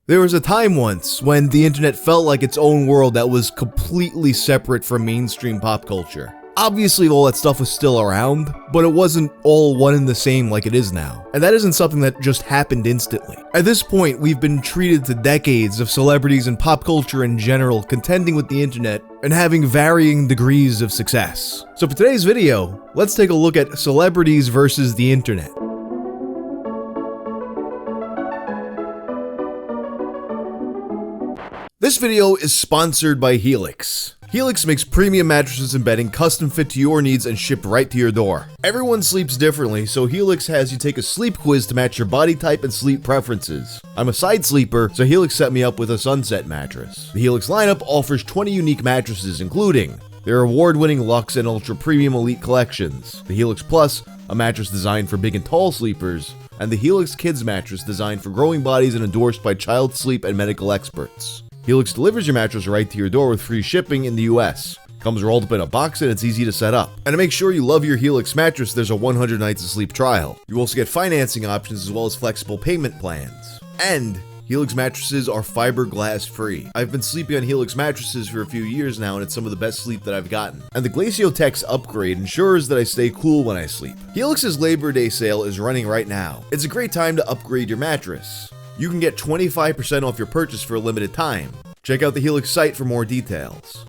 There was a time once when the internet felt like its own world that was completely separate from mainstream pop culture. Obviously all that stuff was still around, but it wasn't all one and the same like it is now. And that isn't something that just happened instantly. At this point, we've been treated to decades of celebrities and pop culture in general contending with the internet and having varying degrees of success. So for today's video, let's take a look at celebrities versus the internet. This video is sponsored by Helix. Helix makes premium mattresses and bedding custom fit to your needs and shipped right to your door. Everyone sleeps differently, so Helix has you take a sleep quiz to match your body type and sleep preferences. I'm a side sleeper, so Helix set me up with a Sunset mattress. The Helix lineup offers 20 unique mattresses, including their award-winning Luxe and Ultra Premium Elite collections, the Helix Plus, a mattress designed for big and tall sleepers, and the Helix Kids mattress designed for growing bodies and endorsed by child sleep and medical experts. Helix delivers your mattress right to your door with free shipping in the US. Comes rolled up in a box and it's easy to set up. And to make sure you love your Helix mattress, there's a 100 nights of sleep trial. You also get financing options as well as flexible payment plans. And Helix mattresses are fiberglass free. I've been sleeping on Helix mattresses for a few years now and it's some of the best sleep that I've gotten. And the Glaciotex upgrade ensures that I stay cool when I sleep. Helix's Labor Day sale is running right now. It's a great time to upgrade your mattress. You can get 25% off your purchase for a limited time. Check out the Helix site for more details.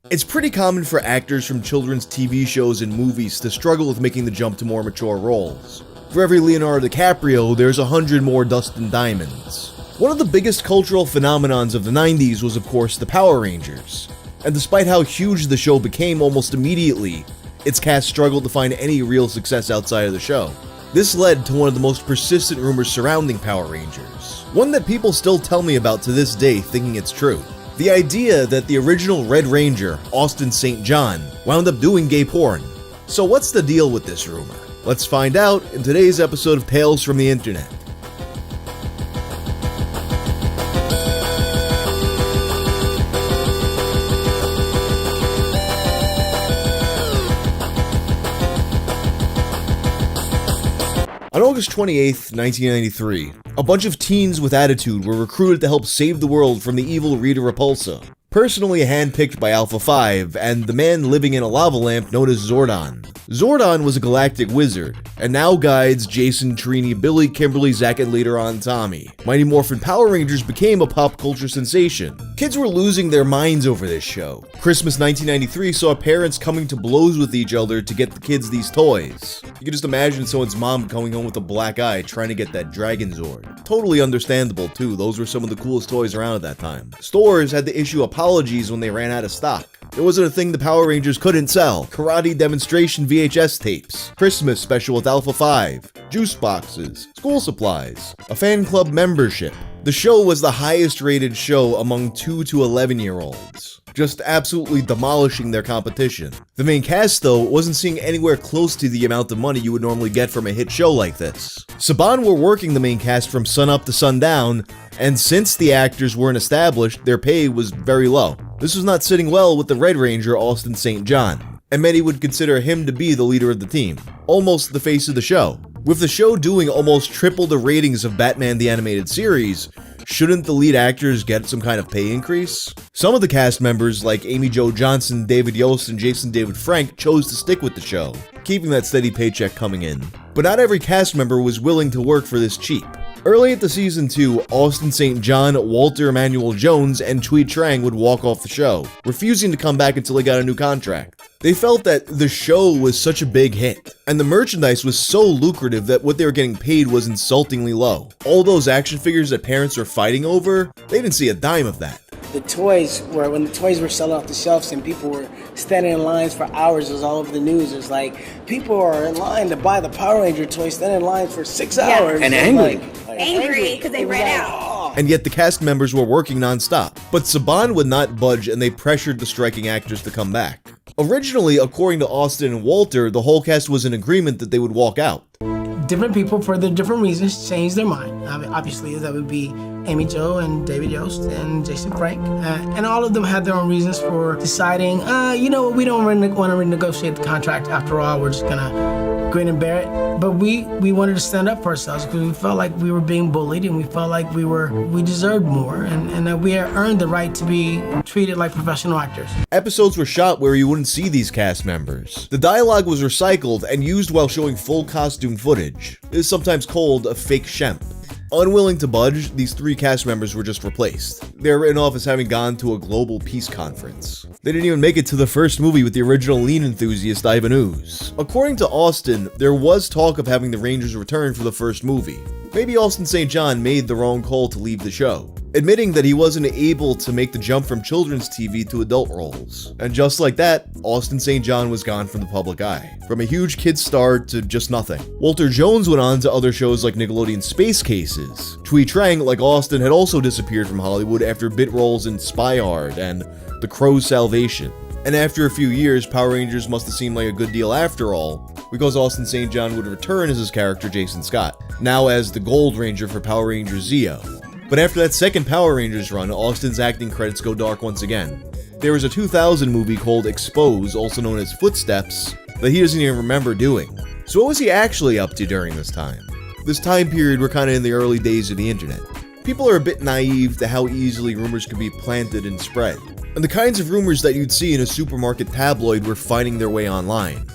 It's pretty common for actors from children's TV shows and movies to struggle with making the jump to more mature roles. For every Leonardo DiCaprio, there's 100 more Dustin Diamonds. One of the biggest cultural phenomenons of the 90s was of course the Power Rangers. And despite how huge the show became almost immediately, its cast struggled to find any real success outside of the show. This led to one of the most persistent rumors surrounding Power Rangers. One that people still tell me about to this day thinking it's true. The idea that the original Red Ranger, Austin St. John, wound up doing gay porn. So what's the deal with this rumor? Let's find out in today's episode of Tales from the Internet. On August 28th, 1993, a bunch of teens with attitude were recruited to help save the world from the evil Rita Repulsa, personally handpicked by Alpha 5 and the man living in a lava lamp known as Zordon. Zordon was a galactic wizard, and now guides Jason, Trini, Billy, Kimberly, Zack, and later on Tommy. Mighty Morphin Power Rangers became a pop culture sensation. Kids were losing their minds over this show. Christmas 1993 saw parents coming to blows with each other to get the kids these toys. You can just imagine someone's mom coming home with a black eye trying to get that Dragon Zord. Totally understandable too, those were some of the coolest toys around at that time. Stores had to issue apologies when they ran out of stock. There wasn't a thing the Power Rangers couldn't sell. Karate demonstration VHS tapes, Christmas special with Alpha 5, juice boxes, school supplies, a fan club membership. The show was the highest rated show among 2 to 11-year-olds, just absolutely demolishing their competition. The main cast though wasn't seeing anywhere close to the amount of money you would normally get from a hit show like this. Saban were working the main cast from sunup to sundown, and since the actors weren't established, their pay was very low. This was not sitting well with the Red Ranger Austin St. John, and many would consider him to be the leader of the team, almost the face of the show. With the show doing almost triple the ratings of Batman the Animated Series, shouldn't the lead actors get some kind of pay increase? Some of the cast members like Amy Jo Johnson, David Yost, and Jason David Frank chose to stick with the show, keeping that steady paycheck coming in. But not every cast member was willing to work for this cheap. Early into season 2, Austin St. John, Walter Emmanuel Jones, and Tweet Trang would walk off the show, refusing to come back until they got a new contract. They felt that the show was such a big hit, and the merchandise was so lucrative that what they were getting paid was insultingly low. All those action figures that parents were fighting over, they didn't see a dime of that. The toys were, when the toys were selling off the shelves and people were standing in lines for hours, it was all over the news. It was like, people are in line to buy the Power Ranger toys, standing in line for 6 hours. And angry. Angry because they ran out. And yet the cast members were working non-stop. But Saban would not budge and they pressured the striking actors to come back. Originally, according to Austin and Walter, the whole cast was in agreement that they would walk out. Different people, for their different reasons, changed their mind. Obviously, that would be Amy Jo and David Yost and Jason Frank. And all of them had their own reasons for deciding, you know what, we don't want to renegotiate the contract. After all, we're just gonna grin and bear it. But we wanted to stand up for ourselves because we felt like we were being bullied and we felt like we deserved more and that we had earned the right to be treated like professional actors. Episodes were shot where you wouldn't see these cast members. The dialogue was recycled and used while showing full costume footage. It is sometimes called a fake shemp. Unwilling to budge, these 3 cast members were just replaced. They were written off as having gone to a global peace conference. They didn't even make it to the first movie with the original lean enthusiast Ivan Ooze. According to Austin, there was talk of having the Rangers return for the first movie. Maybe Austin St. John made the wrong call to leave the show, admitting that he wasn't able to make the jump from children's TV to adult roles. And just like that, Austin St. John was gone from the public eye. From a huge kid star to just nothing. Walter Jones went on to other shows like Nickelodeon Space Cases. Cui Trang, like Austin, had also disappeared from Hollywood after bit roles in Spy Hard and The Crow's Salvation. And after a few years, Power Rangers must have seemed like a good deal after all, because Austin St. John would return as his character Jason Scott, now as the Gold Ranger for Power Rangers Zio. But after that second Power Rangers run, Austin's acting credits go dark once again. There was a 2000 movie called Expose, also known as Footsteps, that he doesn't even remember doing. So what was he actually up to during this time? This time period, we're kind of in the early days of the internet. People are a bit naive to how easily rumors can be planted and spread. And the kinds of rumors that you'd see in a supermarket tabloid were finding their way online,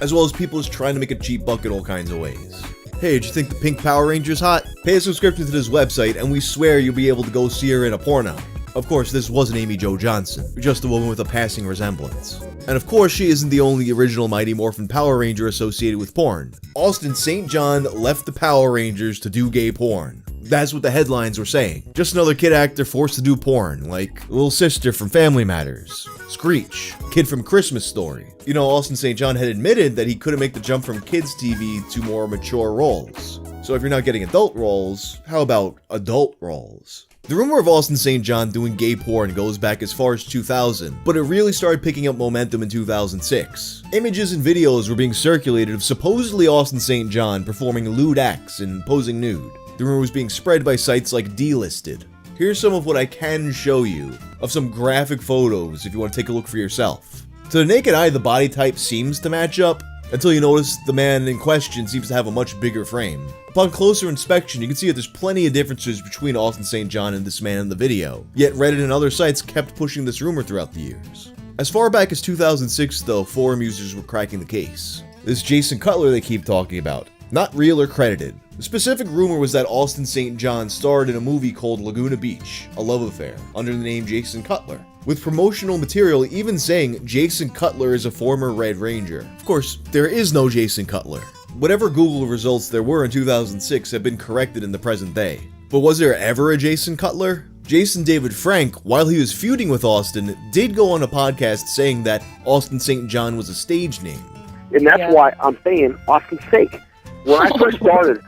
as well as people just trying to make a cheap buck in all kinds of ways. Hey, did you think the pink Power Ranger's hot? Pay a subscription to this website and we swear you'll be able to go see her in a porno. Of course, this wasn't Amy Jo Johnson, just a woman with a passing resemblance. And of course, she isn't the only original Mighty Morphin Power Ranger associated with porn. Austin St. John left the Power Rangers to do gay porn. That's what the headlines were saying. Just another kid actor forced to do porn, like little sister from Family Matters, Screech, kid from Christmas Story. You know, Austin St. John had admitted that he couldn't make the jump from kids' TV to more mature roles. So if you're not getting adult roles, how about adult roles? The rumor of Austin St. John doing gay porn goes back as far as 2000, but it really started picking up momentum in 2006. Images and videos were being circulated of supposedly Austin St. John performing lewd acts and posing nude. The rumor was being spread by sites like Delisted. Here's some of what I can show you of some graphic photos if you want to take a look for yourself. To the naked eye, the body type seems to match up, until you notice the man in question seems to have a much bigger frame. Upon closer inspection, you can see that there's plenty of differences between Austin St. John and this man in the video, yet Reddit and other sites kept pushing this rumor throughout the years. As far back as 2006 though, forum users were cracking the case. This Jason Cutler they keep talking about, not real or credited. The specific rumor was that Austin St. John starred in a movie called Laguna Beach, a love affair, under the name Jason Cutler, with promotional material even saying Jason Cutler is a former Red Ranger. Of course, there is no Jason Cutler. Whatever Google results there were in 2006 have been corrected in the present day. But was there ever a Jason Cutler? Jason David Frank, while he was feuding with Austin, did go on a podcast saying that Austin St. John was a stage name. And that's why I'm saying Austin's fake. When I first started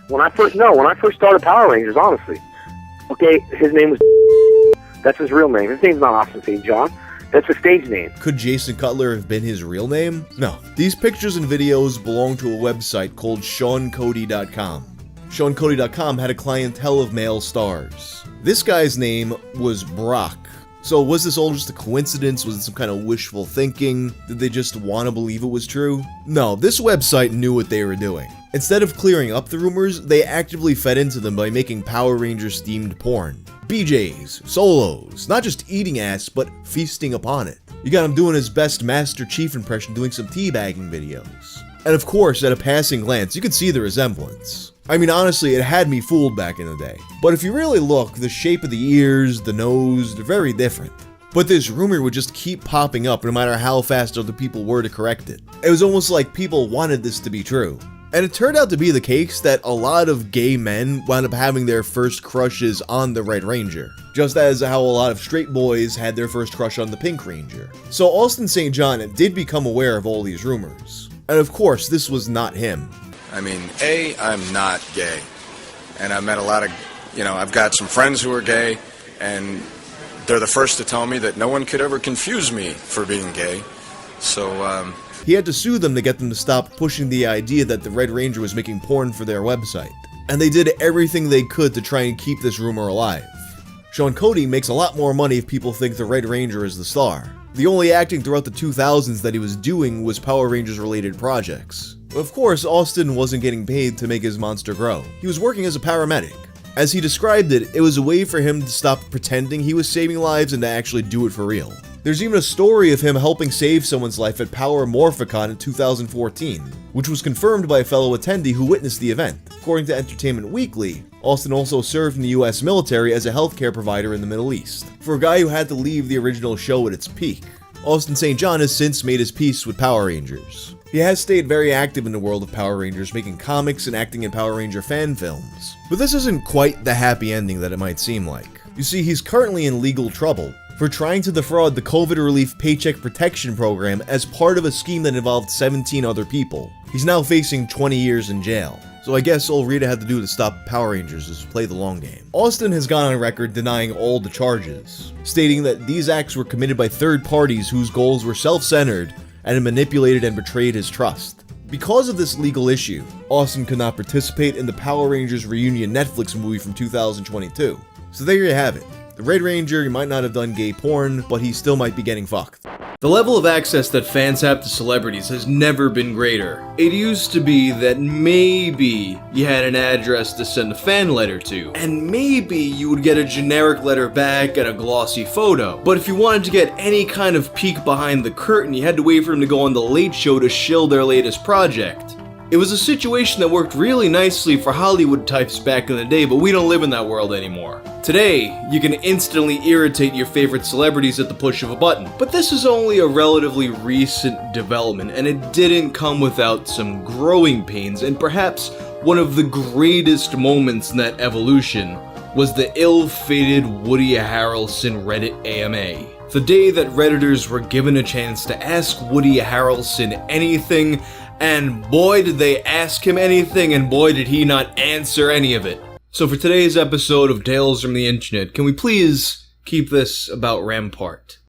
Power Rangers, honestly, okay, his name was, that's his real name. His name's not Austin St. John. That's a stage name. Could Jason Cutler have been his real name? No. These pictures and videos belong to a website called SeanCody.com. SeanCody.com had a clientele of male stars. This guy's name was Brock. So was this all just a coincidence? Was it some kind of wishful thinking? Did they just want to believe it was true? No, this website knew what they were doing. Instead of clearing up the rumors, they actively fed into them by making Power Rangers themed porn. BJs, solos, not just eating ass, but feasting upon it. You got him doing his best Master Chief impression doing some teabagging videos. And of course, at a passing glance, you could see the resemblance. I mean, honestly, it had me fooled back in the day. But if you really look, the shape of the ears, the nose, they're very different. But this rumor would just keep popping up no matter how fast other people were to correct it. It was almost like people wanted this to be true. And it turned out to be the case that a lot of gay men wound up having their first crushes on the Red Ranger, just as how a lot of straight boys had their first crush on the Pink Ranger. So Austin St. John did become aware of all these rumors. And of course, this was not him. I mean, I'm not gay. And I've met a lot of, I've got some friends who are gay, and they're the first to tell me that no one could ever confuse me for being gay. So, he had to sue them to get them to stop pushing the idea that the Red Ranger was making porn for their website. And they did everything they could to try and keep this rumor alive. Sean Cody makes a lot more money if people think the Red Ranger is the star. The only acting throughout the 2000s that he was doing was Power Rangers related projects. Of course, Austin wasn't getting paid to make his monster grow. He was working as a paramedic. As he described it, it was a way for him to stop pretending he was saving lives and to actually do it for real. There's even a story of him helping save someone's life at Power Morphicon in 2014, which was confirmed by a fellow attendee who witnessed the event. According to Entertainment Weekly, Austin also served in the US military as a healthcare provider in the Middle East. For a guy who had to leave the original show at its peak, Austin St. John has since made his peace with Power Rangers. He has stayed very active in the world of Power Rangers, making comics and acting in Power Ranger fan films. But this isn't quite the happy ending that it might seem like. You see, he's currently in legal trouble for trying to defraud the COVID relief Paycheck Protection Program as part of a scheme that involved 17 other people. He's now facing 20 years in jail. So I guess all Rita had to do to stop Power Rangers is play the long game. Austin has gone on record denying all the charges, stating that these acts were committed by third parties whose goals were self-centered and had manipulated and betrayed his trust. Because of this legal issue, Austin could not participate in the Power Rangers Reunion Netflix movie from 2022. So there you have it. The Red Ranger, he might not have done gay porn, but he still might be getting fucked. The level of access that fans have to celebrities has never been greater. It used to be that maybe you had an address to send a fan letter to, and maybe you would get a generic letter back and a glossy photo. But if you wanted to get any kind of peek behind the curtain, you had to wait for him to go on The Late Show to shill their latest project. It was a situation that worked really nicely for Hollywood types back in the day, but we don't live in that world anymore. Today, you can instantly irritate your favorite celebrities at the push of a button. But this is only a relatively recent development, and it didn't come without some growing pains, and perhaps one of the greatest moments in that evolution was the ill-fated Woody Harrelson Reddit AMA. The day that Redditors were given a chance to ask Woody Harrelson anything, and boy did they ask him anything, and boy did he not answer any of it. So for today's episode of Tales from the Internet, can we please keep this about Rampart?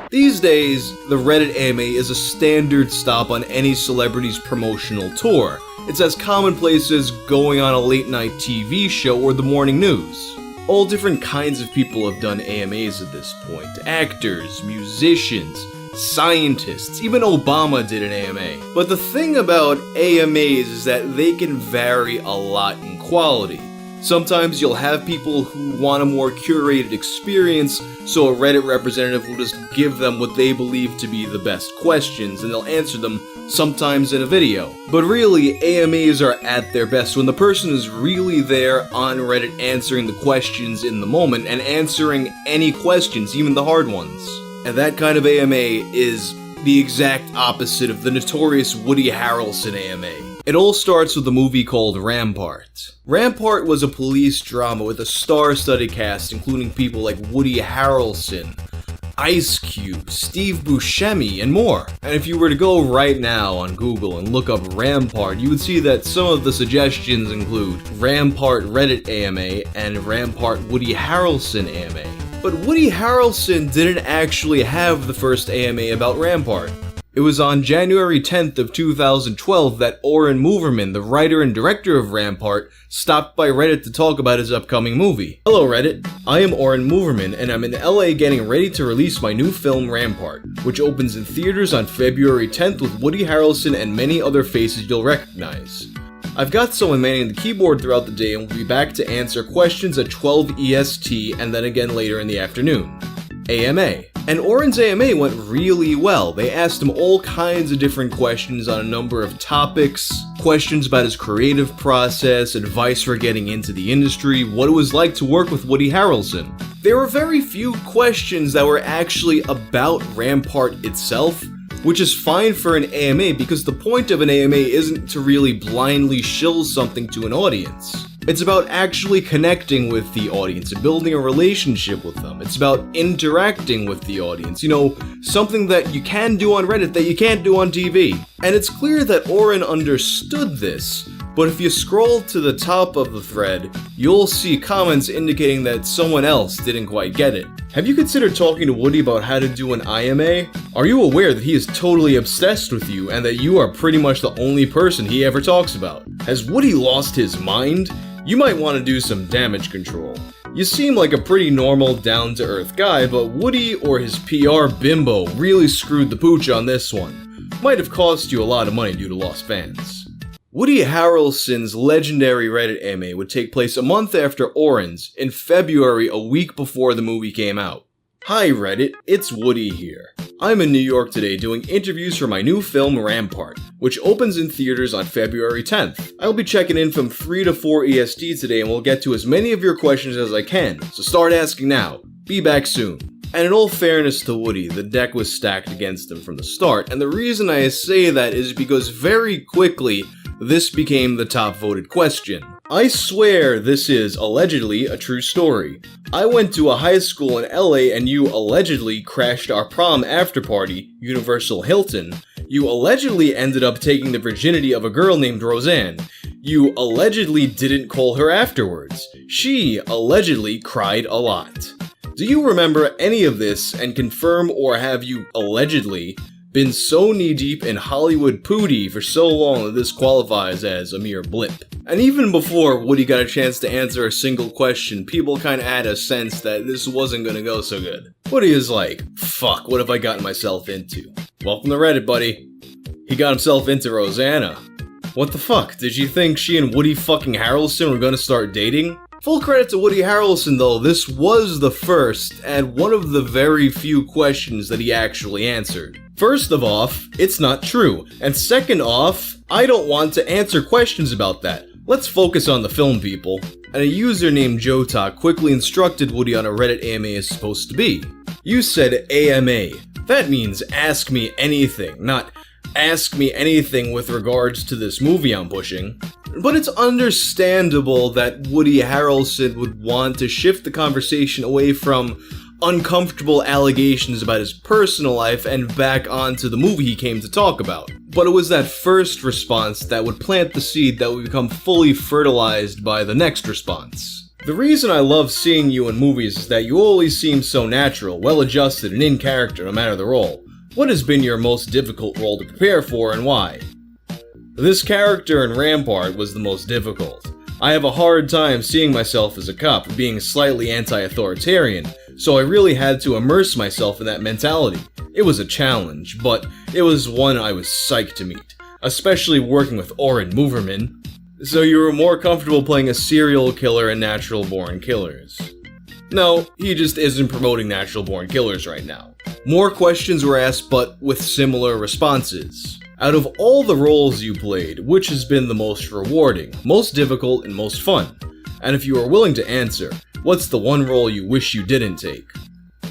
These days, the Reddit AMA is a standard stop on any celebrity's promotional tour. It's as commonplace as going on a late-night TV show or the morning news. All different kinds of people have done AMAs at this point. Actors, musicians, scientists, even Obama did an AMA. But the thing about AMAs is that they can vary a lot in quality. Sometimes you'll have people who want a more curated experience, so a Reddit representative will just give them what they believe to be the best questions, and they'll answer them sometimes in a video. But really, AMAs are at their best when the person is really there on Reddit answering the questions in the moment, and answering any questions, even the hard ones. And that kind of AMA is the exact opposite of the notorious Woody Harrelson AMA. It all starts with a movie called Rampart. Rampart was a police drama with a star-studded cast including people like Woody Harrelson, Ice Cube, Steve Buscemi, and more. And if you were to go right now on Google and look up Rampart, you would see that some of the suggestions include Rampart Reddit AMA and Rampart Woody Harrelson AMA. But Woody Harrelson didn't actually have the first AMA about Rampart. It was on January 10th of 2012 that Oren Moverman, the writer and director of Rampart, stopped by Reddit to talk about his upcoming movie. Hello Reddit, I am Oren Moverman and I'm in LA getting ready to release my new film Rampart, which opens in theaters on February 10th with Woody Harrelson and many other faces you'll recognize. I've got someone manning the keyboard throughout the day and will be back to answer questions at 12 EST and then again later in the afternoon. AMA. And Oren's AMA went really well. They asked him all kinds of different questions on a number of topics, questions about his creative process, advice for getting into the industry, what it was like to work with Woody Harrelson. There were very few questions that were actually about Rampart itself, which is fine for an AMA because the point of an AMA isn't to really blindly shill something to an audience. It's about actually connecting with the audience and building a relationship with them. It's about interacting with the audience. You know, something that you can do on Reddit that you can't do on TV. And it's clear that Oren understood this, but if you scroll to the top of the thread, you'll see comments indicating that someone else didn't quite get it. Have you considered talking to Woody about how to do an IMA? Are you aware that he is totally obsessed with you and that you are pretty much the only person he ever talks about? Has Woody lost his mind? You might want to do some damage control. You seem like a pretty normal, down-to-earth guy, but Woody or his PR bimbo really screwed the pooch on this one. Might have cost you a lot of money due to lost fans. Woody Harrelson's legendary Reddit AMA would take place a month after Oren's, in February, a week before the movie came out. Hi Reddit, it's Woody here. I'm in New York today doing interviews for my new film Rampart, which opens in theaters on February 10th. I'll be checking in from 3 to 4 EST today and will get to as many of your questions as I can, so start asking now. Be back soon. And in all fairness to Woody, the deck was stacked against him from the start, and the reason I say that is because very quickly, this became the top voted question. I swear this is allegedly a true story. I went to a high school in LA and you allegedly crashed our prom after party, Universal Hilton. You allegedly ended up taking the virginity of a girl named Roseanne. You allegedly didn't call her afterwards. She allegedly cried a lot. Do you remember any of this and confirm, or have you allegedly been so knee-deep in Hollywood pootie for so long that this qualifies as a mere blip? And even before Woody got a chance to answer a single question, people kinda had a sense that this wasn't gonna go so good. Woody is like, fuck, what have I gotten myself into? Welcome to Reddit, buddy. He got himself into Rosanna. What the fuck, did you think she and Woody fucking Harrelson were gonna start dating? Full credit to Woody Harrelson though, this was the first, and one of the very few questions that he actually answered. First of all, it's not true, and second off, I don't want to answer questions about that. Let's focus on the film, people. And a user named Jota quickly instructed Woody on a Reddit AMA is supposed to be. You said AMA. That means ask me anything, not ask me anything with regards to this movie I'm pushing. But it's understandable that Woody Harrelson would want to shift the conversation away from uncomfortable allegations about his personal life and back onto the movie he came to talk about. But it was that first response that would plant the seed that would become fully fertilized by the next response. The reason I love seeing you in movies is that you always seem so natural, well-adjusted, and in character no matter the role. What has been your most difficult role to prepare for and why? This character in Rampart was the most difficult. I have a hard time seeing myself as a cop, being slightly anti-authoritarian, so I really had to immerse myself in that mentality. It was a challenge, but it was one I was psyched to meet, especially working with Oren Moverman. So you were more comfortable playing a serial killer in Natural Born Killers. No, he just isn't promoting Natural Born Killers right now. More questions were asked, but with similar responses. Out of all the roles you played, which has been the most rewarding, most difficult, and most fun? And if you are willing to answer, what's the one role you wish you didn't take?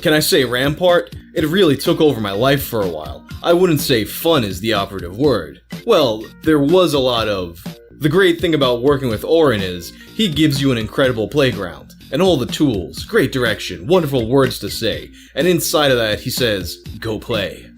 Can I say Rampart? It really took over my life for a while. I wouldn't say fun is the operative word. Well, there was a lot of... The great thing about working with Oren is, he gives you an incredible playground, and all the tools, great direction, wonderful words to say, and inside of that he says, go play.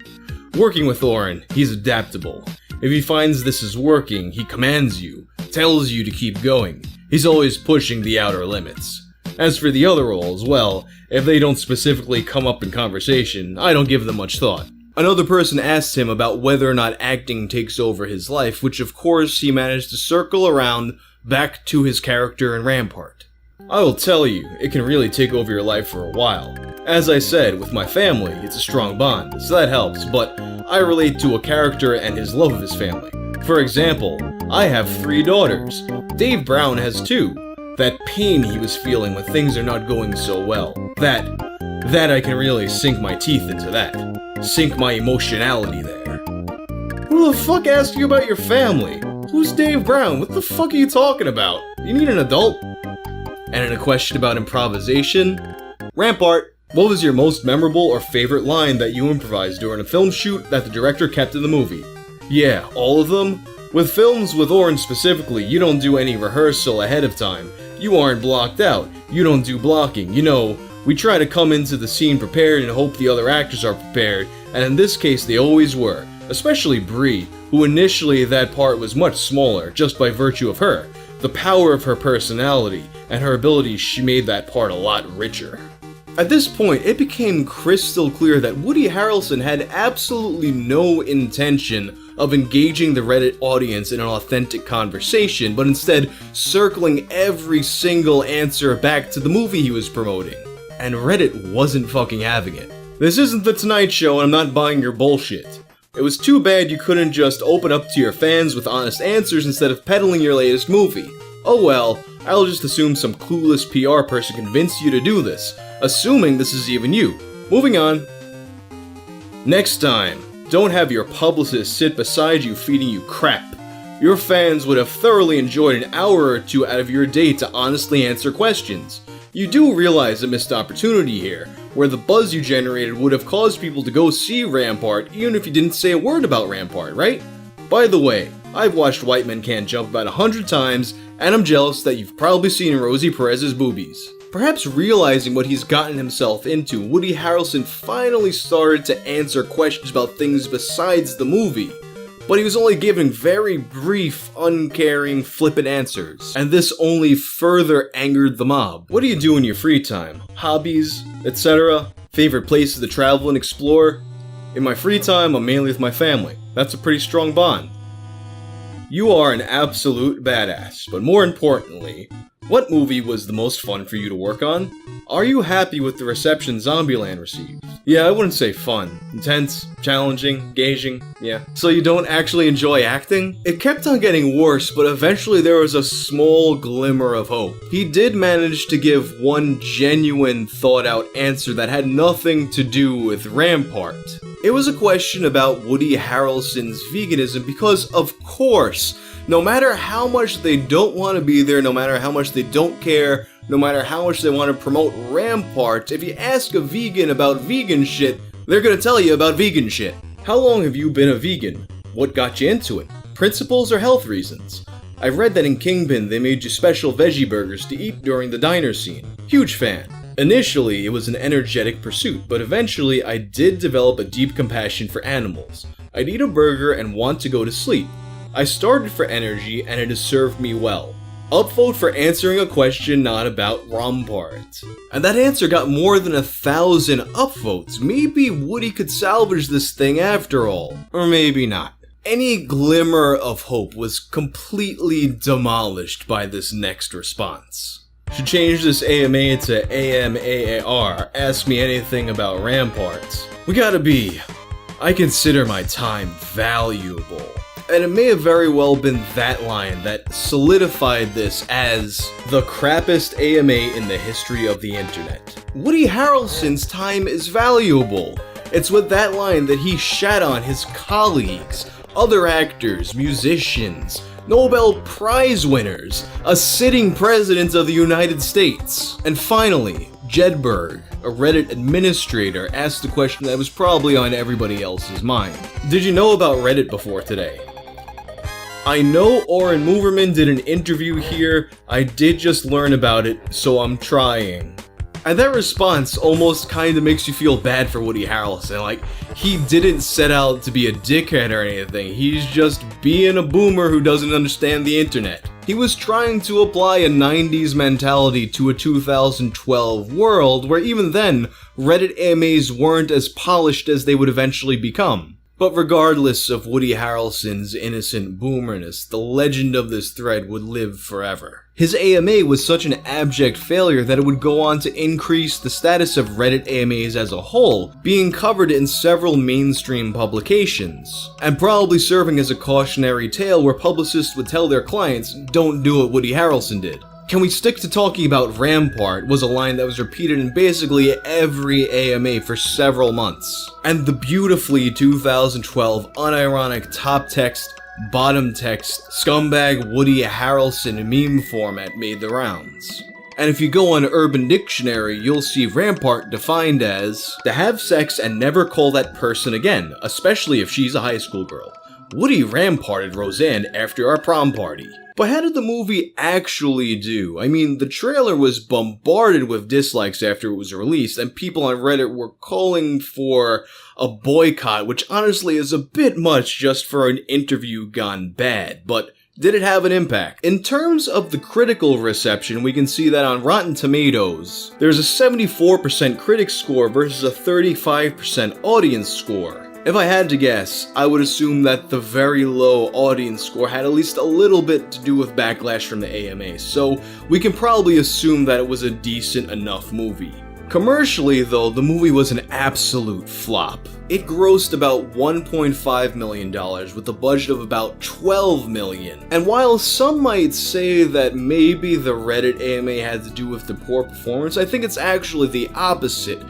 Working with Oren, he's adaptable. If he finds this is working, he commands you, tells you to keep going. He's always pushing the outer limits. As for the other roles, well, if they don't specifically come up in conversation, I don't give them much thought. Another person asked him about whether or not acting takes over his life, which of course he managed to circle around back to his character in Rampart. I will tell you, it can really take over your life for a while. As I said, with my family, it's a strong bond, so that helps, but I relate to a character and his love of his family. For example, I have 3 daughters. Dave Brown has 2. That pain he was feeling when things are not going so well. That I can really sink my teeth into that. Sink my emotionality there. Who the fuck asked you about your family? Who's Dave Brown? What the fuck are you talking about? You need an adult? And in a question about improvisation, Rampart, what was your most memorable or favorite line that you improvised during a film shoot that the director kept in the movie? Yeah, all of them? With films with Oren specifically, you don't do any rehearsal ahead of time. You aren't blocked out. You don't do blocking. You know, we try to come into the scene prepared and hope the other actors are prepared, and in this case they always were. Especially Bree, who initially that part was much smaller, just by virtue of her. The power of her personality, and her abilities, she made that part a lot richer. At this point, it became crystal clear that Woody Harrelson had absolutely no intention of engaging the Reddit audience in an authentic conversation, but instead circling every single answer back to the movie he was promoting. And Reddit wasn't fucking having it. This isn't The Tonight Show and I'm not buying your bullshit. It was too bad you couldn't just open up to your fans with honest answers instead of peddling your latest movie. Oh well, I'll just assume some clueless PR person convinced you to do this, assuming this is even you. Moving on. Next time, don't have your publicist sit beside you feeding you crap. Your fans would have thoroughly enjoyed an hour or two out of your day to honestly answer questions. You do realize a missed opportunity here, where the buzz you generated would have caused people to go see Rampart even if you didn't say a word about Rampart, right? By the way, I've watched White Men Can't Jump about 100 times, and I'm jealous that you've probably seen Rosie Perez's boobies. Perhaps realizing what he's gotten himself into, Woody Harrelson finally started to answer questions about things besides the movie. But he was only giving very brief, uncaring, flippant answers. And this only further angered the mob. What do you do in your free time? Hobbies, etc.? Favorite places to travel and explore? In my free time, I'm mainly with my family. That's a pretty strong bond. You are an absolute badass, but more importantly, what movie was the most fun for you to work on? Are you happy with the reception Zombieland received? Yeah, I wouldn't say fun. Intense, challenging, engaging, yeah. So you don't actually enjoy acting? It kept on getting worse, but eventually there was a small glimmer of hope. He did manage to give one genuine, thought-out answer that had nothing to do with Rampart. It was a question about Woody Harrelson's veganism because, of course, no matter how much they don't want to be there, no matter how much they don't care, no matter how much they want to promote Rampart, if you ask a vegan about vegan shit, they're gonna tell you about vegan shit. How long have you been a vegan? What got you into it? Principles or health reasons? I've read that in Kingpin they made you special veggie burgers to eat during the diner scene. Huge fan. Initially, it was an energetic pursuit, but eventually I did develop a deep compassion for animals. I'd eat a burger and want to go to sleep. I started for energy and it has served me well. Upvote for answering a question not about Rampart. And that answer got more than 1,000 upvotes. Maybe Woody could salvage this thing after all. Or maybe not. Any glimmer of hope was completely demolished by this next response. Should change this AMA to AMAAR. Ask me anything about Rampart. We gotta be. I consider my time valuable. And it may have very well been that line that solidified this as the crappiest AMA in the history of the internet. Woody Harrelson's time is valuable. It's with that line that he shat on his colleagues, other actors, musicians, Nobel Prize winners, a sitting president of the United States. And finally, Jedberg, a Reddit administrator, asked the question that was probably on everybody else's mind. Did you know about Reddit before today? I know Oren Moverman did an interview here, I did just learn about it, so I'm trying. And that response almost kinda makes you feel bad for Woody Harrelson, like, he didn't set out to be a dickhead or anything, he's just being a boomer who doesn't understand the internet. He was trying to apply a 90s mentality to a 2012 world where even then, Reddit AMAs weren't as polished as they would eventually become. But regardless of Woody Harrelson's innocent boomerness, the legend of this thread would live forever. His AMA was such an abject failure that it would go on to increase the status of Reddit AMAs as a whole, being covered in several mainstream publications, and probably serving as a cautionary tale where publicists would tell their clients, don't do what Woody Harrelson did. Can we stick to talking about Rampart was a line that was repeated in basically every AMA for several months. And the beautifully 2012 unironic top text, bottom text, scumbag Woody Harrelson meme format made the rounds. And if you go on Urban Dictionary, you'll see Rampart defined as to have sex and never call that person again, especially if she's a high school girl. Woody ramparted Roseanne after our prom party. But how did the movie actually do? I mean, the trailer was bombarded with dislikes after it was released, and people on Reddit were calling for a boycott, which honestly is a bit much just for an interview gone bad, but did it have an impact? In terms of the critical reception, we can see that on Rotten Tomatoes, there's a 74% critic score versus a 35% audience score. If I had to guess, I would assume that the very low audience score had at least a little bit to do with backlash from the AMA, so we can probably assume that it was a decent enough movie. Commercially, though, the movie was an absolute flop. It grossed about $1.5 million with a budget of about $12 million. And while some might say that maybe the Reddit AMA had to do with the poor performance, I think it's actually the opposite.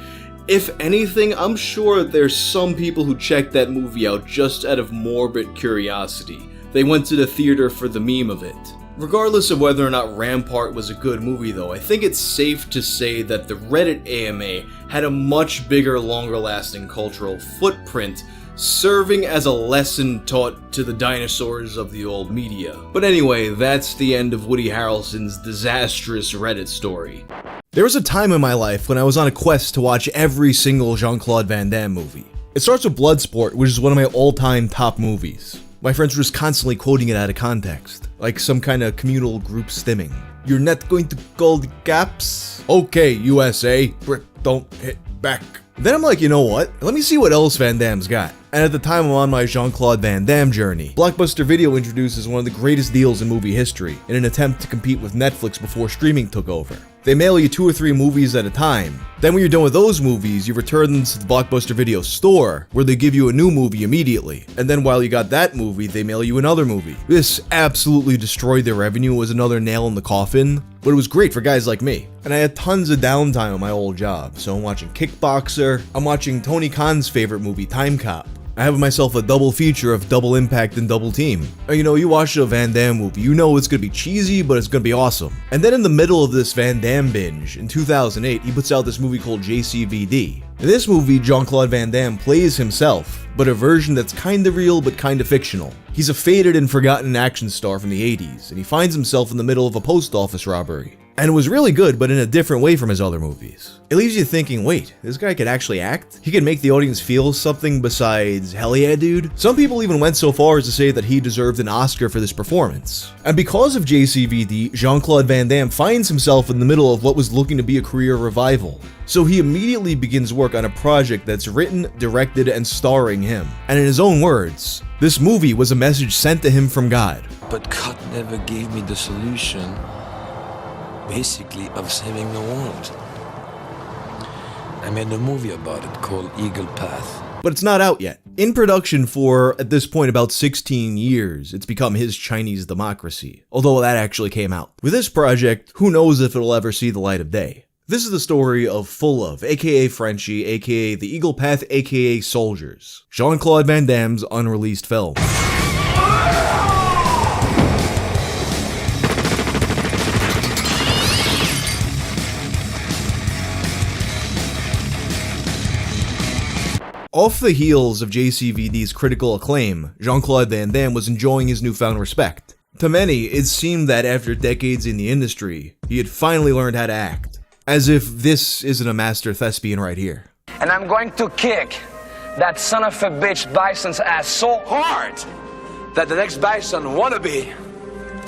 If anything, I'm sure that there's some people who checked that movie out just out of morbid curiosity. They went to the theater for the meme of it. Regardless of whether or not Rampart was a good movie though, I think it's safe to say that the Reddit AMA had a much bigger, longer-lasting cultural footprint, serving as a lesson taught to the dinosaurs of the old media. But anyway, that's the end of Woody Harrelson's disastrous Reddit story. There was a time in my life when I was on a quest to watch every single Jean-Claude Van Damme movie. It starts with Bloodsport, which is one of my all-time top movies. My friends were just constantly quoting it out of context, like some kind of communal group stimming. You're not going to call the cops? Okay, USA, Brick, don't hit back. Then I'm like, you know what? Let me see what else Van Damme's got. And at the time I'm on my Jean-Claude Van Damme journey, Blockbuster Video introduces one of the greatest deals in movie history in an attempt to compete with Netflix before streaming took over. They mail you 2 or 3 movies at a time. Then when you're done with those movies, you return them to the Blockbuster Video store, where they give you a new movie immediately. And then while you got that movie, they mail you another movie. This absolutely destroyed their revenue, was another nail in the coffin, but it was great for guys like me. And I had tons of downtime on my old job, so I'm watching Kickboxer, I'm watching Tony Khan's favorite movie, Time Cop. I have myself a double feature of Double Impact and Double Team. You know, you watch a Van Damme movie, you know it's gonna be cheesy, but it's gonna be awesome. And then in the middle of this Van Damme binge, in 2008, he puts out this movie called JCVD. In this movie, Jean-Claude Van Damme plays himself, but a version that's kinda real but kinda fictional. He's a faded and forgotten action star from the 80s, and he finds himself in the middle of a post office robbery. And it was really good, but in a different way from his other movies. It leaves you thinking, wait, this guy could actually act? He could make the audience feel something besides, hell yeah, dude? Some people even went so far as to say that he deserved an Oscar for this performance. And because of JCVD, Jean-Claude Van Damme finds himself in the middle of what was looking to be a career revival. So he immediately begins work on a project that's written, directed, and starring him. And in his own words, this movie was a message sent to him from God. But God never gave me the solution, basically, of saving the world. I made a movie about it called Eagle Path. But it's not out yet. In production for, at this point, about 16 years, it's become his Chinese Democracy, although that actually came out. With this project, who knows if it'll ever see the light of day. This is the story of Full Of, aka Frenchie, aka The Eagle Path, aka Soldiers, Jean-Claude Van Damme's unreleased film. Off the heels of JCVD's critical acclaim, Jean-Claude Van Damme was enjoying his newfound respect. To many, it seemed that after decades in the industry, he had finally learned how to act. As if this isn't a master thespian right here. And I'm going to kick that son of a bitch Bison's ass so hard that the next Bison wannabe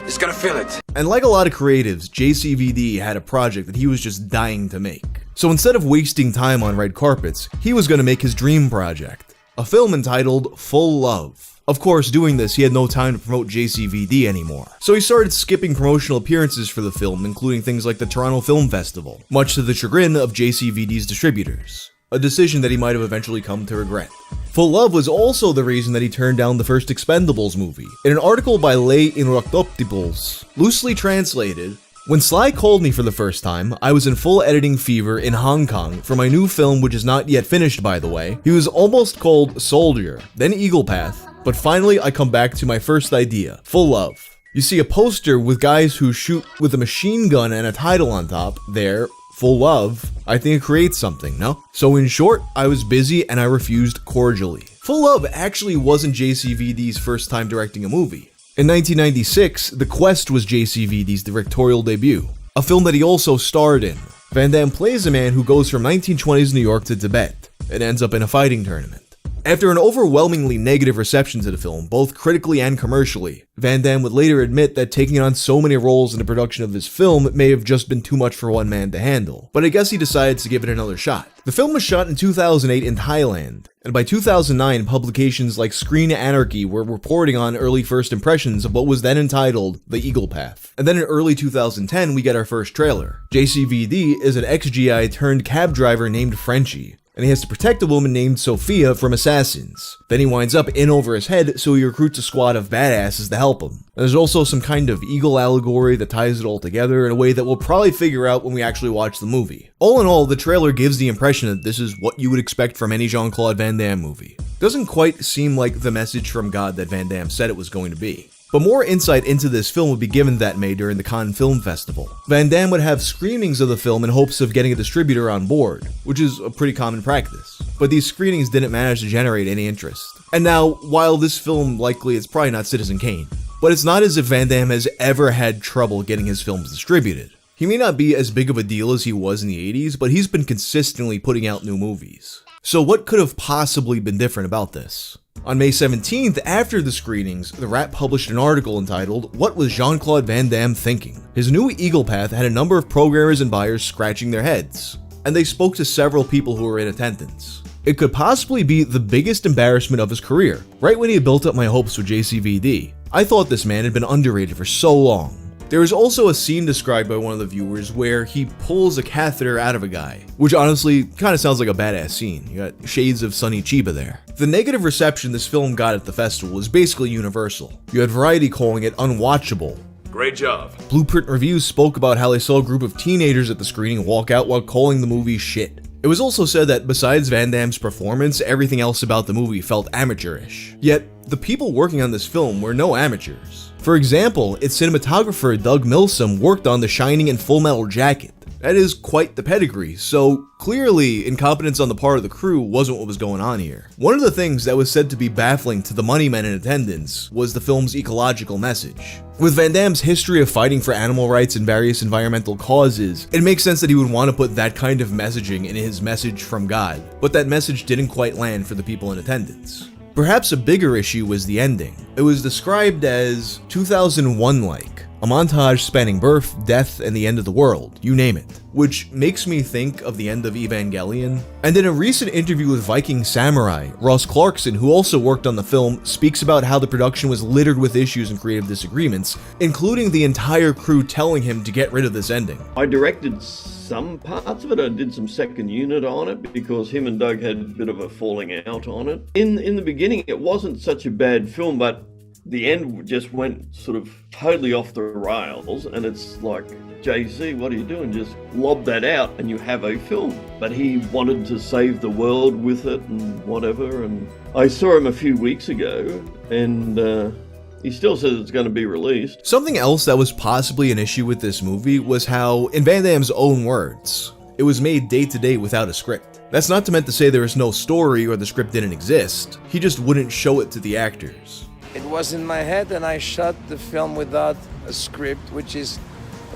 is gonna feel it. And like a lot of creatives, JCVD had a project that he was just dying to make. So instead of wasting time on red carpets, he was going to make his dream project, a film entitled Full Love. Of course, doing this, he had no time to promote JCVD anymore. So he started skipping promotional appearances for the film, including things like the Toronto Film Festival, much to the chagrin of JCVD's distributors. A decision that he might have eventually come to regret. Full Love was also the reason that he turned down the first Expendables movie. In an article by Les Inrecuptibles, loosely translated, when Sly called me for the first time, I was in full editing fever in Hong Kong for my new film, which is not yet finished by the way. He was almost called Soldier, then Eagle Path, but finally I come back to my first idea, Full Love. You see a poster with guys who shoot with a machine gun and a title on top, there, Full Love. I think it creates something, no? So in short, I was busy and I refused cordially. Full Love actually wasn't JCVD's first time directing a movie. In 1996, The Quest was JCVD's directorial debut, a film that he also starred in. Van Damme plays a man who goes from 1920s New York to Tibet and ends up in a fighting tournament. After an overwhelmingly negative reception to the film, both critically and commercially, Van Damme would later admit that taking on so many roles in the production of this film may have just been too much for one man to handle, but I guess he decided to give it another shot. The film was shot in 2008 in Thailand, and by 2009, publications like Screen Anarchy were reporting on early first impressions of what was then entitled The Eagle Path. And then in early 2010, we get our first trailer. JCVD is an ex-GI turned cab driver named Frenchie, and he has to protect a woman named Sophia from assassins. Then he winds up in over his head, so he recruits a squad of badasses to help him. And there's also some kind of eagle allegory that ties it all together in a way that we'll probably figure out when we actually watch the movie. All in all, the trailer gives the impression that this is what you would expect from any Jean-Claude Van Damme movie. Doesn't quite seem like the message from God that Van Damme said it was going to be. But more insight into this film would be given that May during the Cannes Film Festival. Van Damme would have screenings of the film in hopes of getting a distributor on board, which is a pretty common practice. But these screenings didn't manage to generate any interest. And now, while this film likely is probably not Citizen Kane, but it's not as if Van Damme has ever had trouble getting his films distributed. He may not be as big of a deal as he was in the 80s, but he's been consistently putting out new movies. So what could have possibly been different about this? On May 17th, after the screenings, The Wrap published an article entitled, "What Was Jean-Claude Van Damme Thinking?" His new Eagle Path had a number of programmers and buyers scratching their heads, and they spoke to several people who were in attendance. It could possibly be the biggest embarrassment of his career, right when he had built up my hopes with JCVD. I thought this man had been underrated for so long. There is also a scene described by one of the viewers where he pulls a catheter out of a guy, which honestly kind of sounds like a badass scene. You got shades of Sonny Chiba there. The negative reception this film got at the festival was basically universal. You had Variety calling it unwatchable. Great job. Blueprint Reviews spoke about how they saw a group of teenagers at the screening walk out while calling the movie shit. It was also said that besides Van Damme's performance, everything else about the movie felt amateurish. Yet, the people working on this film were no amateurs. For example, its cinematographer Doug Milsom worked on The Shining and Full Metal Jacket. That is quite the pedigree, so clearly incompetence on the part of the crew wasn't what was going on here. One of the things that was said to be baffling to the money men in attendance was the film's ecological message. With Van Damme's history of fighting for animal rights and various environmental causes, it makes sense that he would want to put that kind of messaging in his message from God, but that message didn't quite land for the people in attendance. Perhaps a bigger issue was the ending. It was described as 2001-like, a montage spanning birth, death, and the end of the world, you name it, which makes me think of the end of Evangelion. And in a recent interview with Viking Samurai, Ross Clarkson, who also worked on the film, speaks about how the production was littered with issues and creative disagreements, including the entire crew telling him to get rid of this ending. I directed some parts of it. I did some second unit on it because him and Doug had a bit of a falling out on it. In the beginning, it wasn't such a bad film, but the end just went sort of totally off the rails, and it's like, JC, what are you doing? Just lob that out and you have a film. But he wanted to save the world with it and whatever, and I saw him a few weeks ago, and he still says it's going to be released. Something else that was possibly an issue with this movie was how, in Van Damme's own words, it was made day to day without a script. That's not meant to say there was no story or the script didn't exist. He just wouldn't show it to the actors. It was in my head and I shot the film without a script, which is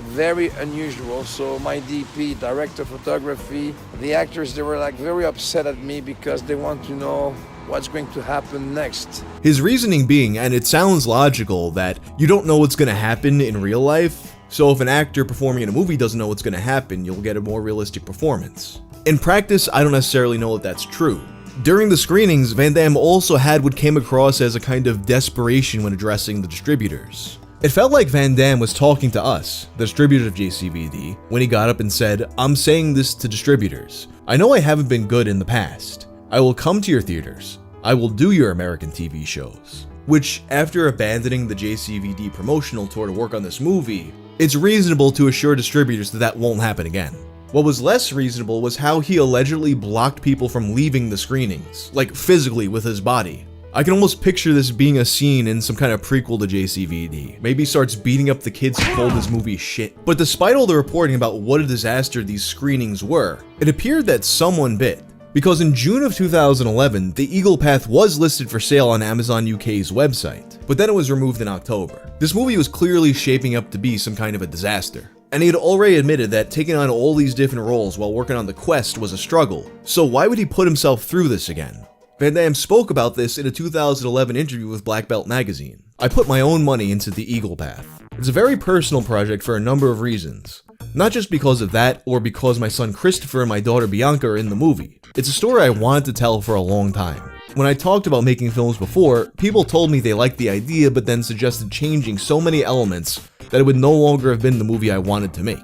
very unusual. So my DP, director of photography, the actors, they were like very upset at me because they want to know what's going to happen next. His reasoning being, and it sounds logical, that you don't know what's going to happen in real life, so if an actor performing in a movie doesn't know what's going to happen, you'll get a more realistic performance. In practice, I don't necessarily know if that's true. During the screenings, Van Damme also had what came across as a kind of desperation when addressing the distributors. It felt like Van Damme was talking to us, the distributors of JCVD, when he got up and said, "I'm saying this to distributors. I know I haven't been good in the past. I will come to your theaters. I will do your American TV shows." Which, after abandoning the JCVD promotional tour to work on this movie, it's reasonable to assure distributors that that won't happen again. What was less reasonable was how he allegedly blocked people from leaving the screenings, like physically with his body. I can almost picture this being a scene in some kind of prequel to JCVD. Maybe he starts beating up the kids who called his movie shit. But despite all the reporting about what a disaster these screenings were, it appeared that someone bit. Because in June of 2011, the Eagle Path was listed for sale on Amazon UK's website, but then it was removed in October. This movie was clearly shaping up to be some kind of a disaster. And he had already admitted that taking on all these different roles while working on The Quest was a struggle, so why would he put himself through this again? Van Damme spoke about this in a 2011 interview with Black Belt magazine. "I put my own money into the Eagle Path. It's a very personal project for a number of reasons. Not just because of that, or because my son Christopher and my daughter Bianca are in the movie. It's a story I wanted to tell for a long time. When I talked about making films before, people told me they liked the idea but then suggested changing so many elements that it would no longer have been the movie I wanted to make.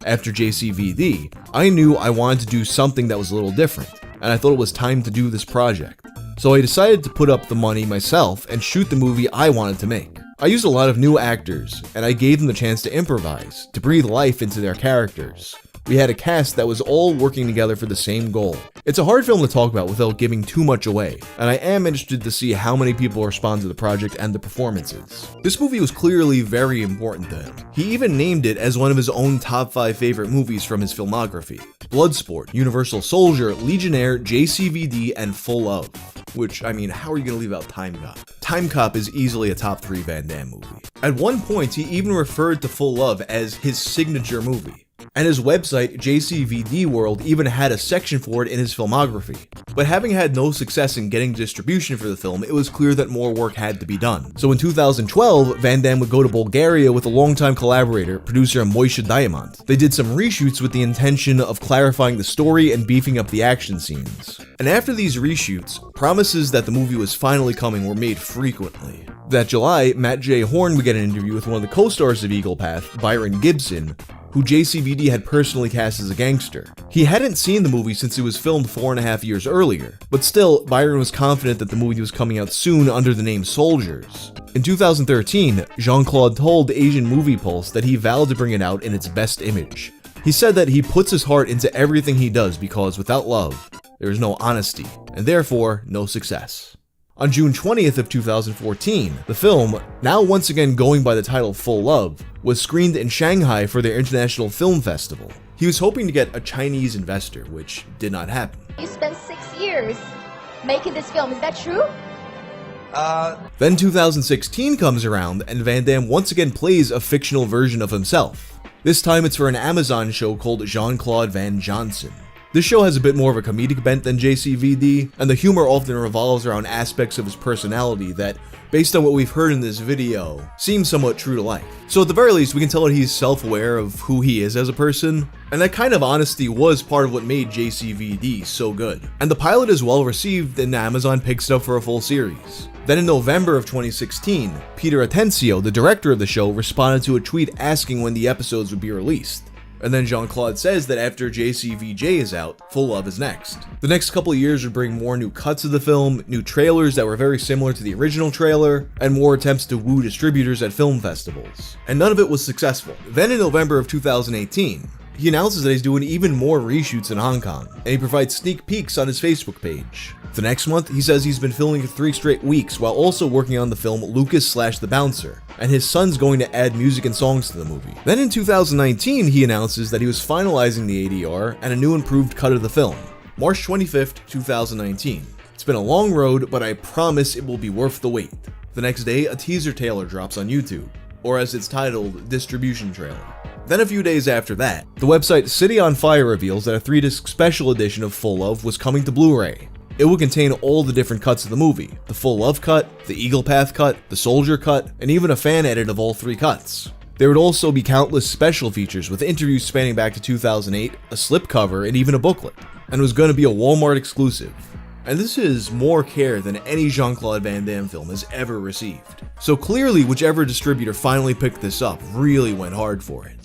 After JCVD, I knew I wanted to do something that was a little different, and I thought it was time to do this project. So I decided to put up the money myself and shoot the movie I wanted to make. I used a lot of new actors, and I gave them the chance to improvise, to breathe life into their characters. We had a cast that was all working together for the same goal. It's a hard film to talk about without giving too much away, and I am interested to see how many people respond to the project and the performances. This movie was clearly very important to him. He even named it as one of his own top 5 favorite movies from his filmography. Bloodsport, Universal Soldier, Legionnaire, JCVD, and Full Of. Which, I mean, how are you gonna leave out Time Cop? Time Cop is easily a top 3 Van Damme movie. At one point, he even referred to Full Of as his signature movie. And his website, JCVD World, even had a section for it in his filmography. But having had no success in getting distribution for the film, it was clear that more work had to be done. So in 2012, Van Damme would go to Bulgaria with a longtime collaborator, producer Moishe Diamant. They did some reshoots with the intention of clarifying the story and beefing up the action scenes. And after these reshoots, promises that the movie was finally coming were made frequently. That July, Matt J. Horn would get an interview with one of the co-stars of Eagle Path, Byron Gibson, who JCVD had personally cast as a gangster. He hadn't seen the movie since it was filmed 4.5 years earlier, but still, Byron was confident that the movie was coming out soon under the name Soldiers. In 2013, Jean-Claude told Asian Movie Pulse that he vowed to bring it out in its best image. He said that he puts his heart into everything he does because without love, there is no honesty, and therefore, no success. On June 20th of 2014, the film, now once again going by the title Full Love, was screened in Shanghai for their International Film Festival. He was hoping to get a Chinese investor, which did not happen. You spent 6 years making this film, is that true? Then 2016 comes around, and Van Damme once again plays a fictional version of himself. This time it's for an Amazon show called Jean-Claude Van Johnson. This show has a bit more of a comedic bent than JCVD, and the humor often revolves around aspects of his personality that, based on what we've heard in this video, seem somewhat true to life. So at the very least, we can tell that he's self-aware of who he is as a person, and that kind of honesty was part of what made JCVD so good. And the pilot is well received, and Amazon picks it up for a full series. Then in November of 2016, Peter Atencio, the director of the show, responded to a tweet asking when the episodes would be released. And then Jean-Claude says that after JCVJ is out, Full Love is next. The next couple of years would bring more new cuts of the film, new trailers that were very similar to the original trailer, and more attempts to woo distributors at film festivals. And none of it was successful. Then in November of 2018, he announces that he's doing even more reshoots in Hong Kong, and he provides sneak peeks on his Facebook page. The next month, he says he's been filming for 3 straight weeks while also working on the film Lucas/The Bouncer, and his son's going to add music and songs to the movie. Then in 2019, he announces that he was finalizing the ADR and a new improved cut of the film. March 25th, 2019. It's been a long road, but I promise it will be worth the wait. The next day, a teaser trailer drops on YouTube, or as it's titled, Distribution Trailer. Then a few days after that, the website City on Fire reveals that a 3-disc special edition of Full Love was coming to Blu-ray. It would contain all the different cuts of the movie, the Full Love cut, the Eagle Path cut, the Soldier cut, and even a fan edit of all 3 cuts. There would also be countless special features with interviews spanning back to 2008, a slipcover, and even a booklet, and it was going to be a Walmart exclusive. And this is more care than any Jean-Claude Van Damme film has ever received. So clearly, whichever distributor finally picked this up really went hard for it.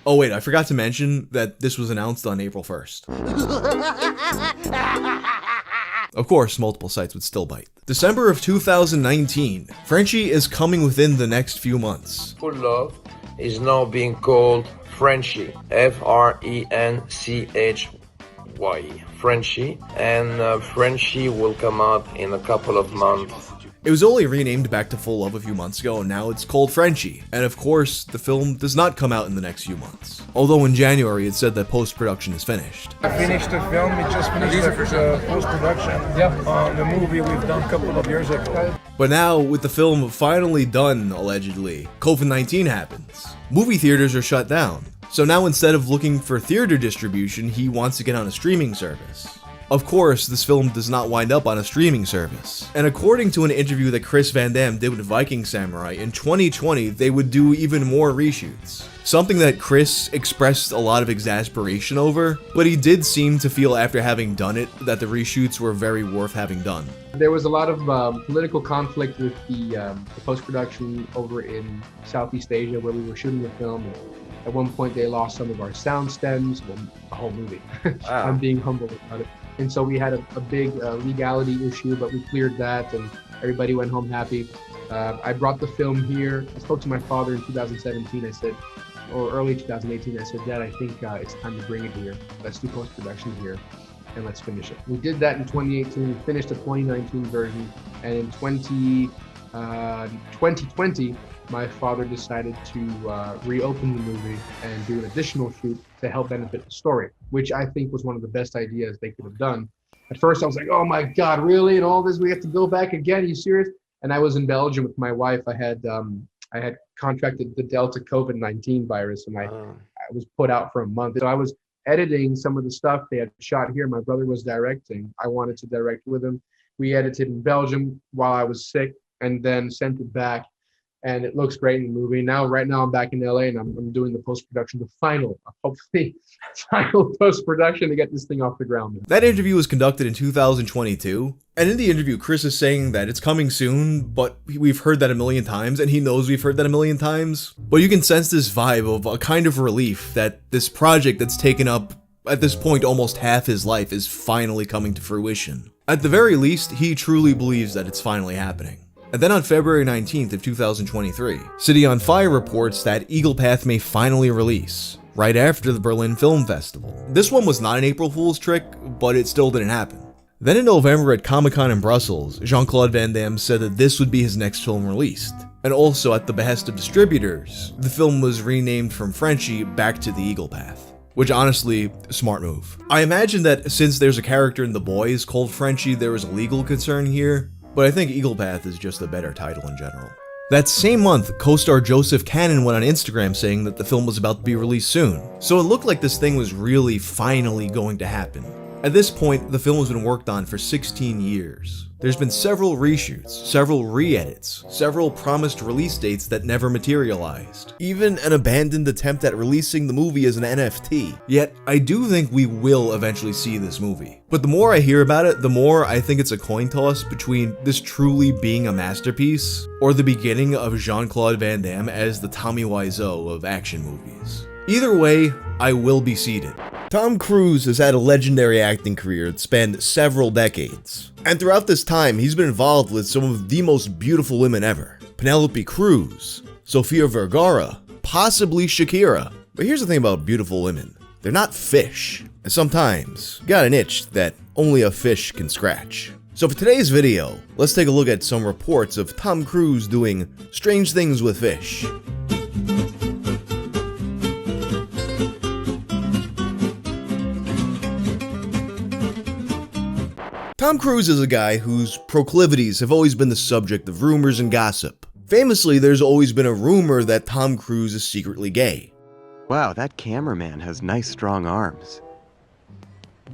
Oh wait, I forgot to mention that this was announced on April 1st. Of course, multiple sites would still bite. December of 2019, Frenchie is coming within the next few months. Full Love is now being called Frenchie, Frenchie, Frenchie, and Frenchie will come out in a couple of months. It was only renamed back to Full Love a few months ago, and now it's called Frenchie. And of course, the film does not come out in the next few months. Although in January it said that post-production is finished. I finished the film, we just finished the post-production on the movie we've done a couple of years ago. But now, with the film finally done, allegedly, COVID-19 happens. Movie theaters are shut down. So now instead of looking for theater distribution, he wants to get on a streaming service. Of course, this film does not wind up on a streaming service. And according to an interview that Chris Van Damme did with Viking Samurai, in 2020 they would do even more reshoots. Something that Chris expressed a lot of exasperation over, but he did seem to feel after having done it that the reshoots were very worth having done. There was a lot of political conflict with the post-production over in Southeast Asia where we were shooting the film. At one point they lost some of our sound stems, well, the whole movie. Wow. I'm being humble about it. And so we had a big legality issue, but we cleared that and everybody went home happy. I brought the film here. I spoke to my father in 2017. I said, or early 2018, I said, Dad, I think it's time to bring it here. Let's do post-production here and let's finish it. We did that in 2018, we finished the 2019 version, and in 2020, my father decided to reopen the movie and do an additional shoot to help benefit the story, which I think was one of the best ideas they could have done. At first I was like, oh my God, really? And all this, we have to go back again? Are you serious? And I was in Belgium with my wife. I had contracted the Delta COVID-19 virus, and I was put out for a month. So I was editing some of the stuff they had shot here. My brother was directing. I wanted to direct with him. We edited in Belgium while I was sick and then sent it back. And it looks great in the movie. Right now I'm back in LA and I'm doing the post-production, hopefully final post-production to get this thing off the ground. That interview was conducted in 2022. And in the interview, Chris is saying that it's coming soon, but we've heard that a million times, and he knows we've heard that a million times. But you can sense this vibe of a kind of relief that this project that's taken up, at this point, almost half his life is finally coming to fruition. At the very least, he truly believes that it's finally happening. And then on February 19th of 2023, City on Fire reports that Eagle Path may finally release, right after the Berlin Film Festival. This one was not an April Fool's trick, but it still didn't happen. Then in November at Comic-Con in Brussels, Jean-Claude Van Damme said that this would be his next film released. And also at the behest of distributors, the film was renamed from Frenchie back to The Eagle Path. Which honestly, smart move. I imagine that since there's a character in The Boys called Frenchie, there was a legal concern here. But I think Eagle Path is just a better title in general. That same month, co-star Joseph Cannon went on Instagram saying that the film was about to be released soon. So it looked like this thing was really finally going to happen. At this point, the film has been worked on for 16 years. There's been several reshoots, several re-edits, several promised release dates that never materialized, even an abandoned attempt at releasing the movie as an NFT. Yet, I do think we will eventually see this movie. But the more I hear about it, the more I think it's a coin toss between this truly being a masterpiece or the beginning of Jean-Claude Van Damme as the Tommy Wiseau of action movies. Either way, I will be seated. Tom Cruise has had a legendary acting career that spanned several decades. And throughout this time, he's been involved with some of the most beautiful women ever. Penelope Cruz, Sofia Vergara, possibly Shakira. But here's the thing about beautiful women. They're not fish. And sometimes, you got an itch that only a fish can scratch. So for today's video, let's take a look at some reports of Tom Cruise doing strange things with fish. Tom Cruise is a guy whose proclivities have always been the subject of rumors and gossip. Famously, there's always been a rumor that Tom Cruise is secretly gay. Wow, that cameraman has nice strong arms.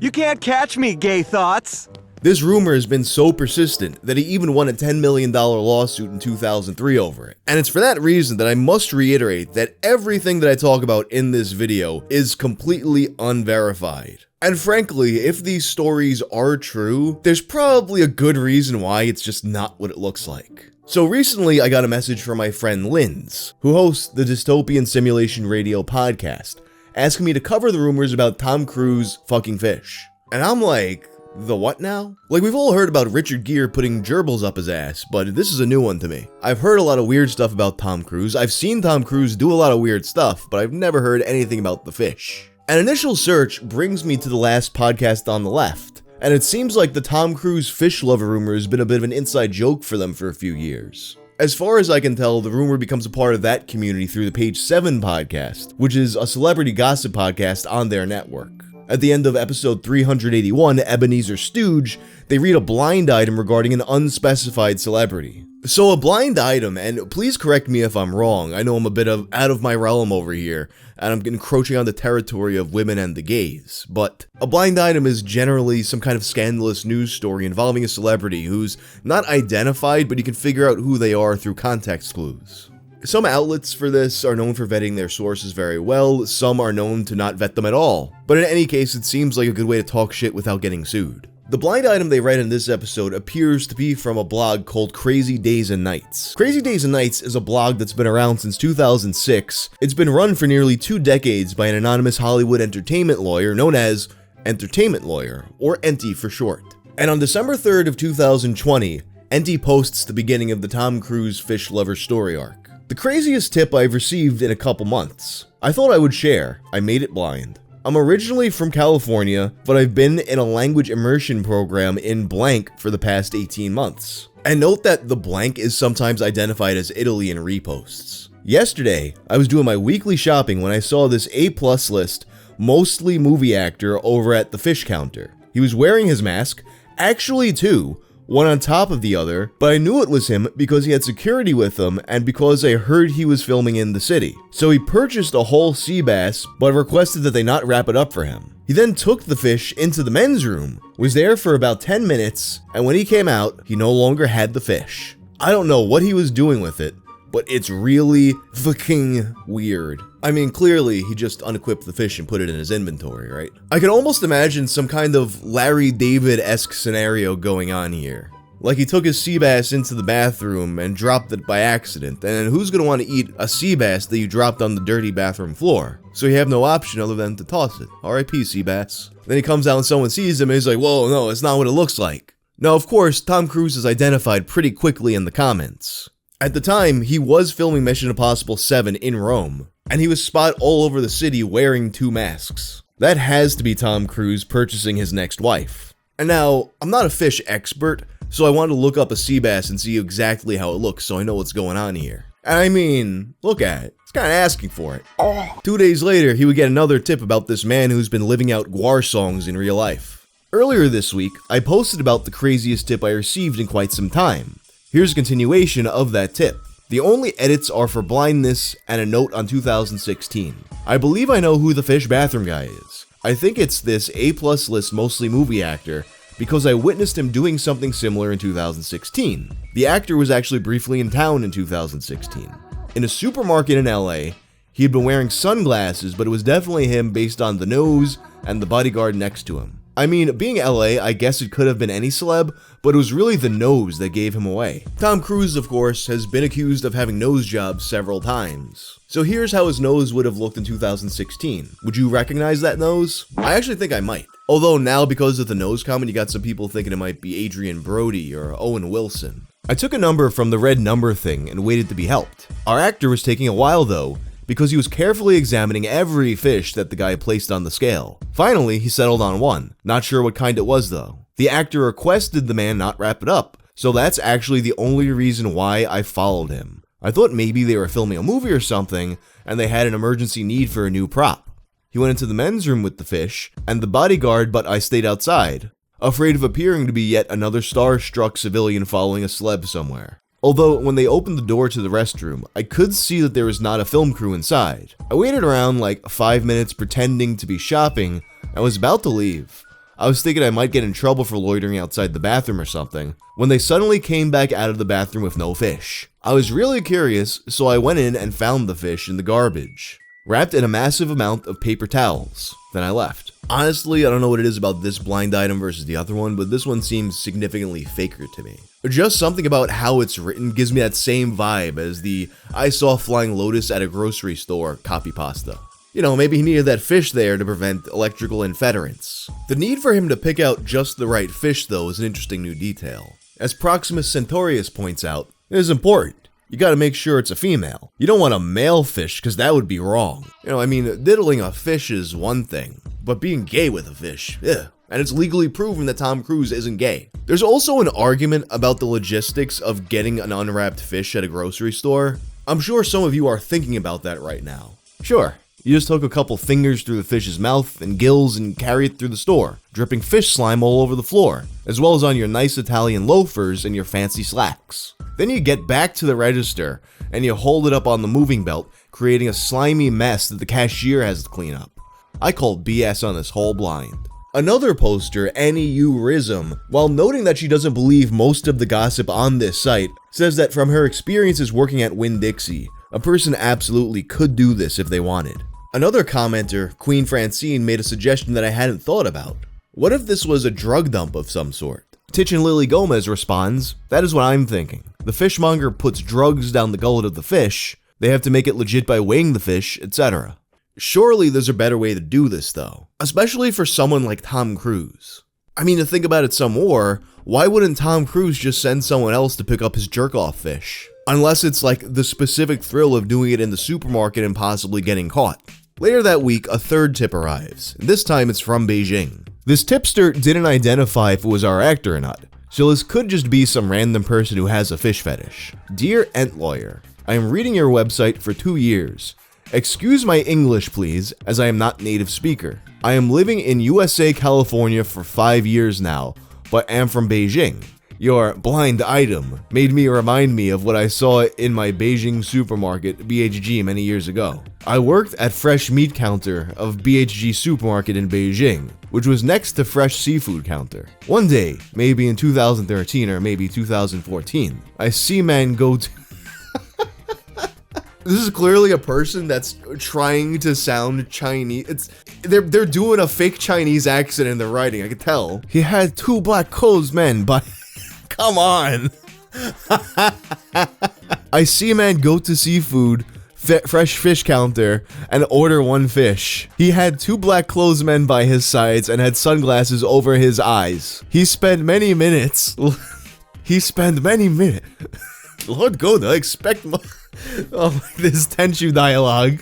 You can't catch me, gay thoughts! This rumor has been so persistent that he even won a $10 million lawsuit in 2003 over it. And it's for that reason that I must reiterate that everything that I talk about in this video is completely unverified. And frankly, if these stories are true, there's probably a good reason why it's just not what it looks like. So recently I got a message from my friend Linz, who hosts the Dystopian Simulation Radio podcast, asking me to cover the rumors about Tom Cruise fucking fish. And I'm like, the what now? Like, we've all heard about Richard Gere putting gerbils up his ass, but this is a new one to me. I've heard a lot of weird stuff about Tom Cruise, I've seen Tom Cruise do a lot of weird stuff, but I've never heard anything about the fish. An initial search brings me to the last podcast on the left, and it seems like the Tom Cruise fish lover rumor has been a bit of an inside joke for them for a few years. As far as I can tell, the rumor becomes a part of that community through the Page 7 podcast, which is a celebrity gossip podcast on their network. At the end of episode 381, Ebenezer Stooge, they read a blind item regarding an unspecified celebrity. So a blind item, and please correct me if I'm wrong, I know I'm a bit out of my realm over here, and I'm encroaching on the territory of women and the gays, but a blind item is generally some kind of scandalous news story involving a celebrity who's not identified, but you can figure out who they are through context clues. Some outlets for this are known for vetting their sources very well, some are known to not vet them at all, but in any case it seems like a good way to talk shit without getting sued. The blind item they read in this episode appears to be from a blog called Crazy Days and Nights. Crazy Days and Nights is a blog that's been around since 2006. It's been run for nearly 2 decades by an anonymous Hollywood entertainment lawyer known as Entertainment Lawyer, or Enty for short. And on December 3rd of 2020, Enty posts the beginning of the Tom Cruise fish lover story arc. The craziest tip I've received in a couple months. I thought I would share. I made it blind. I'm originally from California, but I've been in a language immersion program in blank for the past 18 months. And note that the blank is sometimes identified as Italy in reposts. Yesterday, I was doing my weekly shopping when I saw this A+ list, mostly movie actor over at the fish counter. He was wearing his mask, actually 2, one on top of the other, but I knew it was him because he had security with him and because I heard he was filming in the city. So he purchased a whole sea bass, but requested that they not wrap it up for him. He then took the fish into the men's room, was there for about 10 minutes, and when he came out, he no longer had the fish. I don't know what he was doing with it, but it's really fucking weird. I mean, clearly, he just unequipped the fish and put it in his inventory, right? I can almost imagine some kind of Larry David-esque scenario going on here. Like he took his sea bass into the bathroom and dropped it by accident, and who's gonna want to eat a sea bass that you dropped on the dirty bathroom floor? So you have no option other than to toss it. R.I.P. sea bass. Then he comes out and someone sees him and he's like, whoa, no, it's not what it looks like. Now, of course, Tom Cruise is identified pretty quickly in the comments. At the time, he was filming Mission Impossible 7 in Rome, and he was spotted all over the city wearing 2 masks. That has to be Tom Cruise purchasing his next wife. And now, I'm not a fish expert, so I wanted to look up a sea bass and see exactly how it looks so I know what's going on here. And I mean, look at it. It's kind of asking for it. 2 days later, he would get another tip about this man who's been living out guar songs in real life. Earlier this week, I posted about the craziest tip I received in quite some time. Here's a continuation of that tip. The only edits are for blindness and a note on 2016. I believe I know who the fish bathroom guy is. I think it's this A+ list mostly movie actor because I witnessed him doing something similar in 2016. The actor was actually briefly in town in 2016. In a supermarket in LA, he had been wearing sunglasses, but it was definitely him based on the nose and the bodyguard next to him. I mean, being LA, I guess it could have been any celeb, but it was really the nose that gave him away. Tom Cruise, of course, has been accused of having nose jobs several times. So here's how his nose would have looked in 2016. Would you recognize that nose? I actually think I might. Although now, because of the nose comment, you got some people thinking it might be Adrian Brody or Owen Wilson. I took a number from the red number thing and waited to be helped. Our actor was taking a while though, because he was carefully examining every fish that the guy placed on the scale. Finally, he settled on one. Not sure what kind it was though. The actor requested the man not wrap it up, so that's actually the only reason why I followed him. I thought maybe they were filming a movie or something, and they had an emergency need for a new prop. He went into the men's room with the fish, and the bodyguard, but I stayed outside, afraid of appearing to be yet another star-struck civilian following a celeb somewhere. Although, when they opened the door to the restroom, I could see that there was not a film crew inside. I waited around like 5 minutes pretending to be shopping, and was about to leave. I was thinking I might get in trouble for loitering outside the bathroom or something, when they suddenly came back out of the bathroom with no fish. I was really curious, so I went in and found the fish in the garbage, wrapped in a massive amount of paper towels. Then I left. Honestly, I don't know what it is about this blind item versus the other one, but this one seems significantly faker to me. Just something about how it's written gives me that same vibe as the I saw flying lotus at a grocery store copy pasta. You know, maybe he needed that fish there to prevent electrical interference. The need for him to pick out just the right fish though is an interesting new detail. As Proximus Centaurus points out, it is important. You gotta make sure it's a female. You don't want a male fish because that would be wrong. You know, I mean, diddling a fish is one thing, but being gay with a fish, ugh. And it's legally proven that Tom Cruise isn't gay. There's also an argument about the logistics of getting an unwrapped fish at a grocery store. I'm sure some of you are thinking about that right now. Sure, You just hook a couple fingers through the fish's mouth and gills and carry it through the store, dripping fish slime all over the floor, as well as on your nice Italian loafers and your fancy slacks. Then you get back to the register and you hold it up on the moving belt, creating a slimy mess that the cashier has to clean up. I called BS on this whole blind. Another poster, Annie-U-Rism, while noting that she doesn't believe most of the gossip on this site, says that from her experiences working at Winn-Dixie, a person absolutely could do this if they wanted. Another commenter, Queen Francine, made a suggestion that I hadn't thought about. What if this was a drug dump of some sort? Tichin Lily Gomez responds, that is what I'm thinking. The fishmonger puts drugs down the gullet of the fish, they have to make it legit by weighing the fish, etc. Surely there's a better way to do this though, especially for someone like Tom Cruise. I mean, to think about it some more, why wouldn't Tom Cruise just send someone else to pick up his jerk-off fish? Unless it's like the specific thrill of doing it in the supermarket and possibly getting caught. Later that week, a third tip arrives. This time it's from Beijing. This tipster didn't identify if it was our actor or not, so this could just be some random person who has a fish fetish. Dear Ent Lawyer, I am reading your website for 2 years. Excuse my English please, as I am not native speaker. I am living in USA, California for 5 years now, but am from Beijing. Your blind item made me remind me of what I saw in my Beijing supermarket, BHG, many years ago. I worked at fresh meat counter of BHG supermarket in Beijing, which was next to fresh seafood counter. One day, maybe in 2013 or maybe 2014, I see man go to... This is clearly a person that's trying to sound Chinese. They're doing a fake Chinese accent in the writing, I can tell. He had 2 black clothes men, but come on. I see a man go to seafood, fresh fish counter, and order 1 fish. He had 2 black clothes men by his sides and had sunglasses over his eyes. He spent many minutes. Lord Goda, expect more. Oh, this Tenchu dialogue.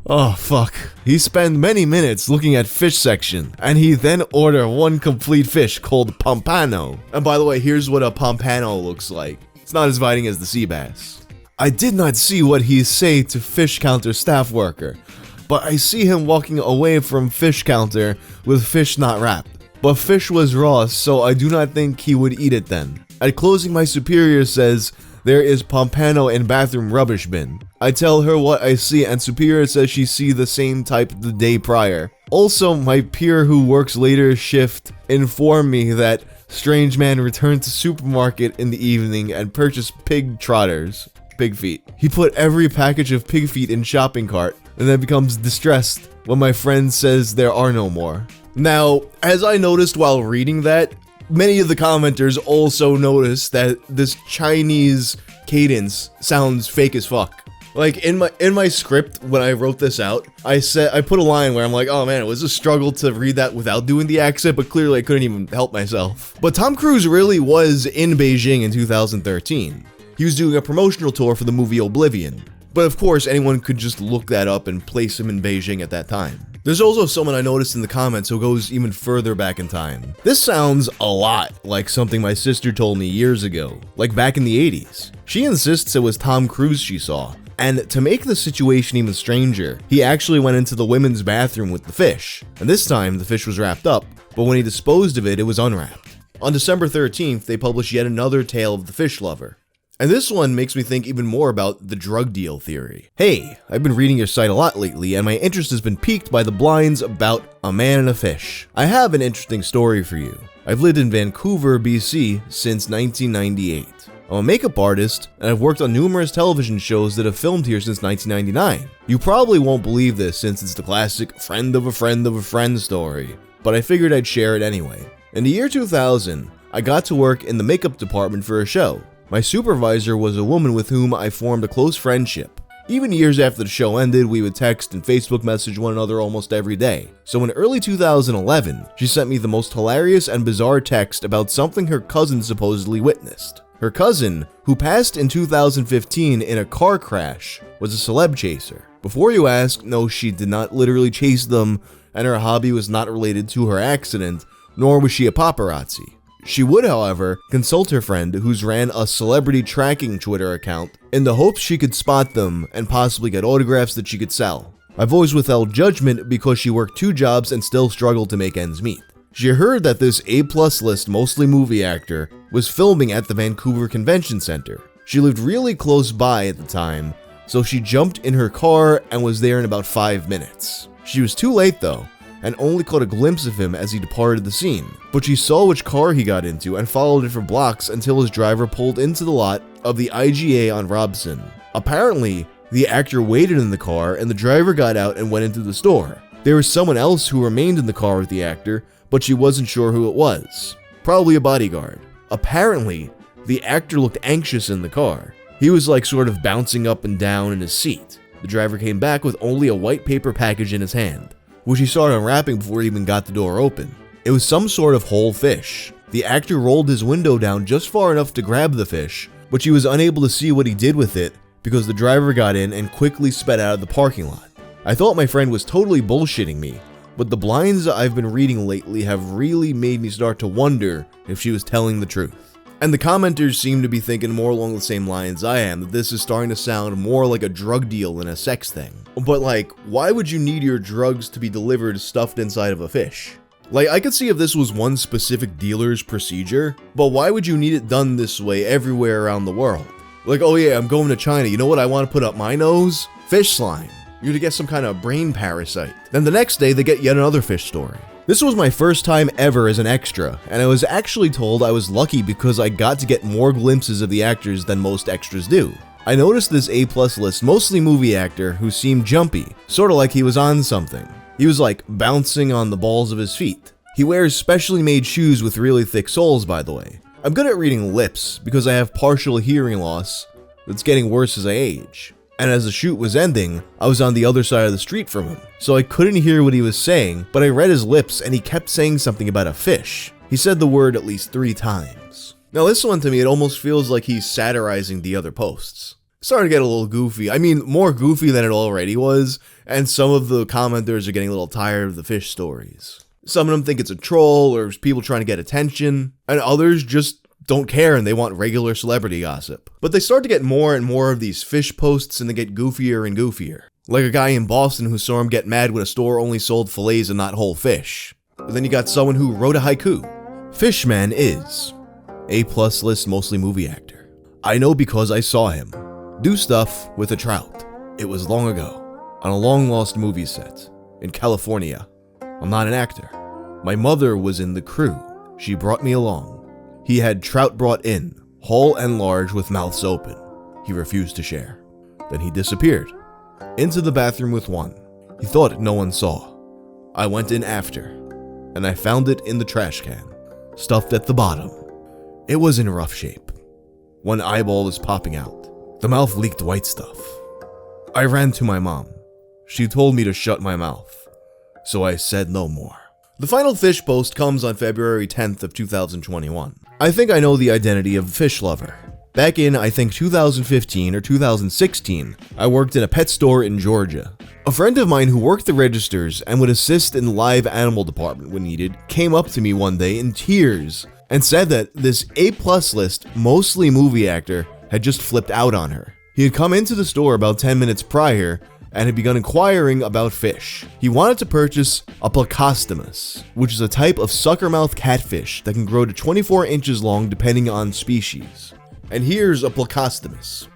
Oh, fuck. He spent many minutes looking at fish section, and he then ordered 1 complete fish called Pompano. And by the way, here's what a Pompano looks like. It's not as inviting as the sea bass. I did not see what he say to fish counter staff worker, but I see him walking away from fish counter with fish not wrapped. But fish was raw, so I do not think he would eat it then. At closing, my superior says, there is Pompano in bathroom rubbish bin. I tell her what I see and superior says she see the same type the day prior. Also, my peer who works later shift informed me that strange man returned to supermarket in the evening and purchased pig trotters, pig feet. He put every package of pig feet in shopping cart and then becomes distressed when my friend says there are no more. Now, as I noticed while reading that, many of the commenters also noticed that this Chinese cadence sounds fake as fuck. Like in my script when I wrote this out, I put a line where I'm like, oh man, it was a struggle to read that without doing the accent, but clearly I couldn't even help myself. But Tom Cruise really was in Beijing in 2013. He was doing a promotional tour for the movie Oblivion. But of course, anyone could just look that up and place him in Beijing at that time. There's also someone I noticed in the comments who goes even further back in time. This sounds a lot like something my sister told me years ago, like back in the 80s. She insists it was Tom Cruise she saw, and to make the situation even stranger, he actually went into the women's bathroom with the fish, and this time the fish was wrapped up, but when he disposed of it, it was unwrapped. On December 13th, they published yet another tale of the fish lover. And this one makes me think even more about the drug deal theory. Hey, I've been reading your site a lot lately, and my interest has been piqued by the blinds about a man and a fish. I have an interesting story for you. I've lived in Vancouver, BC since 1998. I'm a makeup artist, and I've worked on numerous television shows that have filmed here since 1999. You probably won't believe this since it's the classic friend of a friend of a friend story, but I figured I'd share it anyway. In the year 2000, I got to work in the makeup department for a show. My supervisor was a woman with whom I formed a close friendship. Even years after the show ended, we would text and Facebook message one another almost every day. So in early 2011, she sent me the most hilarious and bizarre text about something her cousin supposedly witnessed. Her cousin, who passed in 2015 in a car crash, was a celeb chaser. Before you ask, no, she did not literally chase them, and her hobby was not related to her accident, nor was she a paparazzi. She would, however, consult her friend who's ran a celebrity tracking Twitter account in the hopes she could spot them and possibly get autographs that she could sell. I've always withheld judgment because she worked 2 jobs and still struggled to make ends meet. She heard that this A-plus list, mostly movie actor, was filming at the Vancouver Convention Center. She lived really close by at the time, so she jumped in her car and was there in about 5 minutes. She was too late though, and only caught a glimpse of him as he departed the scene. But she saw which car he got into and followed it for blocks until his driver pulled into the lot of the IGA on Robson. Apparently, the actor waited in the car and the driver got out and went into the store. There was someone else who remained in the car with the actor, but she wasn't sure who it was. Probably a bodyguard. Apparently, the actor looked anxious in the car. He was like sort of bouncing up and down in his seat. The driver came back with only a white paper package in his hand, which he started unwrapping before he even got the door open. It was some sort of whole fish. The actor rolled his window down just far enough to grab the fish, but she was unable to see what he did with it because the driver got in and quickly sped out of the parking lot. I thought my friend was totally bullshitting me, but the blinds I've been reading lately have really made me start to wonder if she was telling the truth. And the commenters seem to be thinking more along the same lines I am, that this is starting to sound more like a drug deal than a sex thing. But like, why would you need your drugs to be delivered stuffed inside of a fish? Like, I could see if this was one specific dealer's procedure, but why would you need it done this way everywhere around the world? Like, oh yeah, I'm going to China, you know what I want to put up my nose? Fish slime. You're to get some kind of brain parasite. Then the next day, they get yet another fish story. This was my first time ever as an extra, and I was actually told I was lucky because I got to get more glimpses of the actors than most extras do. I noticed this A-plus list, mostly movie actor, who seemed jumpy, sorta like he was on something. He was like bouncing on the balls of his feet. He wears specially made shoes with really thick soles, by the way. I'm good at reading lips because I have partial hearing loss that's getting worse as I age. And as the shoot was ending, I was on the other side of the street from him, so I couldn't hear what he was saying, but I read his lips and he kept saying something about a fish. He said the word at least 3 times. Now this one to me, it almost feels like he's satirizing the other posts. It's starting to get a little goofy. I mean, more goofy than it already was, and some of the commenters are getting a little tired of the fish stories. Some of them think it's a troll or people trying to get attention, and others just don't care and they want regular celebrity gossip. But they start to get more and more of these fish posts and they get goofier and goofier. Like a guy in Boston who saw him get mad when a store only sold fillets and not whole fish. But then you got someone who wrote a haiku. Fishman is A-plus list, mostly movie actor. I know because I saw him do stuff with a trout. It was long ago, on a long-lost movie set in California. I'm not an actor. My mother was in the crew. She brought me along. He had trout brought in, whole and large with mouths open. He refused to share. Then he disappeared. Into the bathroom with one. He thought no one saw. I went in after, and I found it in the trash can, stuffed at the bottom. It was in rough shape. One eyeball was popping out. The mouth leaked white stuff. I ran to my mom. She told me to shut my mouth, so I said no more. The final fish post comes on February 10th of 2021. I think I know the identity of the fish lover. Back in, I think 2015 or 2016, I worked in a pet store in Georgia. A friend of mine who worked the registers and would assist in the live animal department when needed came up to me one day in tears and said that this A-plus list, mostly movie actor, had just flipped out on her. He had come into the store about 10 minutes prior and had begun inquiring about fish. He wanted to purchase a Plecostomus, which is a type of suckermouth catfish that can grow to 24 inches long depending on species. And here's a Plecostomus.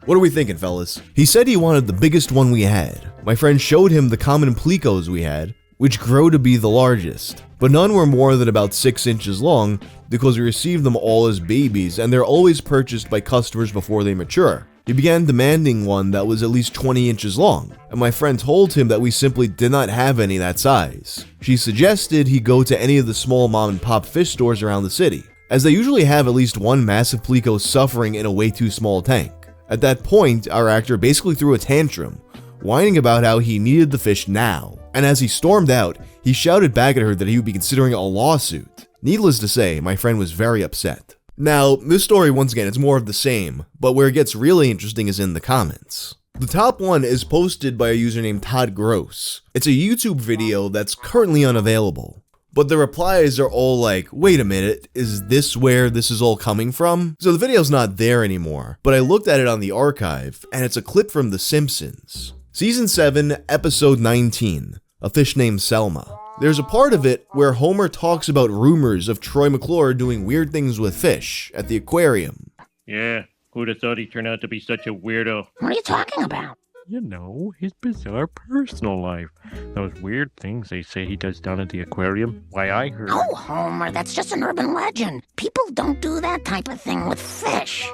What are we thinking, fellas? He said he wanted the biggest one we had. My friend showed him the common plecos we had, which grow to be the largest, but none were more than about 6 inches long because we received them all as babies and they're always purchased by customers before they mature. He began demanding one that was at least 20 inches long, and my friend told him that we simply did not have any that size. She suggested he go to any of the small mom and pop fish stores around the city, as they usually have at least one massive pleco suffering in a way too small tank. At that point, our actor basically threw a tantrum, whining about how he needed the fish now, and as he stormed out, he shouted back at her that he would be considering a lawsuit. Needless to say, my friend was very upset. Now, this story, once again, it's more of the same, but where it gets really interesting is in the comments. The top one is posted by a user named Todd Gross. It's a YouTube video that's currently unavailable, but the replies are all like, wait a minute, is this where this is all coming from? So the video's not there anymore, but I looked at it on the archive, and it's a clip from The Simpsons. Season 7, Episode 19, A Fish Named Selma. There's a part of it where Homer talks about rumors of Troy McClure doing weird things with fish at the aquarium. Yeah, who'd have thought he'd turn out to be such a weirdo? What are you talking about? You know, his bizarre personal life. Those weird things they say he does down at the aquarium. Why, I heard... Oh, Homer, that's just an urban legend. People don't do that type of thing with fish.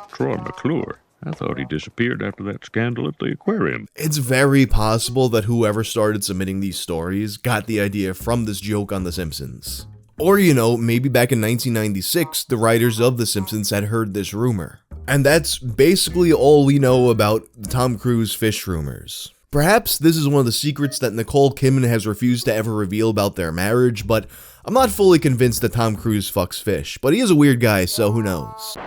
Troy McClure? I thought he disappeared after that scandal at the aquarium. It's very possible that whoever started submitting these stories got the idea from this joke on The Simpsons. Or, you know, maybe back in 1996, the writers of The Simpsons had heard this rumor. And that's basically all we know about the Tom Cruise fish rumors. Perhaps this is one of the secrets that Nicole Kidman has refused to ever reveal about their marriage, but I'm not fully convinced that Tom Cruise fucks fish, but he is a weird guy, so who knows.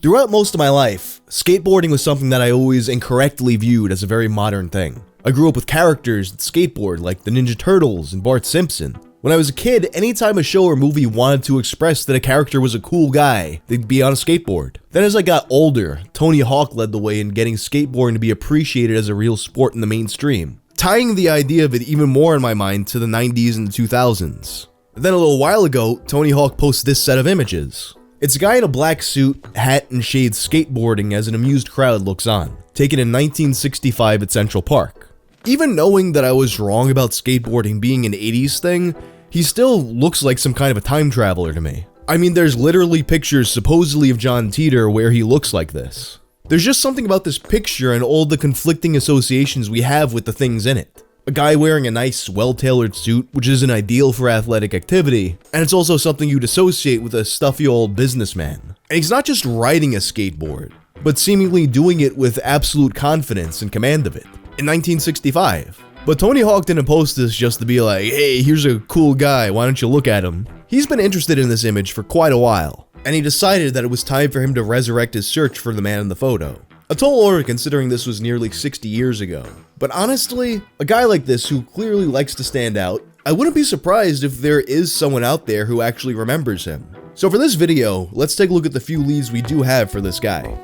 Throughout most of my life, skateboarding was something that I always incorrectly viewed as a very modern thing. I grew up with characters that skateboard, like the Ninja Turtles and Bart Simpson. When I was a kid, anytime a show or movie wanted to express that a character was a cool guy, they'd be on a skateboard. Then as I got older, Tony Hawk led the way in getting skateboarding to be appreciated as a real sport in the mainstream, tying the idea of it even more in my mind to the 90s and the 2000s. Then a little while ago, Tony Hawk posted this set of images. It's a guy in a black suit, hat, and shades skateboarding as an amused crowd looks on, taken in 1965 at Central Park. Even knowing that I was wrong about skateboarding being an 80s thing, he still looks like some kind of a time traveler to me. I mean, there's literally pictures supposedly of John Teeter where he looks like this. There's just something about this picture and all the conflicting associations we have with the things in it. A guy wearing a nice, well-tailored suit, which isn't ideal for athletic activity, and it's also something you'd associate with a stuffy old businessman. And he's not just riding a skateboard, but seemingly doing it with absolute confidence and command of it. In 1965. But Tony Hawk didn't post this just to be like, hey, here's a cool guy, why don't you look at him? He's been interested in this image for quite a while, and he decided that it was time for him to resurrect his search for the man in the photo. A tall order considering this was nearly 60 years ago. But honestly, a guy like this who clearly likes to stand out, I wouldn't be surprised if there is someone out there who actually remembers him. So for this video, let's take a look at the few leads we do have for this guy.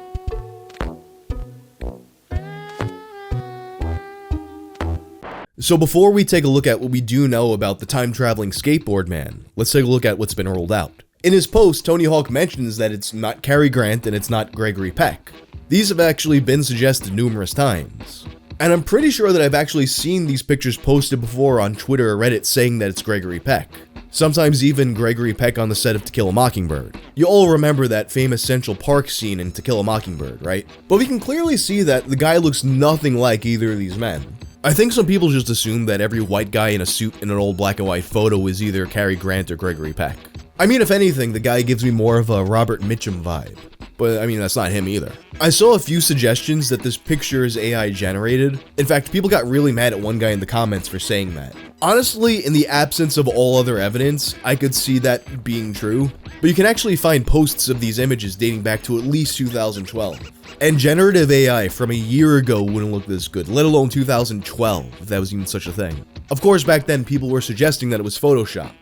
So before we take a look at what we do know about the time-traveling skateboard man, let's take a look at what's been rolled out. In his post, Tony Hawk mentions that it's not Cary Grant and it's not Gregory Peck. These have actually been suggested numerous times. And I'm pretty sure that I've actually seen these pictures posted before on Twitter or Reddit saying that it's Gregory Peck. Sometimes even Gregory Peck on the set of To Kill a Mockingbird. You all remember that famous Central Park scene in To Kill a Mockingbird, right? But we can clearly see that the guy looks nothing like either of these men. I think some people just assume that every white guy in a suit in an old black and white photo is either Cary Grant or Gregory Peck. I mean, if anything, the guy gives me more of a Robert Mitchum vibe. But I mean, that's not him either. I saw a few suggestions that this picture is AI generated. In fact, people got really mad at one guy in the comments for saying that. Honestly, in the absence of all other evidence, I could see that being true. But you can actually find posts of these images dating back to at least 2012. And generative AI from a year ago wouldn't look this good, let alone 2012, if that was even such a thing. Of course, back then people were suggesting that it was Photoshop.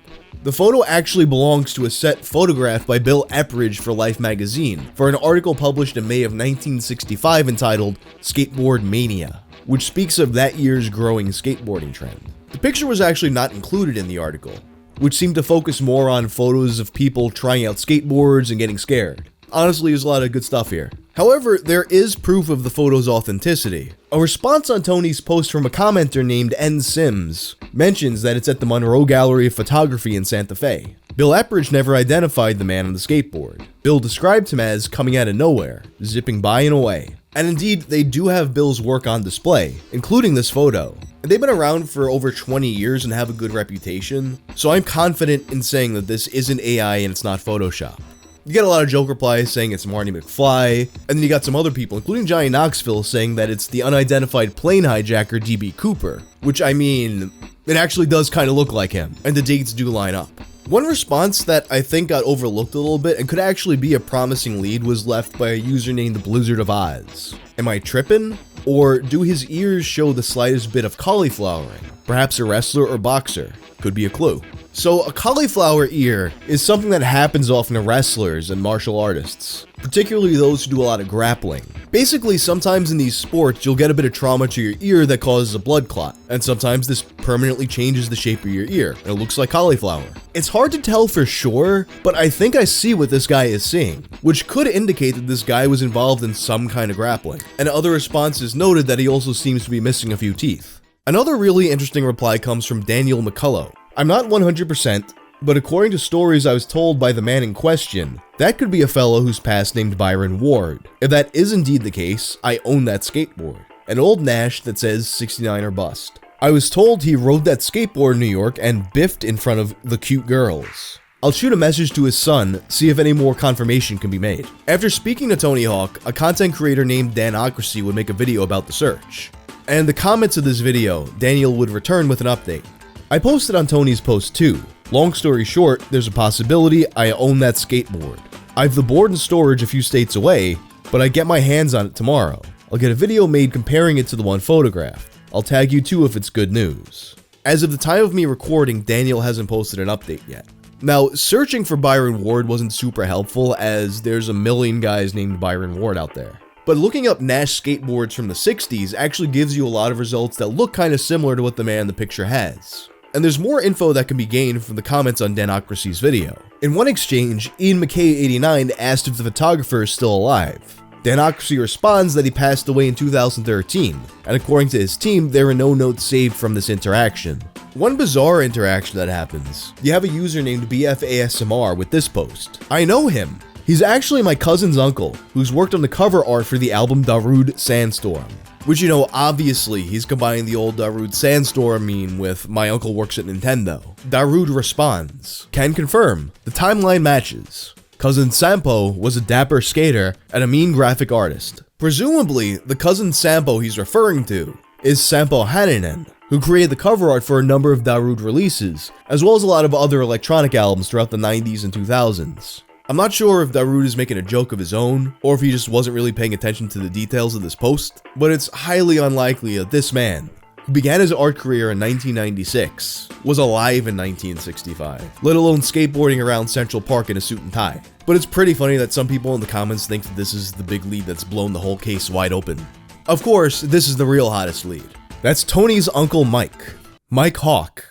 The photo actually belongs to a set photographed by Bill Epridge for Life magazine for an article published in May of 1965 entitled Skateboard Mania, which speaks of that year's growing skateboarding trend. The picture was actually not included in the article, which seemed to focus more on photos of people trying out skateboards and getting scared. Honestly, there's a lot of good stuff here. However, there is proof of the photo's authenticity. A response on Tony's post from a commenter named N. Sims mentions that it's at the Monroe Gallery of Photography in Santa Fe. Bill Epridge never identified the man on the skateboard. Bill described him as coming out of nowhere, zipping by and away. And indeed, they do have Bill's work on display, including this photo. And they've been around for over 20 years and have a good reputation, so I'm confident in saying that this isn't AI and it's not Photoshop. You get a lot of joke replies saying it's Marty McFly, and then you got some other people, including Johnny Knoxville, saying that it's the unidentified plane hijacker DB Cooper, which I mean, it actually does kind of look like him, and the dates do line up. One response that I think got overlooked a little bit and could actually be a promising lead was left by a user named the Blizzard of Oz. Am I tripping? Or do his ears show the slightest bit of cauliflowering? Perhaps a wrestler or boxer? Could be a clue. So a cauliflower ear is something that happens often to wrestlers and martial artists, particularly those who do a lot of grappling. Basically, sometimes in these sports, you'll get a bit of trauma to your ear that causes a blood clot, and sometimes this permanently changes the shape of your ear, and it looks like cauliflower. It's hard to tell for sure, but I think I see what this guy is seeing, which could indicate that this guy was involved in some kind of grappling. And other responses noted that he also seems to be missing a few teeth. Another really interesting reply comes from Daniel McCullough. I'm not 100%, but according to stories I was told by the man in question, that could be a fellow whose past named Byron Ward. If that is indeed the case, I own that skateboard. An old Nash that says 69 or bust. I was told he rode that skateboard in New York and biffed in front of the cute girls. I'll shoot a message to his son, see if any more confirmation can be made. After speaking to Tony Hawk, a content creator named Danocracy would make a video about the search. And in the comments of this video, Daniel would return with an update. I posted on Tony's post too. Long story short, there's a possibility I own that skateboard. I have the board in storage a few states away, but I get my hands on it tomorrow. I'll get a video made comparing it to the one photographed. I'll tag you too if it's good news. As of the time of me recording, Daniel hasn't posted an update yet. Now, searching for Byron Ward wasn't super helpful as there's a million guys named Byron Ward out there. But looking up Nash skateboards from the 60s actually gives you a lot of results that look kind of similar to what the man in the picture has. And there's more info that can be gained from the comments on Danocracy's video. In one exchange, Ian McKay89 asked if the photographer is still alive. Danocracy responds that he passed away in 2013, and according to his team, there are no notes saved from this interaction. One bizarre interaction that happens, you have a user named BFASMR with this post. I know him. He's actually my cousin's uncle, who's worked on the cover art for the album Darude Sandstorm. Which, you know, obviously, he's combining the old Darude Sandstorm meme with my uncle works at Nintendo. Darude responds, can confirm, the timeline matches. Cousin Sampo was a dapper skater and a mean graphic artist. Presumably, the cousin Sampo he's referring to is Sampo Hananen, who created the cover art for a number of Darude releases, as well as a lot of other electronic albums throughout the 90s and 2000s. I'm not sure if Darude is making a joke of his own, or if he just wasn't really paying attention to the details of this post, but it's highly unlikely that this man, who began his art career in 1996, was alive in 1965, let alone skateboarding around Central Park in a suit and tie. But it's pretty funny that some people in the comments think that this is the big lead that's blown the whole case wide open. Of course, this is the real hottest lead. That's Tony's uncle Mike. Mike Hawk.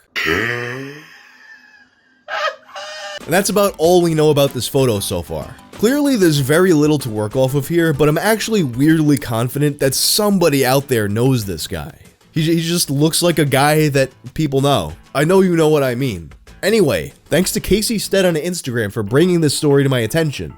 And that's about all we know about this photo so far. Clearly there's very little to work off of here, but I'm actually weirdly confident that somebody out there knows this guy. He just looks like a guy that people know. I know you know what I mean. Anyway, thanks to Casey Stead on Instagram for bringing this story to my attention.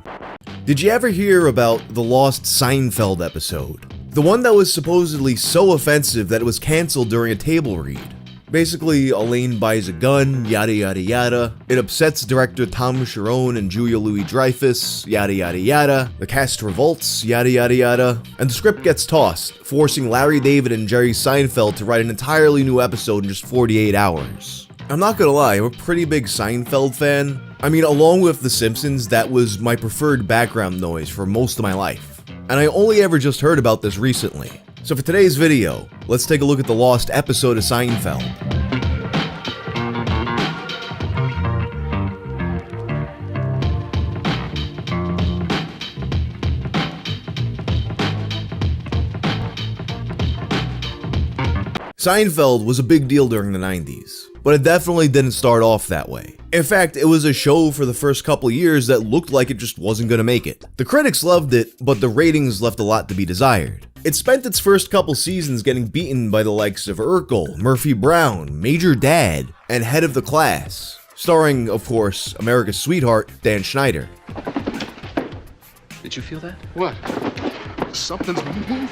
Did you ever hear about the lost Seinfeld episode? The one that was supposedly so offensive that it was canceled during a table read. Basically, Elaine buys a gun, yada yada yada. It upsets director Tom Sharon and Julia Louis-Dreyfus, yada yada yada. The cast revolts, yada yada yada. And the script gets tossed, forcing Larry David and Jerry Seinfeld to write an entirely new episode in just 48 hours. I'm not gonna lie, I'm a pretty big Seinfeld fan. I mean, along with The Simpsons, that was my preferred background noise for most of my life. And I only ever just heard about this recently. So for today's video, let's take a look at the lost episode of Seinfeld. Seinfeld was a big deal during the 90s, but it definitely didn't start off that way. In fact, it was a show for the first couple years that looked like it just wasn't gonna make it. The critics loved it, but the ratings left a lot to be desired. It spent its first couple seasons getting beaten by the likes of Urkel, Murphy Brown, Major Dad, and Head of the Class, starring, of course, America's sweetheart, Dan Schneider. Did you feel that? What? Something's moving?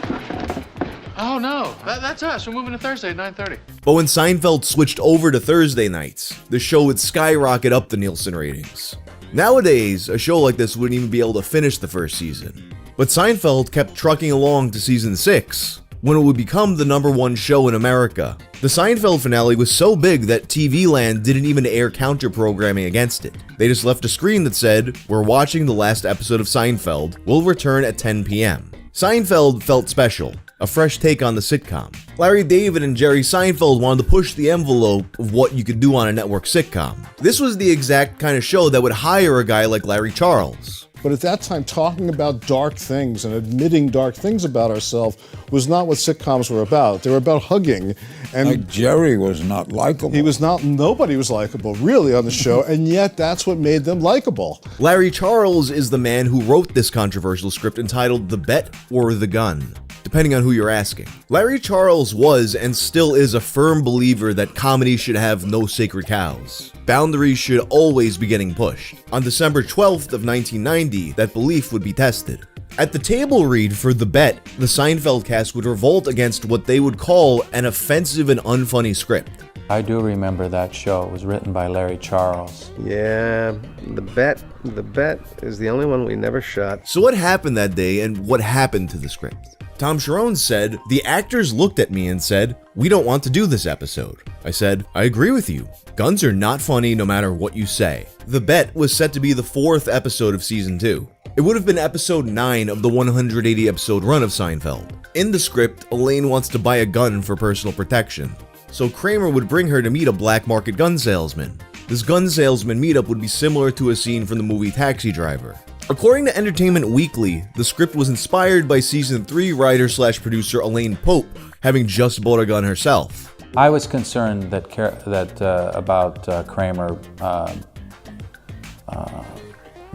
Oh no, that's us. We're moving to Thursday at 9:30. But when Seinfeld switched over to Thursday nights, the show would skyrocket up the Nielsen ratings. Nowadays, a show like this wouldn't even be able to finish the first season. But Seinfeld kept trucking along to season 6, when it would become the #1 show in America. The Seinfeld finale was so big that TV Land didn't even air counter-programming against it. They just left a screen that said, "We're watching the last episode of Seinfeld. We'll return at 10 p.m. Seinfeld felt special, a fresh take on the sitcom. Larry David and Jerry Seinfeld wanted to push the envelope of what you could do on a network sitcom. This was the exact kind of show that would hire a guy like Larry Charles. But at that time, talking about dark things and admitting dark things about ourselves was not what sitcoms were about. They were about hugging. And like Jerry was not likable. He was not, nobody was likable, really, on the show, and yet that's what made them likable. Larry Charles is the man who wrote this controversial script entitled The Bet or the Gun, depending on who you're asking. Larry Charles was and still is a firm believer that comedy should have no sacred cows. Boundaries should always be getting pushed. On December 12th of 1990, that belief would be tested. At the table read for The Bet, the Seinfeld cast would revolt against what they would call an offensive and unfunny script. I do remember that show. It was written by Larry Charles. Yeah, The Bet is the only one we never shot. So what happened that day and what happened to the script? Tom Sharon said, "The actors looked at me and said, 'We don't want to do this episode.' I said, 'I agree with you. Guns are not funny no matter what you say.' The Bet was set to be the 4th episode of season 2. It would have been episode 9 of the 180 episode run of Seinfeld. In the script, Elaine wants to buy a gun for personal protection. So Kramer would bring her to meet a black market gun salesman. This gun salesman meetup would be similar to a scene from the movie Taxi Driver. According to Entertainment Weekly, the script was inspired by season 3 writer/producer Elaine Pope having just bought a gun herself. I was concerned about Kramer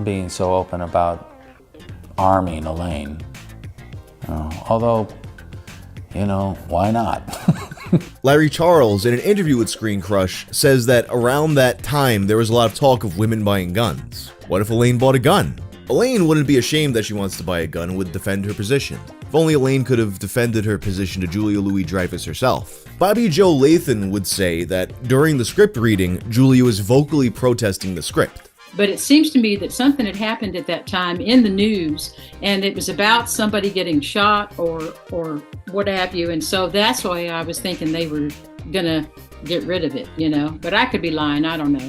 being so open about arming Elaine. Although, why not? Larry Charles, in an interview with Screen Crush, says that around that time there was a lot of talk of women buying guns. What if Elaine bought a gun? Elaine wouldn't be ashamed that she wants to buy a gun and would defend her position. If only Elaine could have defended her position to Julia Louis-Dreyfus herself. Bobby Joe Lathan would say that during the script reading, Julia was vocally protesting the script. But it seems to me that something had happened at that time in the news, and it was about somebody getting shot or what have you. And so that's why I was thinking they were gonna get rid of it, But I could be lying. I don't know.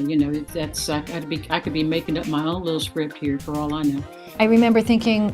I could be making up my own little script here for all I know. I remember thinking,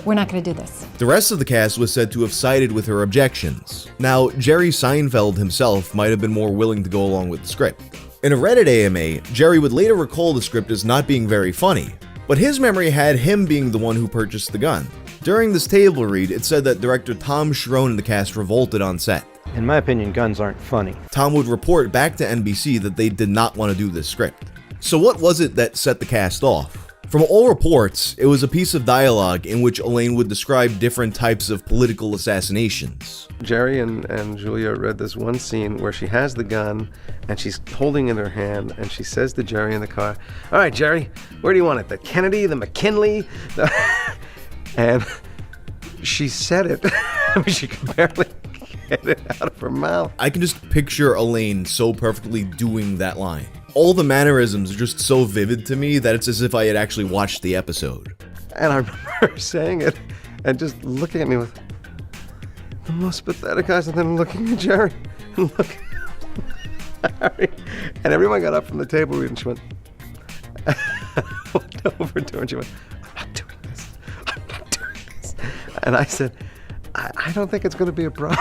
we're not going to do this. The rest of the cast was said to have sided with her objections. Now, Jerry Seinfeld himself might have been more willing to go along with the script. In a Reddit AMA, Jerry would later recall the script as not being very funny, but his memory had him being the one who purchased the gun. During this table read, it said that director Tom Sharon and the cast revolted on set. In my opinion, guns aren't funny. Tom would report back to NBC that they did not want to do this script. So what was it that set the cast off? From all reports, it was a piece of dialogue in which Elaine would describe different types of political assassinations. Jerry and Julia read this one scene where she has the gun and she's holding it in her hand and she says to Jerry in the car, "All right, Jerry, where do you want it? The Kennedy, the McKinley?" And she said it. I mean, she could barely get it out of her mouth. I can just picture Elaine so perfectly doing that line. All the mannerisms are just so vivid to me that it's as if I had actually watched the episode. And I remember her saying it and just looking at me with the most pathetic eyes, and then looking at Jerry and looking at Harry. And everyone got up from the table read and she went over to her and she went, "I'm not doing this. I'm not doing this." And I said, I don't think it's going to be a problem.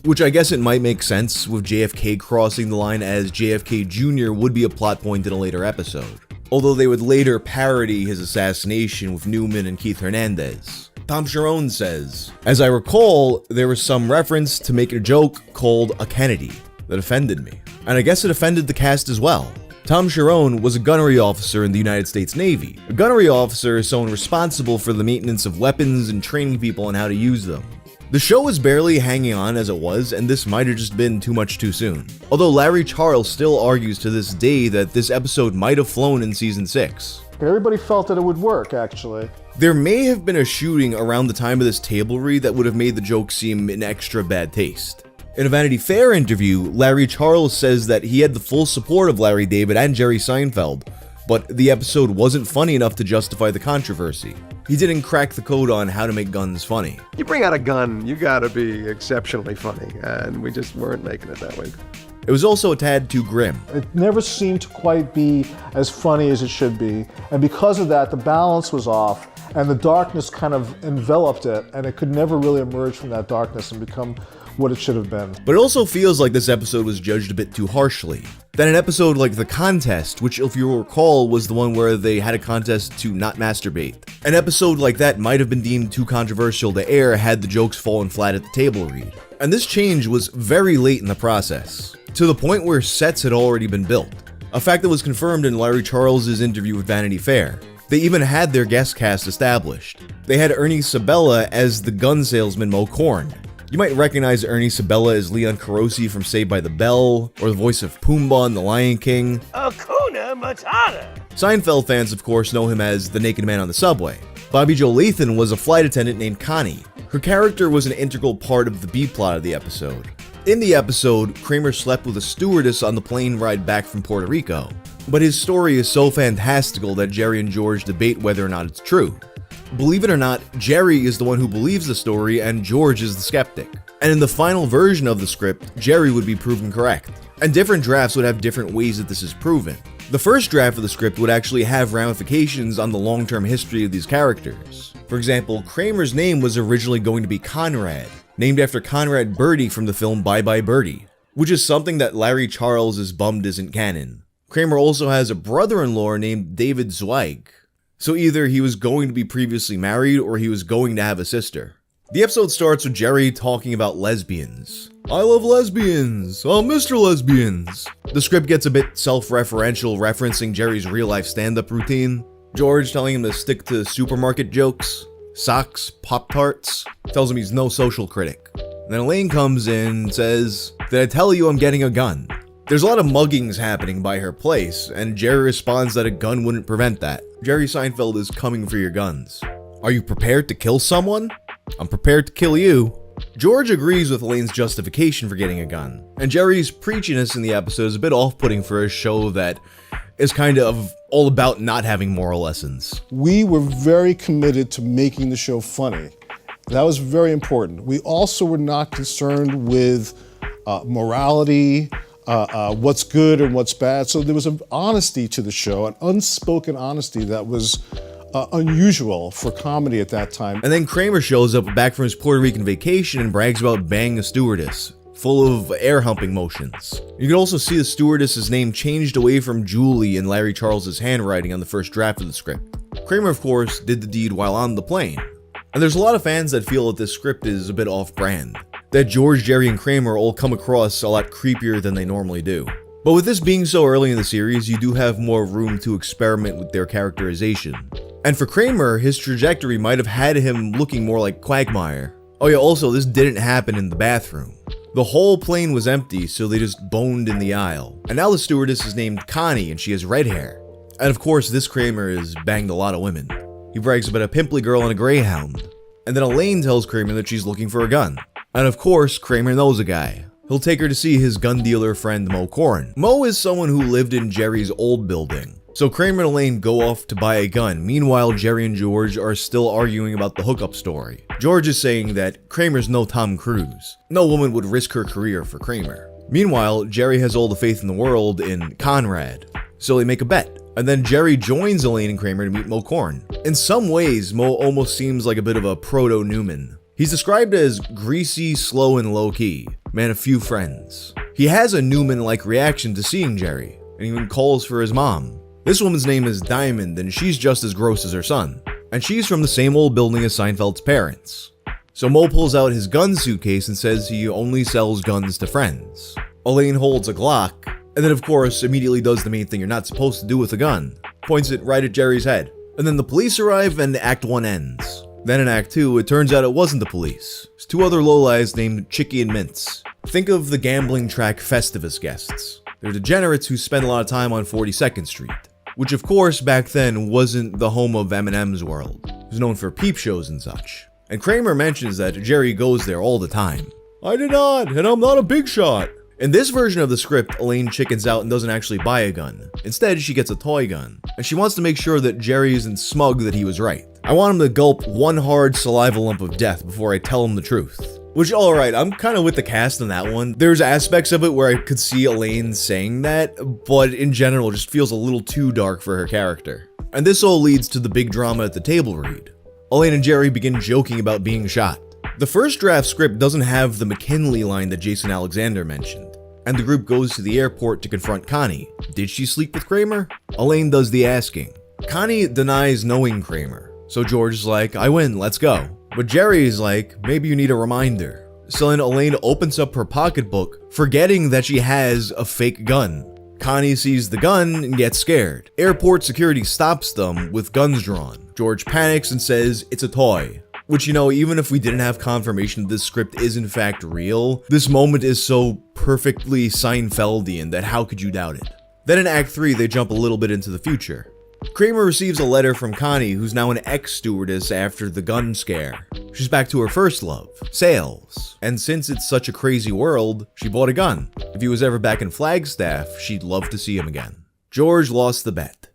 Which I guess it might make sense with JFK crossing the line, as JFK Jr. would be a plot point in a later episode. Although they would later parody his assassination with Newman and Keith Hernandez. Tom Sharon says, "As I recall, there was some reference to make a joke called a Kennedy that offended me. And I guess it offended the cast as well. Tom Sharon was a gunnery officer in the United States Navy. A gunnery officer is someone responsible for the maintenance of weapons and training people on how to use them. The show was barely hanging on as it was, and this might have just been too much too soon. Although Larry Charles still argues to this day that this episode might have flown in season 6. Everybody felt that it would work, actually. There may have been a shooting around the time of this table read that would have made the joke seem in extra bad taste. In a Vanity Fair interview, Larry Charles says that he had the full support of Larry David and Jerry Seinfeld, but the episode wasn't funny enough to justify the controversy. He didn't crack the code on how to make guns funny. You bring out a gun, you gotta be exceptionally funny, and we just weren't making it that way. It was also a tad too grim. It never seemed to quite be as funny as it should be, and because of that, the balance was off, and the darkness kind of enveloped it, and it could never really emerge from that darkness and become what it should have been. But it also feels like this episode was judged a bit too harshly. That an episode like The Contest, which if you recall was the one where they had a contest to not masturbate, an episode like that might have been deemed too controversial to air had the jokes fallen flat at the table read. And this change was very late in the process, to the point where sets had already been built, a fact that was confirmed in Larry Charles' interview with Vanity Fair. They even had their guest cast established. They had Ernie Sabella as the gun salesman Mo Korn. You might recognize Ernie Sabella as Leon Carosi from Saved by the Bell, or the voice of Pumbaa in The Lion King. Hakuna Matata. Seinfeld fans, of course, know him as the Naked Man on the Subway. Bobby Joe Lathan was a flight attendant named Connie. Her character was an integral part of the B-plot of the episode. In the episode, Kramer slept with a stewardess on the plane ride back from Puerto Rico. But his story is so fantastical that Jerry and George debate whether or not it's true. Believe it or not, Jerry is the one who believes the story and George is the skeptic. And in the final version of the script, Jerry would be proven correct. And different drafts would have different ways that this is proven. The first draft of the script would actually have ramifications on the long-term history of these characters. For example, Kramer's name was originally going to be Conrad, named after Conrad Birdie from the film Bye Bye Birdie, which is something that Larry Charles is bummed isn't canon. Kramer also has a brother-in-law named David Zweig. So either he was going to be previously married or he was going to have a sister. The episode starts with Jerry talking about lesbians. I love lesbians. I'm Mr. Lesbians. The script gets a bit self-referential, referencing Jerry's real-life stand-up routine. George telling him to stick to supermarket jokes, socks, Pop-Tarts. Tells him he's no social critic. And then Elaine comes in and says, "Did I tell you I'm getting a gun?" There's a lot of muggings happening by her place, and Jerry responds that a gun wouldn't prevent that. Jerry Seinfeld is coming for your guns. Are you prepared to kill someone? I'm prepared to kill you. George agrees with Elaine's justification for getting a gun, and Jerry's preachiness in the episode is a bit off-putting for a show that is kind of all about not having moral lessons. We were very committed to making the show funny. That was very important. We also were not concerned with morality, what's good and what's bad. So there was an honesty to the show, an unspoken honesty that was unusual for comedy at that time. And then Kramer shows up back from his Puerto Rican vacation and brags about banging a stewardess, full of air humping motions. You can also see the stewardess's name changed away from Julie in Larry Charles' handwriting on the first draft of the script. Kramer, of course, did the deed while on the plane. And there's a lot of fans that feel that this script is a bit off-brand, that George, Jerry, and Kramer all come across a lot creepier than they normally do. But with this being so early in the series, you do have more room to experiment with their characterization. And for Kramer, his trajectory might have had him looking more like Quagmire. Oh yeah, also, this didn't happen in the bathroom. The whole plane was empty, so they just boned in the aisle. And now the stewardess is named Connie, and she has red hair. And of course, this Kramer has banged a lot of women. He brags about a pimply girl and a greyhound. And then Elaine tells Kramer that she's looking for a gun. And of course, Kramer knows a guy. He'll take her to see his gun dealer friend Mo Korn. Mo is someone who lived in Jerry's old building. So Kramer and Elaine go off to buy a gun. Meanwhile, Jerry and George are still arguing about the hookup story. George is saying that Kramer's no Tom Cruise. No woman would risk her career for Kramer. Meanwhile, Jerry has all the faith in the world in Conrad. So they make a bet. And then Jerry joins Elaine and Kramer to meet Mo Korn. In some ways, Mo almost seems like a bit of a proto-Newman. He's described as greasy, slow, and low-key. Man of few friends. He has a Newman-like reaction to seeing Jerry, and even calls for his mom. This woman's name is Diamond, and she's just as gross as her son. And she's from the same old building as Seinfeld's parents. So Mo pulls out his gun suitcase and says he only sells guns to friends. Elaine holds a Glock, and then of course immediately does the main thing you're not supposed to do with a gun. Points it right at Jerry's head. And then the police arrive and Act 1 ends. Then in Act 2, it turns out it wasn't the police. It's two other lowlives named Chicky and Mints. Think of the gambling track Festivus guests. They're degenerates who spend a lot of time on 42nd Street. Which of course back then wasn't the home of Eminem's world. It was known for peep shows and such. And Kramer mentions that Jerry goes there all the time. I did not, and I'm not a big shot. In this version of the script, Elaine chickens out and doesn't actually buy a gun. Instead, she gets a toy gun. And she wants to make sure that Jerry isn't smug that he was right. I want him to gulp one hard saliva lump of death before I tell him the truth. Which, alright, I'm kind of with the cast on that one. There's aspects of it where I could see Elaine saying that, but in general it just feels a little too dark for her character. And this all leads to the big drama at the table read. Elaine and Jerry begin joking about being shot. The first draft script doesn't have the McKinley line that Jason Alexander mentioned, and the group goes to the airport to confront Connie. Did she sleep with Kramer? Elaine does the asking. Connie denies knowing Kramer, so George is like, I win, let's go. But Jerry is like, maybe you need a reminder. So then Elaine opens up her pocketbook, forgetting that she has a fake gun. Connie sees the gun and gets scared. Airport security stops them with guns drawn. George panics and says it's a toy. Which, you know, even if we didn't have confirmation this script is in fact real, this moment is so perfectly Seinfeldian that how could you doubt it? Then in Act 3, they jump a little bit into the future. Kramer receives a letter from Connie, who's now an ex-stewardess after the gun scare. She's back to her first love, sales. And since it's such a crazy world, she bought a gun. If he was ever back in Flagstaff, she'd love to see him again. George lost the bet.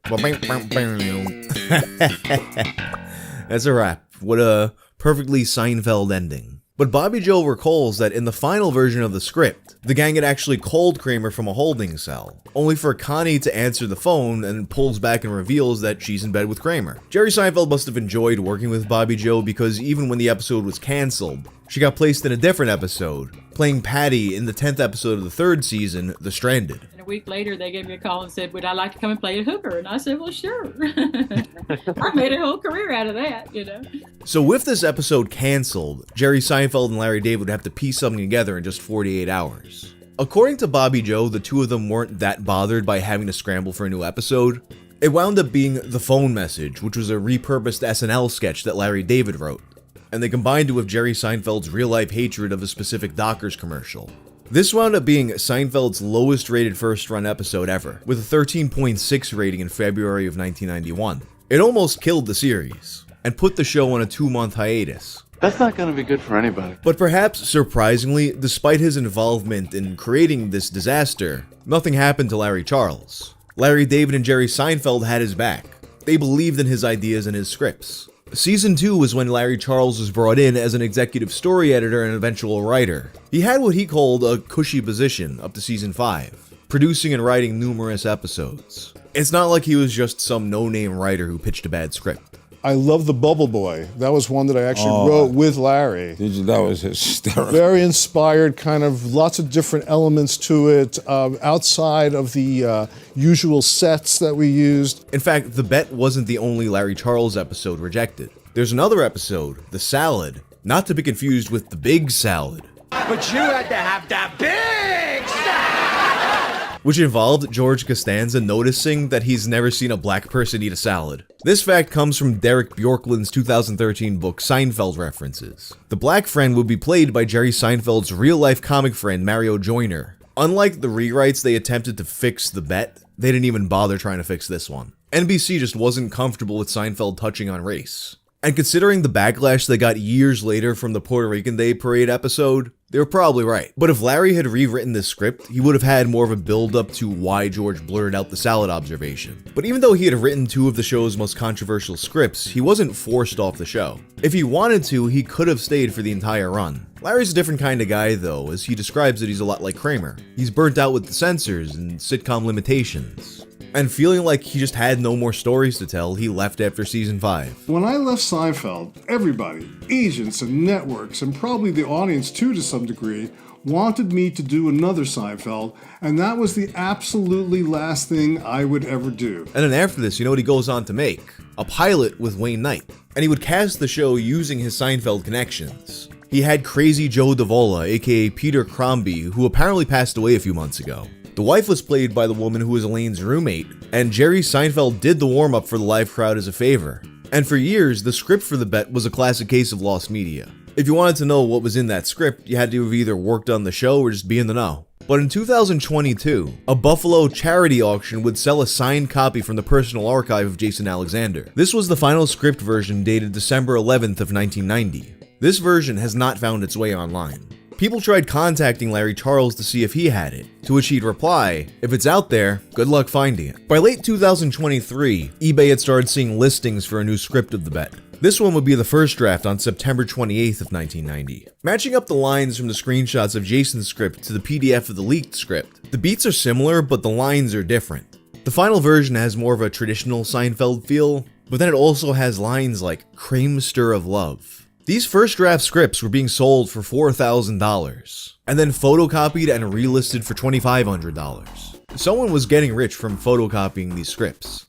That's a wrap. What a perfectly Seinfeld ending. But Bobby Joe recalls that in the final version of the script, the gang had actually called Kramer from a holding cell, only for Connie to answer the phone and pulls back and reveals that she's in bed with Kramer. Jerry Seinfeld must have enjoyed working with Bobby Joe because even when the episode was cancelled, she got placed in a different episode, playing Patty in the 10th episode of the 3rd season, The Stranded. And a week later, they gave me a call and said, would I like to come and play a hooker? And I said, well, sure. I made a whole career out of that, you know. So with this episode cancelled, Jerry Seinfeld and Larry David would have to piece something together in just 48 hours. According to Bobby Joe, the two of them weren't that bothered by having to scramble for a new episode. It wound up being The Phone Message, which was a repurposed SNL sketch that Larry David wrote, and they combined it with Jerry Seinfeld's real-life hatred of a specific Dockers commercial. This wound up being Seinfeld's lowest rated first-run episode ever, with a 13.6 rating in February of 1991. It almost killed the series, and put the show on a 2-month hiatus. That's not going to be good for anybody. But perhaps surprisingly, despite his involvement in creating this disaster, nothing happened to Larry Charles. Larry David and Jerry Seinfeld had his back. They believed in his ideas and his scripts. Season 2 was when Larry Charles was brought in as an executive story editor and eventual writer. He had what he called a cushy position up to Season 5, producing and writing numerous episodes. It's not like he was just some no-name writer who pitched a bad script. I love The Bubble Boy. That was one that I actually wrote with Larry. Did you? That was hysterical. Very inspired, kind of lots of different elements to it, outside of the usual sets that we used. In fact, The Bet wasn't the only Larry Charles episode rejected. There's another episode, The Salad, not to be confused with The Big Salad. But you had to have that big salad! Which involved George Costanza noticing that he's never seen a black person eat a salad. This fact comes from Derek Bjorklund's 2013 book Seinfeld References. The black friend would be played by Jerry Seinfeld's real-life comic friend Mario Joyner. Unlike the rewrites they attempted to fix The Bet, they didn't even bother trying to fix this one. NBC just wasn't comfortable with Seinfeld touching on race. And considering the backlash they got years later from the Puerto Rican Day Parade episode, they were probably right. But if Larry had rewritten this script, he would have had more of a build-up to why George blurted out the salad observation. But even though he had written 2 of the show's most controversial scripts, he wasn't forced off the show. If he wanted to, he could have stayed for the entire run. Larry's a different kind of guy though, as he describes that he's a lot like Kramer. He's burnt out with the censors and sitcom limitations. And feeling like he just had no more stories to tell, he left after season 5. When I left Seinfeld, everybody, agents and networks, and probably the audience too to some degree, wanted me to do another Seinfeld, and that was the absolutely last thing I would ever do. And then after this, you know what he goes on to make? A pilot with Wayne Knight. And he would cast the show using his Seinfeld connections. He had Crazy Joe Davola, aka Peter Crombie, who apparently passed away a few months ago. The wife was played by the woman who was Elaine's roommate, and Jerry Seinfeld did the warm-up for the live crowd as a favor. And for years, the script for The Bet was a classic case of lost media. If you wanted to know what was in that script, you had to have either worked on the show or just be in the know. But in 2022, a Buffalo charity auction would sell a signed copy from the personal archive of Jason Alexander. This was the final script version dated December 11th of 1990. This version has not found its way online. People tried contacting Larry Charles to see if he had it, to which he'd reply, if it's out there, good luck finding it. By late 2023, eBay had started seeing listings for a new script of The Bet. This one would be the first draft on September 28th of 1990. Matching up the lines from the screenshots of Jason's script to the PDF of the leaked script, the beats are similar, but the lines are different. The final version has more of a traditional Seinfeld feel, but then it also has lines like "Creamster of Love." These first draft scripts were being sold for $4,000, and then photocopied and relisted for $2,500. Someone was getting rich from photocopying these scripts.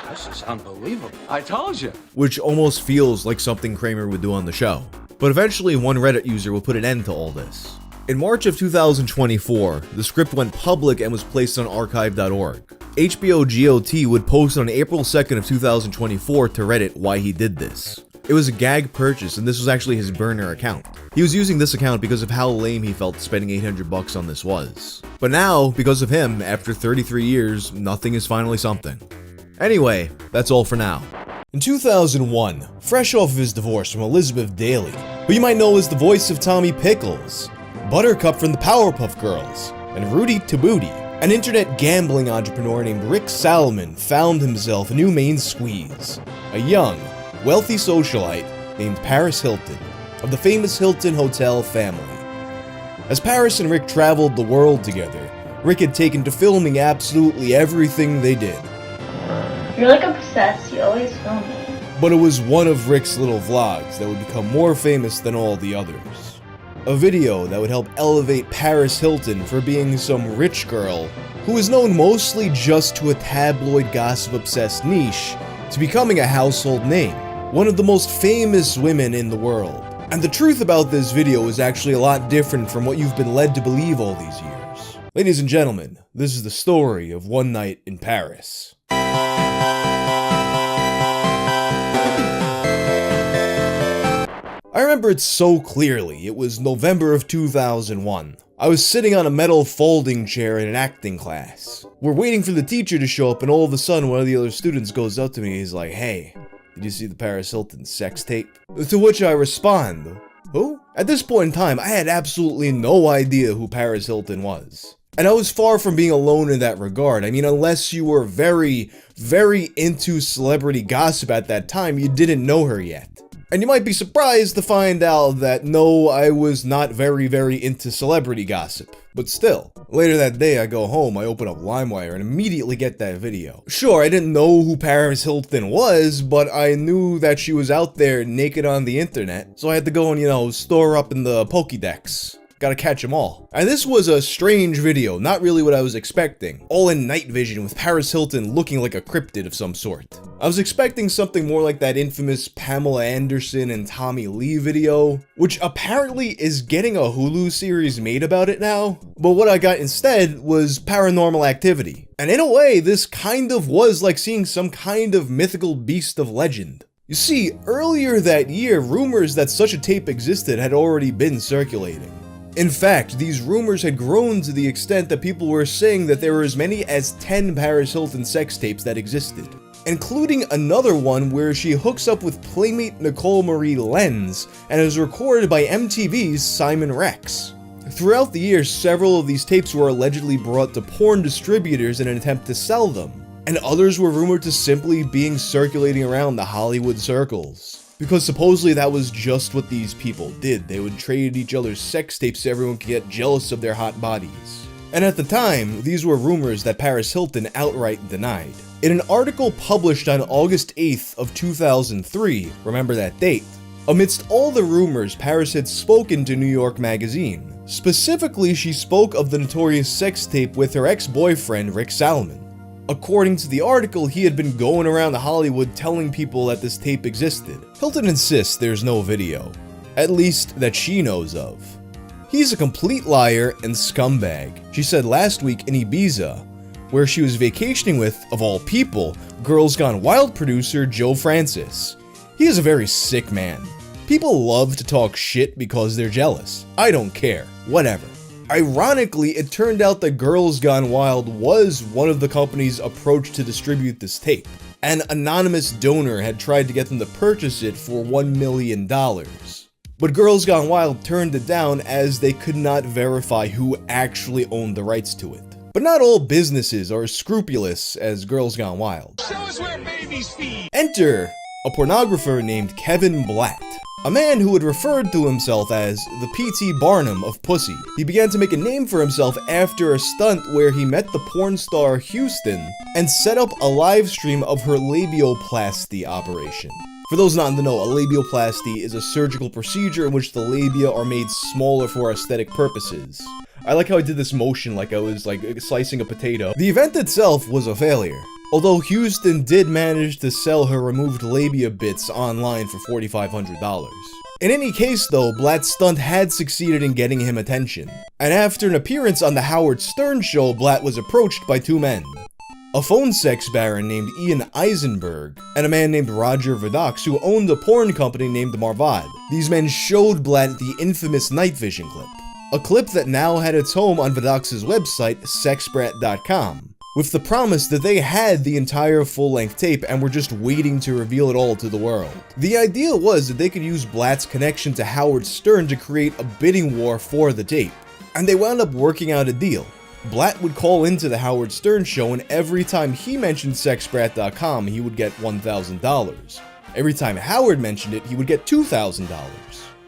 This is unbelievable. I told you. Which almost feels like something Kramer would do on the show. But eventually one Reddit user will put an end to all this. In March of 2024, the script went public and was placed on archive.org. HBO GOT would post on April 2nd of 2024 to Reddit why he did this. It was a gag purchase, and this was actually his burner account. He was using this account because of how lame he felt spending $800 on this was. But now, because of him, after 33 years, nothing is finally something. Anyway, that's all for now. In 2001, fresh off of his divorce from Elizabeth Daily, who you might know as the voice of Tommy Pickles, Buttercup from the Powerpuff Girls, and Rudy Tabooti, an internet gambling entrepreneur named Rick Salomon found himself a new main squeeze, a young, wealthy socialite named Paris Hilton, of the famous Hilton Hotel family. As Paris and Rick traveled the world together, Rick had taken to filming absolutely everything they did. You're like obsessed, you always film me. But it was one of Rick's little vlogs that would become more famous than all the others. A video that would help elevate Paris Hilton for being some rich girl who is known mostly just to a tabloid gossip-obsessed niche to becoming a household name, one of the most famous women in the world. And the truth about this video is actually a lot different from what you've been led to believe all these years. Ladies and gentlemen, this is the story of One Night in Paris. I remember it so clearly. It was November of 2001. I was sitting on a metal folding chair in an acting class. We're waiting for the teacher to show up, and all of a sudden one of the other students goes up to me and he's like, "Hey, did you see the Paris Hilton sex tape?" To which I respond, "Who?" At this point in time, I had absolutely no idea who Paris Hilton was. And I was far from being alone in that regard. I mean, unless you were very, very into celebrity gossip at that time, you didn't know her yet. And you might be surprised to find out that no, I was not very, very into celebrity gossip. But still, later that day I go home, I open up LimeWire and immediately get that video. Sure, I didn't know who Paris Hilton was, but I knew that she was out there naked on the internet. So I had to go and, store up in the Pokédex. Gotta catch them all. And this was a strange video, not really what I was expecting. All in night vision with Paris Hilton looking like a cryptid of some sort. I was expecting something more like that infamous Pamela Anderson and Tommy Lee video, which apparently is getting a Hulu series made about it now. But what I got instead was Paranormal Activity. And in a way, this kind of was like seeing some kind of mythical beast of legend. You see, earlier that year, rumors that such a tape existed had already been circulating. In fact, these rumors had grown to the extent that people were saying that there were as many as 10 Paris Hilton sex tapes that existed, including another one where she hooks up with playmate Nicole Marie Lenz and is recorded by MTV's Simon Rex. Throughout the years, several of these tapes were allegedly brought to porn distributors in an attempt to sell them, and others were rumored to simply being circulating around the Hollywood circles. Because supposedly that was just what these people did. They would trade each other's sex tapes so everyone could get jealous of their hot bodies. And at the time, these were rumors that Paris Hilton outright denied. In an article published on August 8th of 2003, remember that date, amidst all the rumors, Paris had spoken to New York Magazine. Specifically, she spoke of the notorious sex tape with her ex-boyfriend, Rick Salomon. According to the article, he had been going around Hollywood telling people that this tape existed. Hilton insists there's no video, at least that she knows of. He's a complete liar and scumbag, she said last week in Ibiza, where she was vacationing with, of all people, Girls Gone Wild producer Joe Francis. He is a very sick man. People love to talk shit because they're jealous. I don't care, whatever. Ironically, it turned out that Girls Gone Wild was one of the company's approach to distribute this tape. An anonymous donor had tried to get them to purchase it for $1 million. But Girls Gone Wild turned it down as they could not verify who actually owned the rights to it. But not all businesses are as scrupulous as Girls Gone Wild. Show us where babies feed. Enter a pornographer named Kevin Blatt, a man who had referred to himself as the P.T. Barnum of pussy. He began to make a name for himself after a stunt where he met the porn star Houston and set up a live stream of her labioplasty operation. For those not in the know, a labioplasty is a surgical procedure in which the labia are made smaller for aesthetic purposes. I like how I did this motion like I was slicing a potato. The event itself was a failure, although Houston did manage to sell her removed labia bits online for $4,500. In any case though, Blatt's stunt had succeeded in getting him attention, and after an appearance on the Howard Stern show, Blatt was approached by two men. A phone sex baron named Ian Eisenberg, and a man named Roger Vidox who owned a porn company named Marvad. These men showed Blatt the infamous night vision clip, a clip that now had its home on Vidox's website, sexbrat.com, with the promise that they had the entire full-length tape and were just waiting to reveal it all to the world. The idea was that they could use Blatt's connection to Howard Stern to create a bidding war for the tape, and they wound up working out a deal. Blatt would call into the Howard Stern show, and every time he mentioned sexbrat.com, he would get $1,000. Every time Howard mentioned it, he would get $2,000.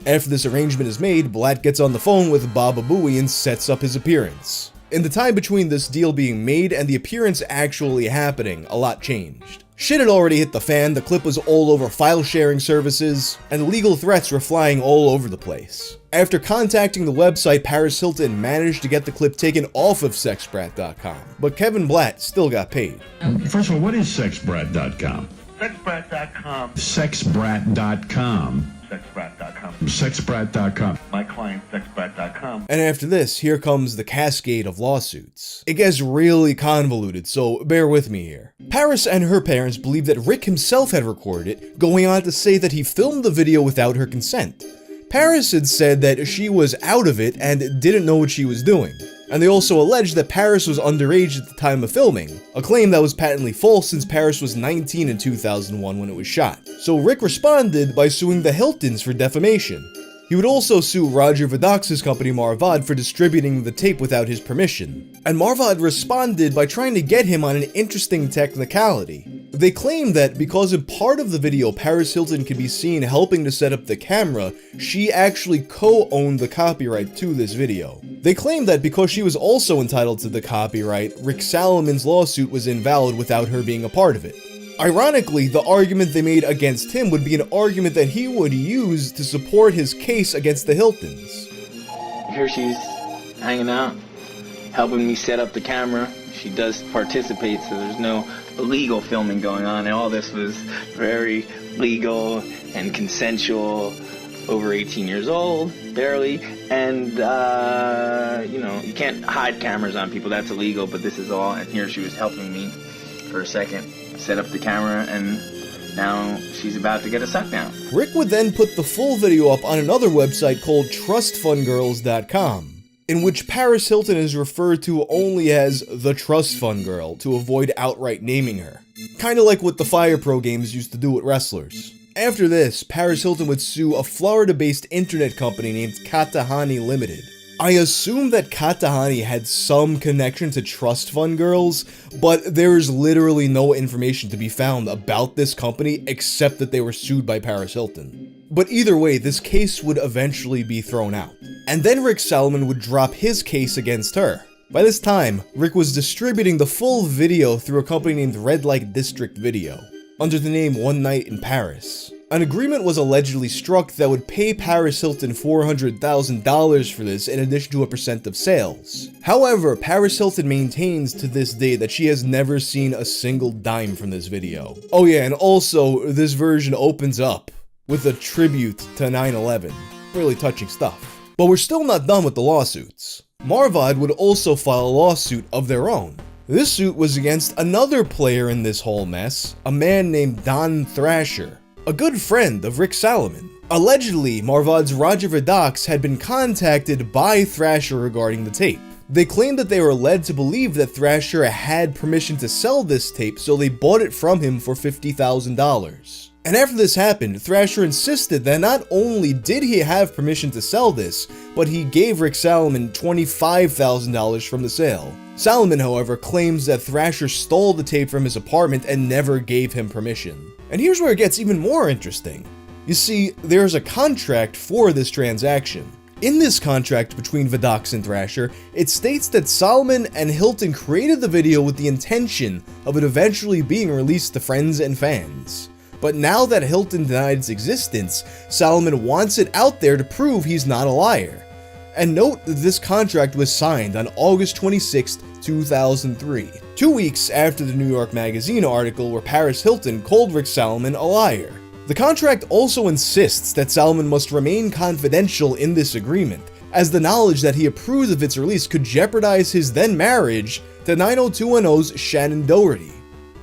After this arrangement is made, Blatt gets on the phone with Baba Booey and sets up his appearance. In the time between this deal being made and the appearance actually happening, a lot changed. Shit had already hit the fan, the clip was all over file sharing services, and legal threats were flying all over the place. After contacting the website, Paris Hilton managed to get the clip taken off of sexbrat.com, but Kevin Blatt still got paid. First of all, what is sexbrat.com? Sexbrat.com. Sexbrat.com. Sexbrat.com. Sexbrat.com. My client, sexbrat.com. And after this, here comes the cascade of lawsuits. It gets really convoluted, so bear with me here. Paris and her parents believe that Rick himself had recorded it, going on to say that he filmed the video without her consent. Paris had said that she was out of it and didn't know what she was doing. And they also alleged that Paris was underage at the time of filming, a claim that was patently false since Paris was 19 in 2001 when it was shot. So Rick responded by suing the Hiltons for defamation. He would also sue Roger Vidox's company Marvad for distributing the tape without his permission. And Marvad responded by trying to get him on an interesting technicality. They claim that because in part of the video Paris Hilton can be seen helping to set up the camera, she actually co-owned the copyright to this video. They claim that because she was also entitled to the copyright, Rick Salomon's lawsuit was invalid without her being a part of it. Ironically, the argument they made against him would be an argument that he would use to support his case against the Hiltons. Here she's hanging out, helping me set up the camera. She does participate, so there's no illegal filming going on, and all this was very legal and consensual, over 18 years old, barely, and, you can't hide cameras on people, that's illegal, but this is all, and here she was helping me for a second set up the camera, and now she's about to get a suck down. Rick would then put the full video up on another website called TrustFundGirls.com, in which Paris Hilton is referred to only as the Trust Fund Girl to avoid outright naming her. Kinda like what the Fire Pro games used to do with wrestlers. After this, Paris Hilton would sue a Florida-based internet company named Katahani Limited. I assume that Katahani had some connection to Trust Fund Girls, but there is literally no information to be found about this company except that they were sued by Paris Hilton. But either way, this case would eventually be thrown out. And then Rick Salomon would drop his case against her. By this time, Rick was distributing the full video through a company named Red Light District Video, under the name One Night in Paris. An agreement was allegedly struck that would pay Paris Hilton $400,000 for this in addition to a % of sales. However, Paris Hilton maintains to this day that she has never seen a single dime from this video. Oh yeah, and also, this version opens up with a tribute to 9/11. Really touching stuff. But we're still not done with the lawsuits. Marvad would also file a lawsuit of their own. This suit was against another player in this whole mess, a man named Don Thrasher, a good friend of Rick Salomon. Allegedly, Marvad's Roger Vidox had been contacted by Thrasher regarding the tape. They claimed that they were led to believe that Thrasher had permission to sell this tape, so they bought it from him for $50,000. And after this happened, Thrasher insisted that not only did he have permission to sell this, but he gave Rick Salomon $25,000 from the sale. Salomon, however, claims that Thrasher stole the tape from his apartment and never gave him permission. And here's where it gets even more interesting. You see, there's a contract for this transaction. In this contract between Vidox and Thrasher, it states that Salomon and Hilton created the video with the intention of it eventually being released to friends and fans. But now that Hilton denied its existence, Salomon wants it out there to prove he's not a liar. And note that this contract was signed on August 26, 2003, 2 weeks after the New York Magazine article where Paris Hilton called Rick Salomon a liar. The contract also insists that Salomon must remain confidential in this agreement, as the knowledge that he approves of its release could jeopardize his then marriage to 90210's Shannon Doherty.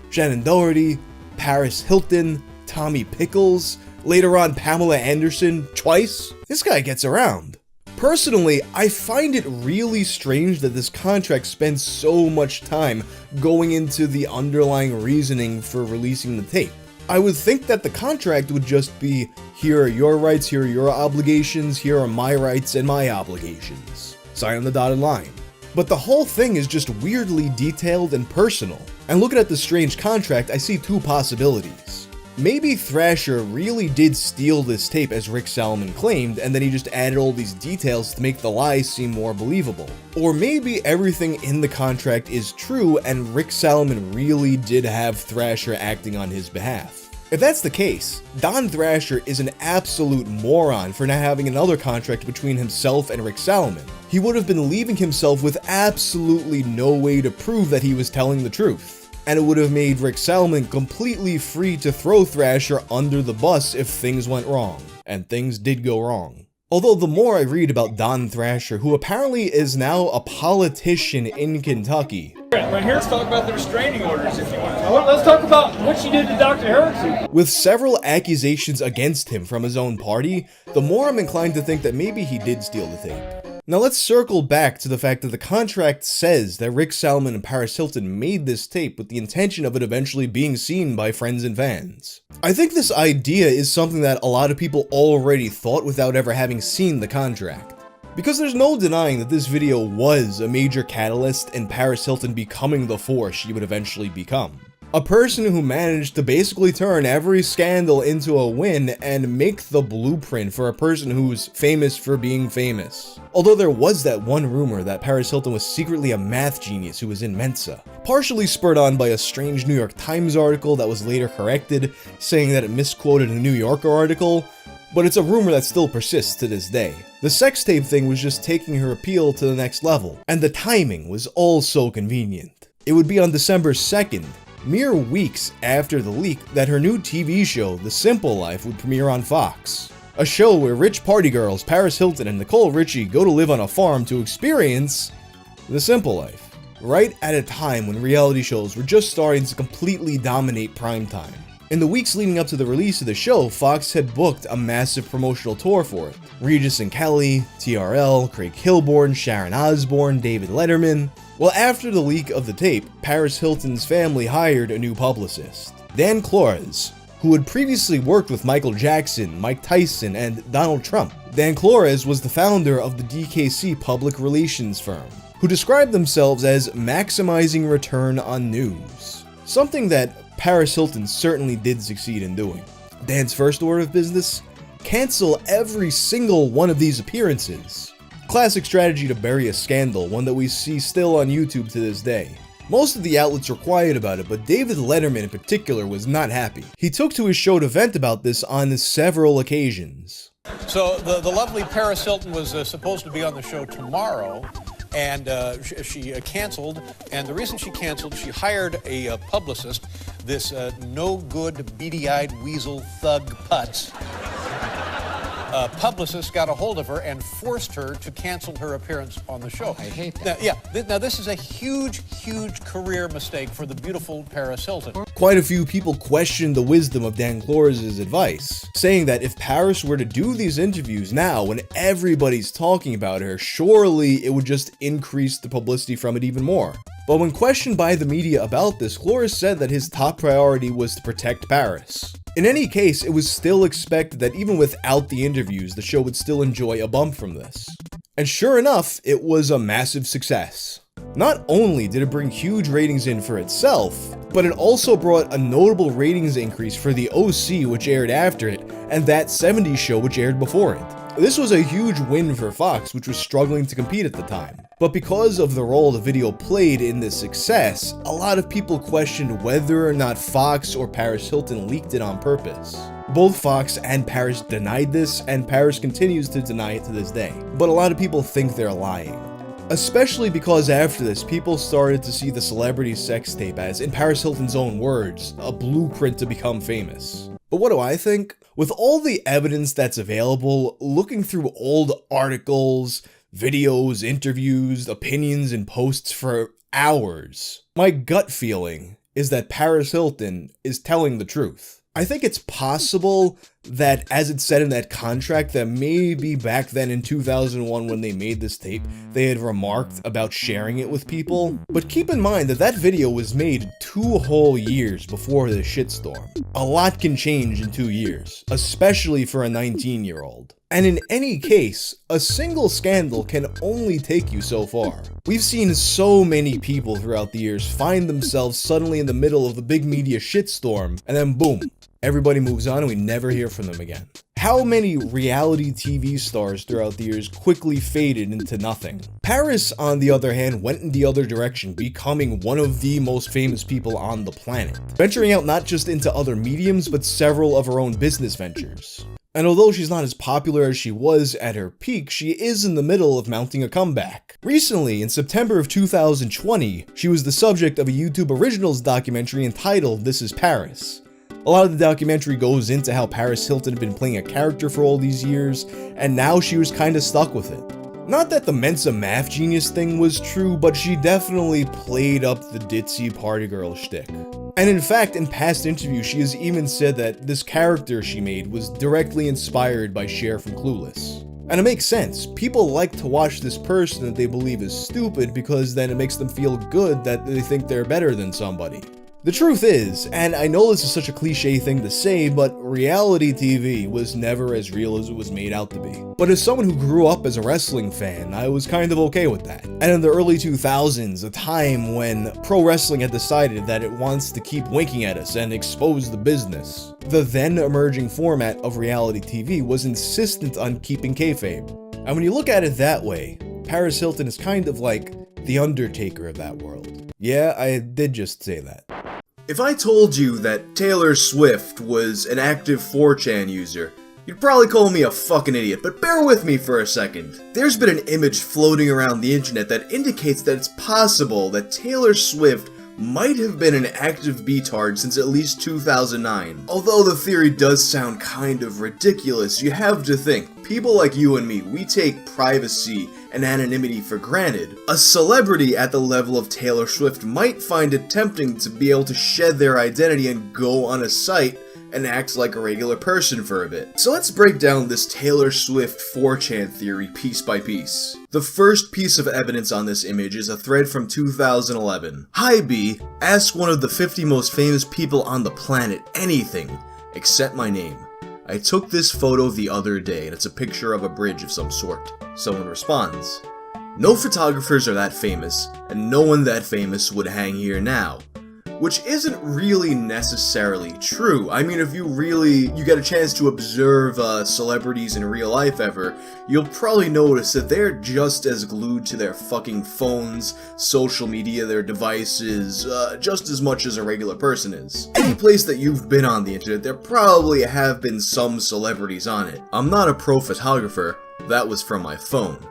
Shannon Doherty, Paris Hilton, Tommy Pickles, later on Pamela Anderson, twice. This guy gets around. Personally, I find it really strange that this contract spends so much time going into the underlying reasoning for releasing the tape. I would think that the contract would just be, here are your rights, here are your obligations, here are my rights and my obligations. Sign on the dotted line. But the whole thing is just weirdly detailed and personal. And looking at the strange contract, I see two possibilities. Maybe Thrasher really did steal this tape as Rick Salomon claimed, and then he just added all these details to make the lie seem more believable. Or maybe everything in the contract is true and Rick Salomon really did have Thrasher acting on his behalf. If that's the case, Don Thrasher is an absolute moron for not having another contract between himself and Rick Salomon. He would have been leaving himself with absolutely no way to prove that he was telling the truth. And it would have made Rick Salomon completely free to throw Thrasher under the bus if things went wrong. And things did go wrong. Although the more I read about Don Thrasher, who apparently is now a politician in Kentucky. We're here to talk about the restraining orders if you want to. Let's talk about what she did to Dr. Harrison. With several accusations against him from his own party, the more I'm inclined to think that maybe he did steal the tape. Now let's circle back to the fact that the contract says that Rick Salomon and Paris Hilton made this tape with the intention of it eventually being seen by friends and fans. I think this idea is something that a lot of people already thought without ever having seen the contract. Because there's no denying that this video was a major catalyst in Paris Hilton becoming the force she would eventually become. A person who managed to basically turn every scandal into a win and make the blueprint for a person who's famous for being famous. Although there was that one rumor that Paris Hilton was secretly a math genius who was in Mensa, partially spurred on by a strange New York Times article that was later corrected, saying that it misquoted a New Yorker article, but it's a rumor that still persists to this day. The sex tape thing was just taking her appeal to the next level, and the timing was all so convenient. It would be on December 2nd, mere weeks after the leak, that her new TV show, The Simple Life, would premiere on Fox. A show where rich party girls Paris Hilton and Nicole Richie go to live on a farm to experience the simple life. Right at a time when reality shows were just starting to completely dominate primetime. In the weeks leading up to the release of the show, Fox had booked a massive promotional tour for it. Regis and Kelly, TRL, Craig Kilborn, Sharon Osbourne, David Letterman. Well, after the leak of the tape, Paris Hilton's family hired a new publicist, Dan Klores, who had previously worked with Michael Jackson, Mike Tyson, and Donald Trump. Dan Klores was the founder of the DKC public relations firm, who described themselves as maximizing return on news. Something that Paris Hilton certainly did succeed in doing. Dan's first order of business? Cancel every single one of these appearances. Classic strategy to bury a scandal, one that we see still on YouTube to this day. Most of the outlets were quiet about it, but David Letterman in particular was not happy. He took to his show to vent about this on several occasions. So the lovely Paris Hilton was supposed to be on the show tomorrow, and she canceled, and the reason she canceled, she hired a publicist, this no-good, beady-eyed weasel thug putz. Publicist got a hold of her and forced her to cancel her appearance on the show. I hate that. Now this is a huge, huge career mistake for the beautiful Paris Hilton. Quite a few people questioned the wisdom of Dan Klores' advice, saying that if Paris were to do these interviews now when everybody's talking about her, surely it would just increase the publicity from it even more. But when questioned by the media about this, Klores said that his top priority was to protect Paris. In any case, it was still expected that even without the interviews, the show would still enjoy a bump from this. And sure enough, it was a massive success. Not only did it bring huge ratings in for itself, but it also brought a notable ratings increase for the OC, which aired after it, and That 70s Show, which aired before it. This was a huge win for Fox, which was struggling to compete at the time. But because of the role the video played in this success, a lot of people questioned whether or not Fox or Paris Hilton leaked it on purpose. Both Fox and Paris denied this, and Paris continues to deny it to this day. But a lot of people think they're lying. Especially because after this, people started to see the celebrity sex tape as, in Paris Hilton's own words, a blueprint to become famous. But what do I think? With all the evidence that's available, looking through old articles, videos, interviews, opinions, and posts for hours, my gut feeling is that Paris Hilton is telling the truth. I think it's possible that, as it said in that contract, that maybe back then in 2001 when they made this tape, they had remarked about sharing it with people. But keep in mind that that video was made 2 whole years before the shitstorm. A lot can change in 2 years, especially for a 19-year-old. And in any case, a single scandal can only take you so far. We've seen so many people throughout the years find themselves suddenly in the middle of the big media shitstorm, and then boom, everybody moves on and we never hear from them again. How many reality TV stars throughout the years quickly faded into nothing? Paris, on the other hand, went in the other direction, becoming one of the most famous people on the planet, venturing out not just into other mediums, but several of her own business ventures. And although she's not as popular as she was at her peak, she is in the middle of mounting a comeback. Recently, in September of 2020, she was the subject of a YouTube Originals documentary entitled This Is Paris. A lot of the documentary goes into how Paris Hilton had been playing a character for all these years, and now she was kinda stuck with it. Not that the Mensa math genius thing was true, but she definitely played up the ditzy party girl shtick. And in fact, in past interviews, she has even said that this character she made was directly inspired by Cher from Clueless. And it makes sense. People like to watch this person that they believe is stupid because then it makes them feel good that they think they're better than somebody. The truth is, and I know this is such a cliche thing to say, but reality TV was never as real as it was made out to be. But as someone who grew up as a wrestling fan, I was kind of okay with that. And in the early 2000s, a time when pro wrestling had decided that it wants to keep winking at us and expose the business, the then emerging format of reality TV was insistent on keeping kayfabe. And when you look at it that way, Paris Hilton is kind of like the Undertaker of that world. Yeah, I did just say that. If I told you that Taylor Swift was an active 4chan user, you'd probably call me a fucking idiot, but bear with me for a second. There's been an image floating around the internet that indicates that it's possible that Taylor Swift might have been an active beatard since at least 2009. Although the theory does sound kind of ridiculous, you have to think, people like you and me, we take privacy and anonymity for granted. A celebrity at the level of Taylor Swift might find it tempting to be able to shed their identity and go on a site and act like a regular person for a bit. So let's break down this Taylor Swift 4chan theory piece by piece. The first piece of evidence on this image is a thread from 2011. Hi B, ask one of the 50 most famous people on the planet anything, except my name. I took this photo the other day and it's a picture of a bridge of some sort. Someone responds, no photographers are that famous, and no one that famous would hang here now. Which isn't really necessarily true. I mean, if you get a chance to observe celebrities in real life ever, you'll probably notice that they're just as glued to their fucking phones, social media, their devices, just as much as a regular person is. Any place that you've been on the internet, there probably have been some celebrities on it. I'm not a pro photographer, that was from my phone.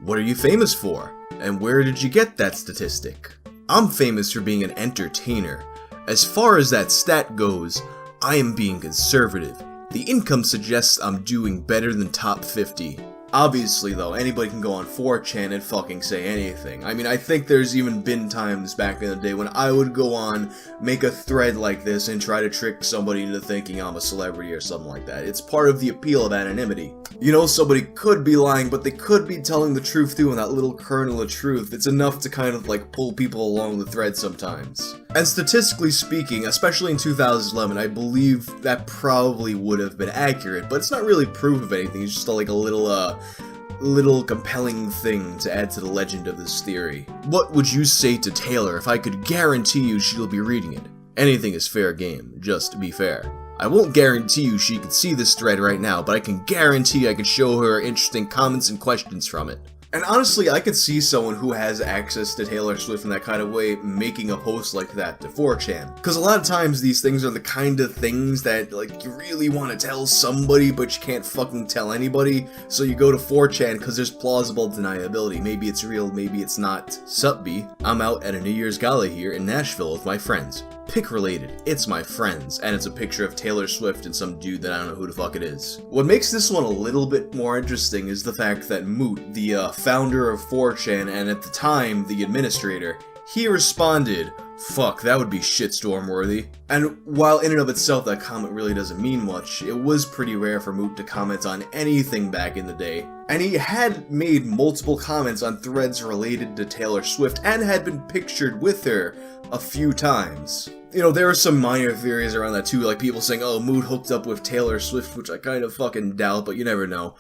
What are you famous for? And where did you get that statistic? I'm famous for being an entertainer. As far as that stat goes, I am being conservative. The income suggests I'm doing better than top 50. Obviously though, anybody can go on 4chan and fucking say anything. I mean, I think there's even been times back in the day when I would go on, make a thread like this, and try to trick somebody into thinking I'm a celebrity or something like that. It's part of the appeal of anonymity. You know, somebody could be lying, but they could be telling the truth too, and that little kernel of truth, it's enough to kind of like pull people along the thread sometimes. And statistically speaking, especially in 2011, I believe that probably would have been accurate, but it's not really proof of anything, it's just like a little little compelling thing to add to the legend of this theory. What would you say to Taylor if I could guarantee you she'll be reading it? Anything is fair game, just to be fair. I won't guarantee you she could see this thread right now, but I can guarantee I could show her interesting comments and questions from it. And honestly, I could see someone who has access to Taylor Swift in that kind of way making a post like that to 4chan. Because a lot of times these things are the kind of things that, like, you really want to tell somebody, but you can't fucking tell anybody. So you go to 4chan because there's plausible deniability. Maybe it's real, maybe it's not. Sup, B? I'm out at a New Year's gala here in Nashville with my friends. Pick related, it's my friends, and it's a picture of Taylor Swift and some dude that I don't know who the fuck it is. What makes this one a little bit more interesting is the fact that Moot, the founder of 4chan and at the time the administrator, he responded, "Fuck, that would be shitstorm worthy." And while in and of itself that comment really doesn't mean much, it was pretty rare for Moot to comment on anything back in the day. And he had made multiple comments on threads related to Taylor Swift and had been pictured with her a few times. You know, there are some minor theories around that too, like people saying, oh, Moot hooked up with Taylor Swift, which I kind of fucking doubt, but you never know.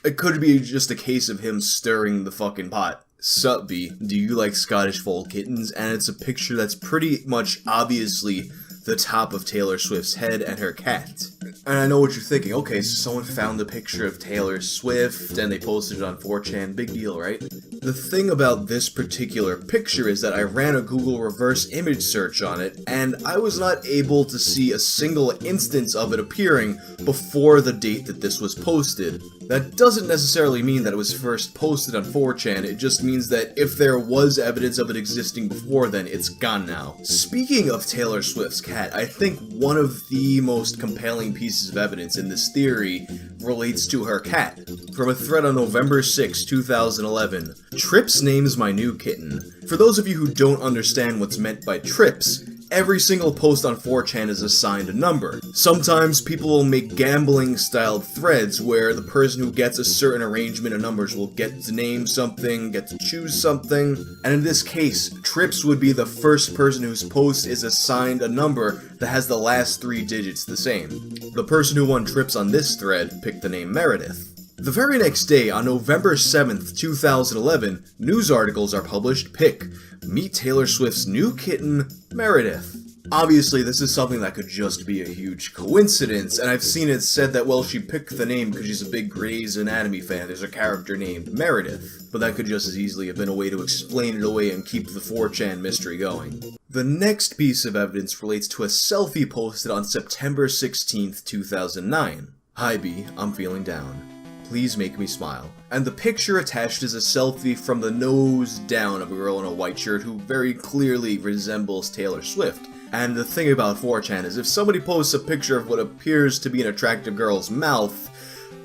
It could be just a case of him stirring the fucking pot. Sup, B? Do you like Scottish fold kittens? And it's a picture that's pretty much obviously the top of Taylor Swift's head and her cat. And I know what you're thinking, okay, so someone found a picture of Taylor Swift and they posted it on 4chan, big deal, right? The thing about this particular picture is that I ran a Google reverse image search on it, and I was not able to see a single instance of it appearing before the date that this was posted. That doesn't necessarily mean that it was first posted on 4chan, it just means that if there was evidence of it existing before then, it's gone now. Speaking of Taylor Swift's cat, I think one of the most compelling pieces of evidence in this theory relates to her cat. From a thread on November 6, 2011, Trips names my new kitten. For those of you who don't understand what's meant by Trips, every single post on 4chan is assigned a number. Sometimes people will make gambling-styled threads where the person who gets a certain arrangement of numbers will get to name something, get to choose something, and in this case, Trips would be the first person whose post is assigned a number that has the last 3 digits the same. The person who won Trips on this thread picked the name Meredith. The very next day, on November 7th, 2011, news articles are published. Pick, meet Taylor Swift's new kitten, Meredith. Obviously, this is something that could just be a huge coincidence, and I've seen it said that, well, she picked the name because she's a big Grey's Anatomy fan. There's a character named Meredith. But that could just as easily have been a way to explain it away and keep the 4chan mystery going. The next piece of evidence relates to a selfie posted on September 16th, 2009. Hi B, I'm feeling down. Please make me smile. And the picture attached is a selfie from the nose down of a girl in a white shirt who very clearly resembles Taylor Swift. And the thing about 4chan is if somebody posts a picture of what appears to be an attractive girl's mouth,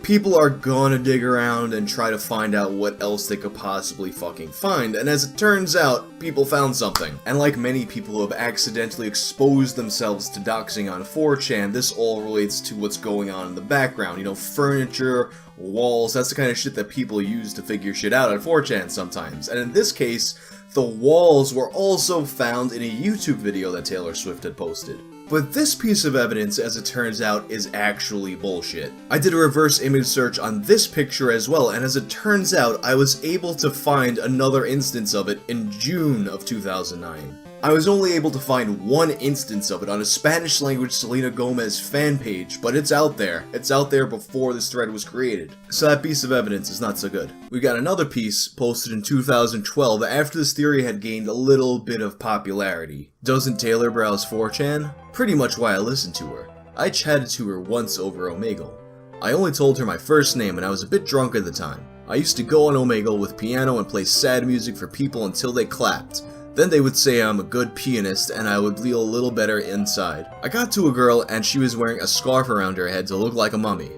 people are gonna dig around and try to find out what else they could possibly fucking find. And as it turns out, people found something. And like many people who have accidentally exposed themselves to doxing on 4chan, this all relates to what's going on in the background. You know, furniture, walls, that's the kind of shit that people use to figure shit out on 4chan sometimes. And in this case, the walls were also found in a YouTube video that Taylor Swift had posted. But this piece of evidence, as it turns out, is actually bullshit. I did a reverse image search on this picture as well, and as it turns out, I was able to find another instance of it in June of 2009. I was only able to find one instance of it on a Spanish-language Selena Gomez fan page, but it's out there. It's out there before this thread was created. So that piece of evidence is not so good. We got another piece posted in 2012 after this theory had gained a little bit of popularity. Doesn't Taylor browse 4chan? Pretty much why I listened to her. I chatted to her once over Omegle. I only told her my first name and I was a bit drunk at the time. I used to go on Omegle with piano and play sad music for people until they clapped. Then they would say I'm a good pianist and I would feel a little better inside. I got to a girl and she was wearing a scarf around her head to look like a mummy.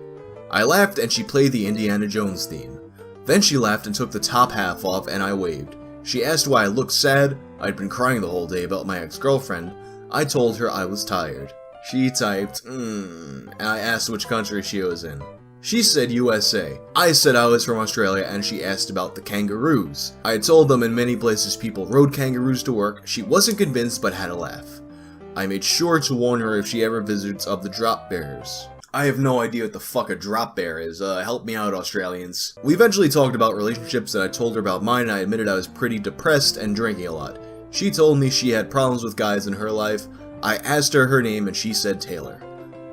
I laughed and she played the Indiana Jones theme. Then she laughed and took the top half off and I waved. She asked why I looked sad. I'd been crying the whole day about my ex-girlfriend. I told her I was tired. She typed, and I asked which country she was in. She said USA. I said I was from Australia and she asked about the kangaroos. I told them in many places people rode kangaroos to work. She wasn't convinced but had a laugh. I made sure to warn her if she ever visits of the drop bears. I have no idea what the fuck a drop bear is. Help me out, Australians. We eventually talked about relationships, and I told her about mine, and I admitted I was pretty depressed and drinking a lot. She told me she had problems with guys in her life. I asked her name, and she said Taylor.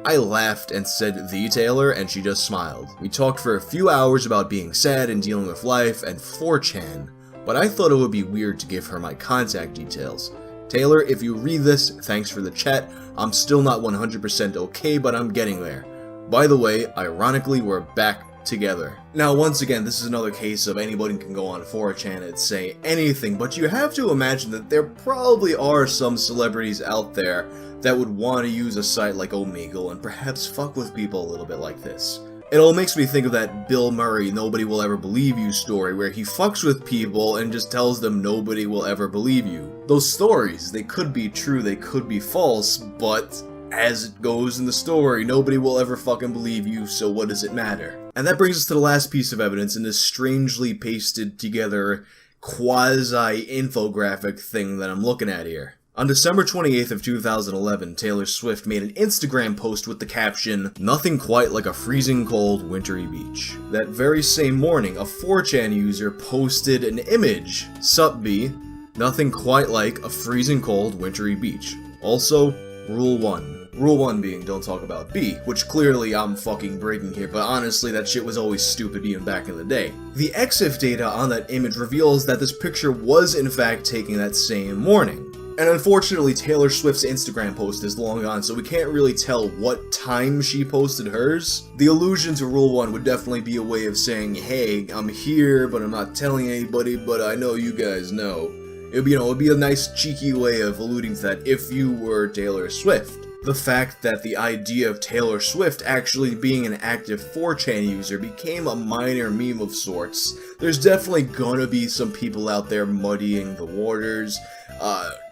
I laughed and said the Taylor, and she just smiled. We talked for a few hours about being sad and dealing with life and 4chan, but I thought it would be weird to give her my contact details. Taylor, if you read this, thanks for the chat. I'm still not 100% okay, but I'm getting there. By the way, ironically, we're back together. Now, once again, this is another case of anybody can go on 4chan and say anything, but you have to imagine that there probably are some celebrities out there that would want to use a site like Omegle and perhaps fuck with people a little bit like this. It all makes me think of that Bill Murray Nobody Will Ever Believe You story where he fucks with people and just tells them nobody will ever believe you. Those stories, they could be true, they could be false, but as it goes in the story, nobody will ever fucking believe you, so what does it matter? And that brings us to the last piece of evidence in this strangely pasted together quasi-infographic thing that I'm looking at here. On December 28th of 2011, Taylor Swift made an Instagram post with the caption, "Nothing quite like a freezing cold wintry beach." That very same morning, a 4chan user posted an image, "Sup B, nothing quite like a freezing cold wintry beach." Also, Rule 1. Rule 1 being don't talk about B, which clearly I'm fucking breaking here, but honestly that shit was always stupid even back in the day. The EXIF data on that image reveals that this picture was in fact taken that same morning. And unfortunately, Taylor Swift's Instagram post is long gone, so we can't really tell what time she posted hers. The allusion to Rule 1 would definitely be a way of saying, hey, I'm here, but I'm not telling anybody, but I know you guys know. It'd be a nice cheeky way of alluding to that if you were Taylor Swift. The fact that the idea of Taylor Swift actually being an active 4chan user became a minor meme of sorts. There's definitely gonna be some people out there muddying the waters,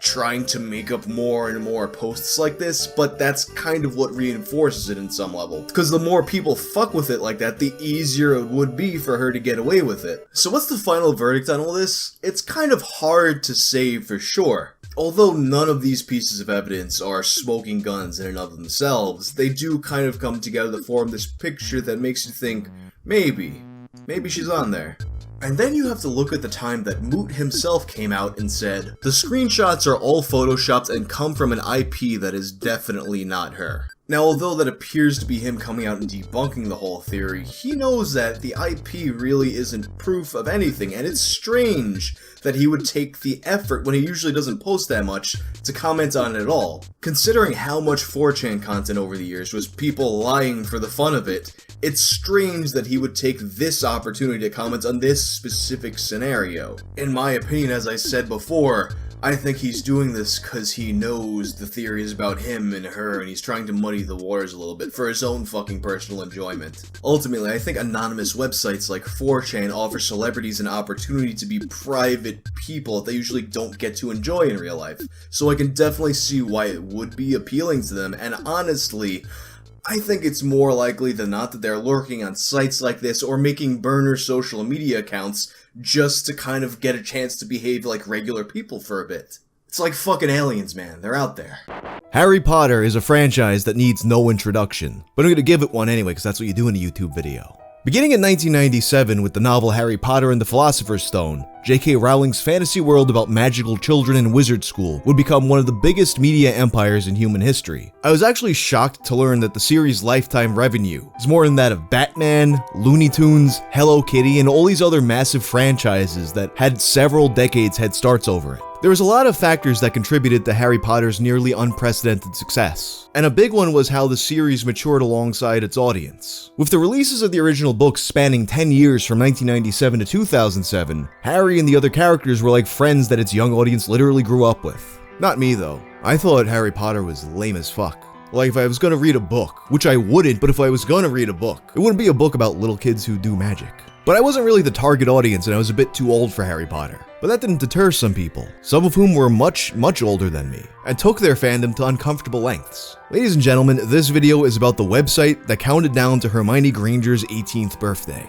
trying to make up more and more posts like this, but that's kind of what reinforces it in some level. Because the more people fuck with it like that, the easier it would be for her to get away with it. So what's the final verdict on all this? It's kind of hard to say for sure. Although none of these pieces of evidence are smoking guns in and of themselves, they do kind of come together to form this picture that makes you think, maybe she's on there. And then you have to look at the time that Moot himself came out and said, the screenshots are all photoshopped and come from an IP that is definitely not her. Now, although that appears to be him coming out and debunking the whole theory, he knows that the IP really isn't proof of anything, and it's strange that he would take the effort, when he usually doesn't post that much, to comment on it at all. Considering how much 4chan content over the years was people lying for the fun of it, it's strange that he would take this opportunity to comment on this specific scenario. In my opinion, as I said before, I think he's doing this because he knows the theory is about him and her, and he's trying to muddy the waters a little bit for his own fucking personal enjoyment. Ultimately, I think anonymous websites like 4chan offer celebrities an opportunity to be private people that they usually don't get to enjoy in real life, so I can definitely see why it would be appealing to them, and honestly, I think it's more likely than not that they're lurking on sites like this or making burner social media accounts just to kind of get a chance to behave like regular people for a bit. It's like fucking aliens, man. They're out there. Harry Potter is a franchise that needs no introduction, but I'm gonna give it one anyway because that's what you do in a YouTube video. Beginning in 1997 with the novel Harry Potter and the Philosopher's Stone, J.K. Rowling's fantasy world about magical children in wizard school would become one of the biggest media empires in human history. I was actually shocked to learn that the series' lifetime revenue is more than that of Batman, Looney Tunes, Hello Kitty, and all these other massive franchises that had several decades head starts over it. There was a lot of factors that contributed to Harry Potter's nearly unprecedented success, and a big one was how the series matured alongside its audience. With the releases of the original books spanning 10 years from 1997 to 2007, Harry and the other characters were like friends that its young audience literally grew up with. Not me though. I thought Harry Potter was lame as fuck. Like if I was gonna read a book, which I wouldn't, but if I was gonna read a book, it wouldn't be a book about little kids who do magic. But I wasn't really the target audience and I was a bit too old for Harry Potter. But that didn't deter some people, some of whom were much older than me, and took their fandom to uncomfortable lengths. Ladies and gentlemen, this video is about the website that counted down to Hermione Granger's 18th birthday.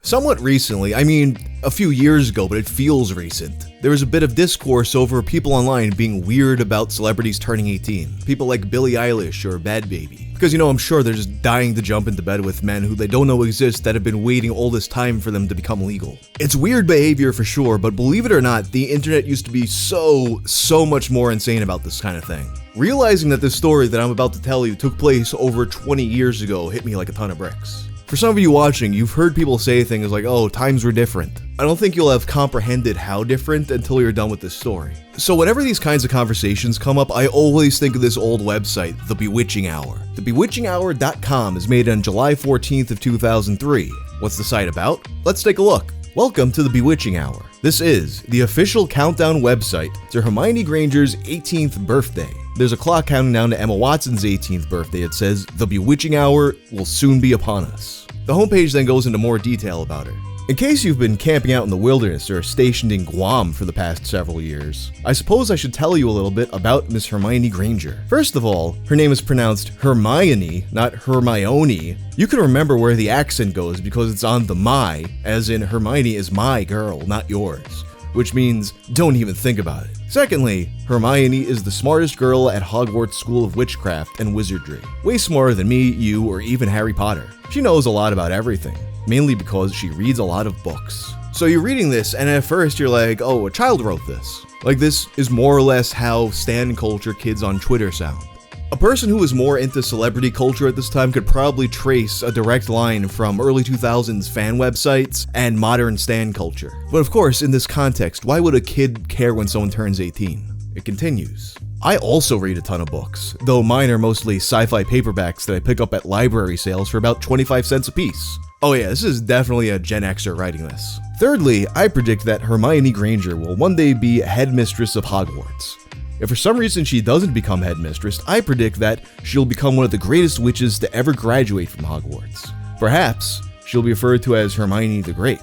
Somewhat recently, I mean, a few years ago, but it feels recent, there was a bit of discourse over people online being weird about celebrities turning 18. People like Billie Eilish or Bad Baby. Because, I'm sure they're just dying to jump into bed with men who they don't know exist that have been waiting all this time for them to become legal. It's weird behavior for sure, but believe it or not, the internet used to be so much more insane about this kind of thing. Realizing that this story that I'm about to tell you took place over 20 years ago hit me like a ton of bricks. For some of you watching, you've heard people say things like, oh, times were different. I don't think you'll have comprehended how different until you're done with this story. So whenever these kinds of conversations come up, I always think of this old website, The Bewitching Hour. TheBewitchingHour.com is made on July 14th of 2003. What's the site about? Let's take a look. Welcome to The Bewitching Hour. This is the official countdown website to Hermione Granger's 18th birthday. There's a clock counting down to Emma Watson's 18th birthday. It says, The Bewitching Hour will soon be upon us. The homepage then goes into more detail about her. In case you've been camping out in the wilderness or stationed in Guam for the past several years, I suppose I should tell you a little bit about Miss Hermione Granger. First of all, her name is pronounced Hermione, not Hermione. You can remember where the accent goes because it's on the my, as in Hermione is my girl, not yours, which means don't even think about it. Secondly, Hermione is the smartest girl at Hogwarts School of Witchcraft and Wizardry. Way smarter than me, you, or even Harry Potter. She knows a lot about everything, mainly because she reads a lot of books. So you're reading this, and at first you're like, oh, a child wrote this. Like, this is more or less how stan culture kids on Twitter sound. A person who was more into celebrity culture at this time could probably trace a direct line from early 2000s fan websites and modern stan culture. But of course, in this context, why would a kid care when someone turns 18? It continues. I also read a ton of books, though mine are mostly sci-fi paperbacks that I pick up at library sales for about 25 cents a piece. Oh yeah, this is definitely a Gen Xer writing this. Thirdly, I predict that Hermione Granger will one day be headmistress of Hogwarts. If for some reason she doesn't become headmistress, I predict that she'll become one of the greatest witches to ever graduate from Hogwarts. Perhaps she'll be referred to as Hermione the Great,